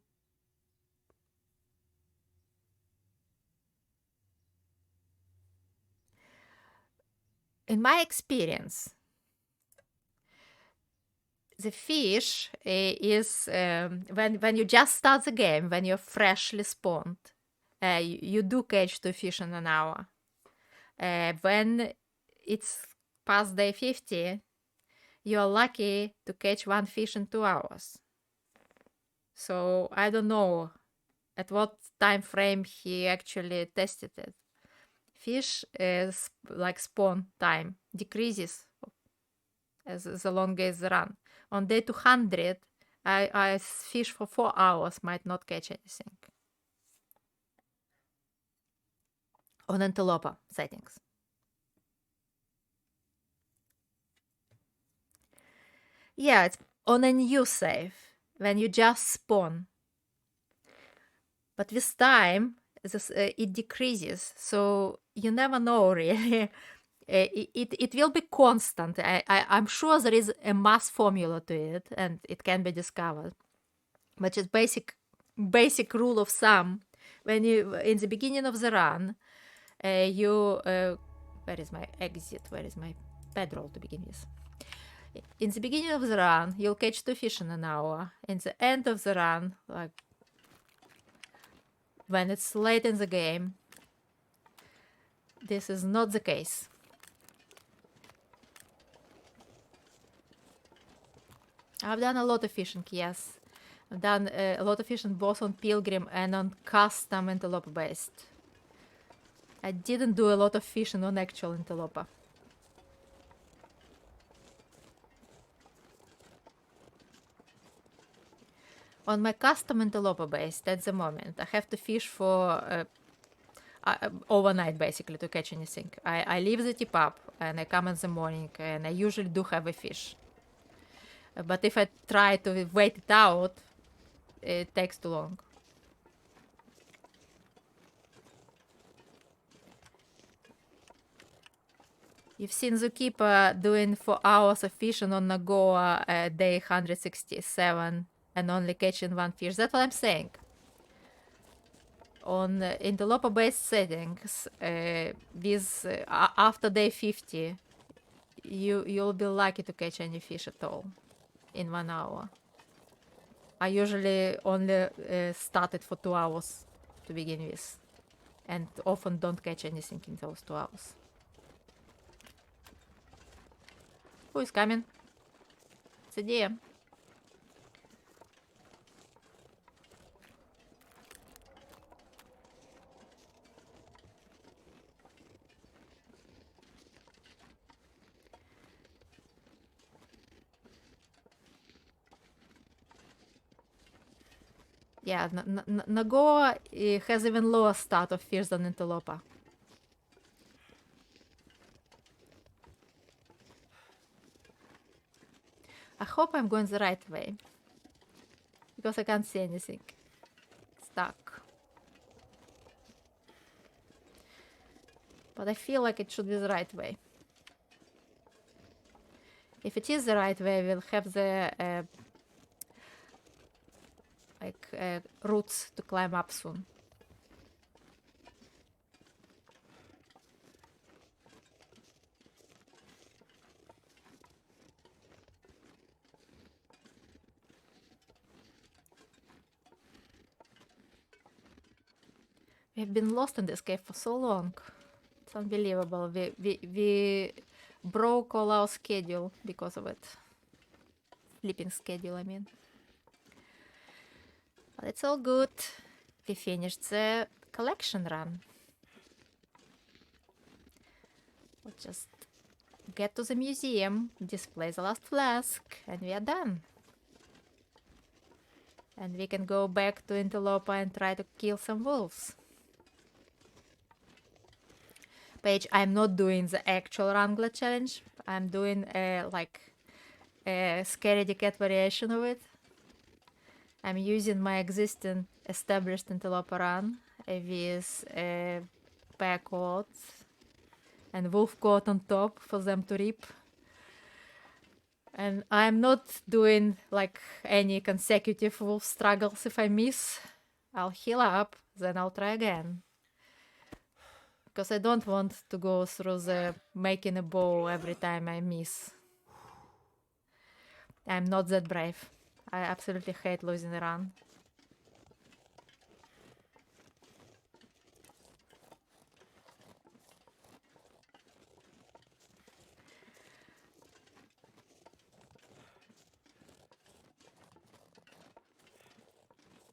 in my experience, the fish is when you just start the game, when you're freshly spawned, you do catch 2 fish in an hour. When it's past day 50, you're lucky to catch 1 fish in 2 hours. So I don't know at what time frame he actually tested it. Fish is like spawn time decreases as the longer is the run. On day 200, I fish for 4 hours, might not catch anything. On antelope settings. Yeah, it's on a new save when you just spawn. But with time, it decreases, so you never know really. It will be constant. I'm sure there is a math formula to it, and it can be discovered. But just basic rule of thumb, when you in the beginning of the run, where is my exit? Where is my bedroll to begin with? In the beginning of the run, you'll catch 2 fish in an hour. In the end of the run, like when it's late in the game, this is not the case. I've done a lot of fishing, yes. I've done a lot of fishing both on Pilgrim and on custom antelope based. I didn't do a lot of fishing on actual antelope. On my custom antelope based at the moment, I have to fish for overnight basically to catch anything. I leave the tip up and I come in the morning and I usually do have a fish. But if I try to wait it out, it takes too long. You've seen Zookeeper doing 4 hours of fishing on Nagoa day 167 and only catching 1 fish. That's what I'm saying. On antelope based settings, after day 50, you'll be lucky to catch any fish at all in 1 hour. I usually only started for 2 hours to begin with, and often don't catch anything in those 2 hours. Who is coming? It's a DM. Yeah, Nagoa has even lower start of fish than antelope. I hope I'm going the right way, because I can't see anything. Stuck. But I feel like it should be the right way. If it is the right way, we'll have the roots to climb up soon. We've been lost in this cave for so long. It's unbelievable. We broke all our schedule because of it. Sleeping schedule, I mean. But it's all good. We finished the collection run. We'll just get to the museum, display the last flask, and we are done. And we can go back to Interloper and try to kill some wolves. Paige, I'm not doing the actual Wrangler challenge. I'm doing a Scaredy Cat variation of it. I'm using my existing established Interloper run with a bear coat and wolf coat on top for them to rip. And I'm not doing like any consecutive wolf struggles. If I miss, I'll heal up, then I'll try again. Because I don't want to go through the making a bow every time I miss. I'm not that brave. I absolutely hate losing a run.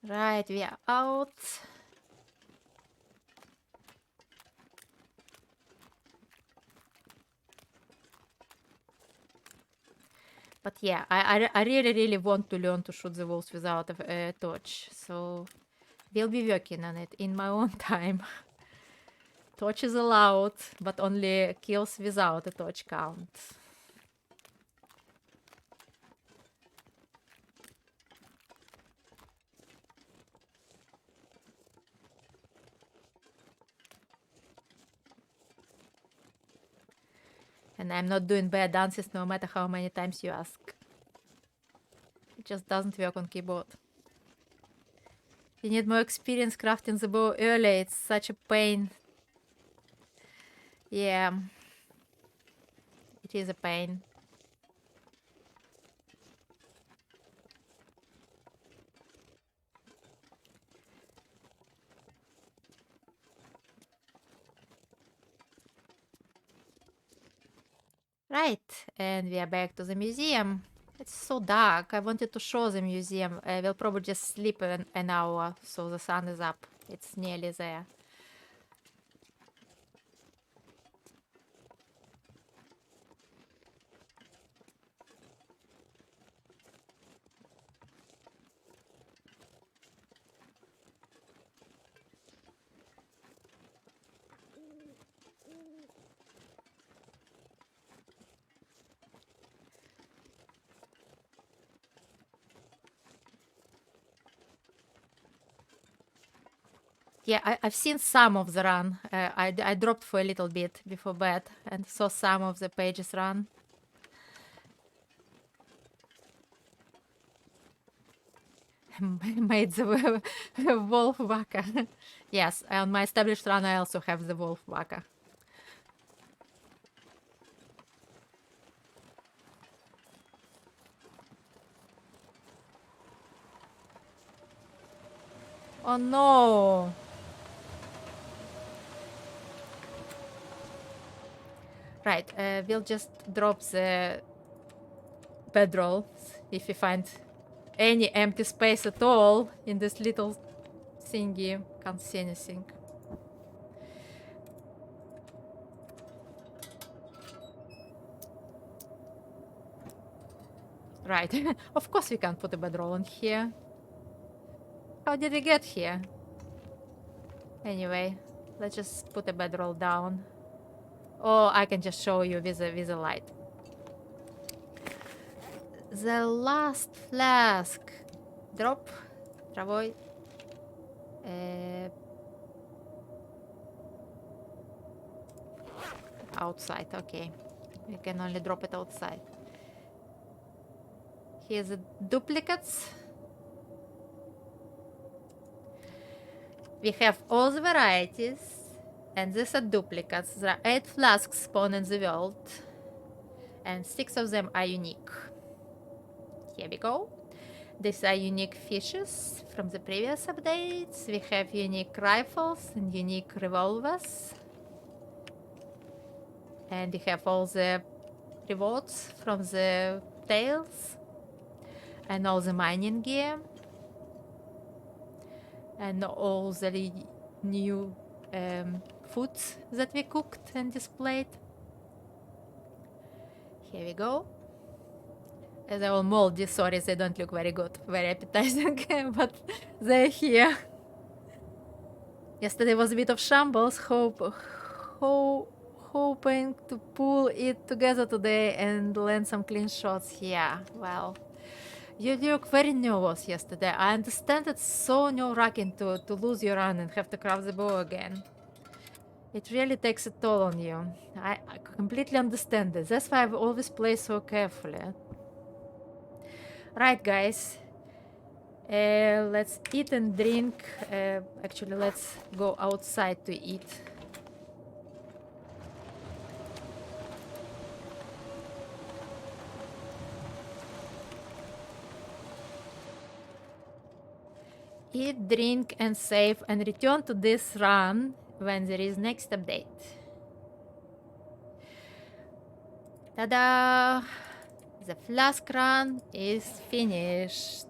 Right, we are out. But yeah, I really want to learn to shoot the wolves without a torch. So we'll be working on it in my own time. Torch is allowed, but only kills without a torch count. And I'm not doing bad dances no matter how many times you ask. It just doesn't work on keyboard. You need more experience crafting the bow early. It's such a pain. Yeah. It is a pain. Right, and we are back to the museum. It's so dark. I wanted to show the museum. I will probably just sleep an hour so the sun is up. It's nearly there. Yeah, I've seen some of the run. I dropped for a little bit before bed and saw some of the pages run. Made the wolf waka. Yes, on my established run I also have the wolf waka. Oh no! Right, we'll just drop the bedrolls if we find any empty space at all in this little thingy. Can't see anything. Right, of course we can't put a bedroll in here. How did we get here? Anyway, let's just put a bedroll down. Or I can just show you with a light. The last flask. Drop. Travoi. Outside, okay. We can only drop it outside. Here's the duplicates. We have all the varieties. And these are duplicates. There are 8 flasks spawned in the world. And 6 of them are unique. Here we go. These are unique fishes from the previous updates. We have unique rifles and unique revolvers. And we have all the rewards from the tails and all the mining gear and all the new foods that we cooked and displayed. Here we go. They're all moldy, sorry, they don't look very good, very appetizing, but they're here. Yesterday was a bit of shambles, hoping to pull it together today and land some clean shots. Yeah, well, you look very nervous yesterday. I understand it's so nerve-wracking to lose your run and have to craft the bow again. It really takes a toll on you. I completely understand this. That's why I've always played so carefully. Right, guys. Let's eat and drink. Actually, let's go outside to eat. Eat, drink, and save, and return to this run when there is next update. Ta-da! The flask run is finished.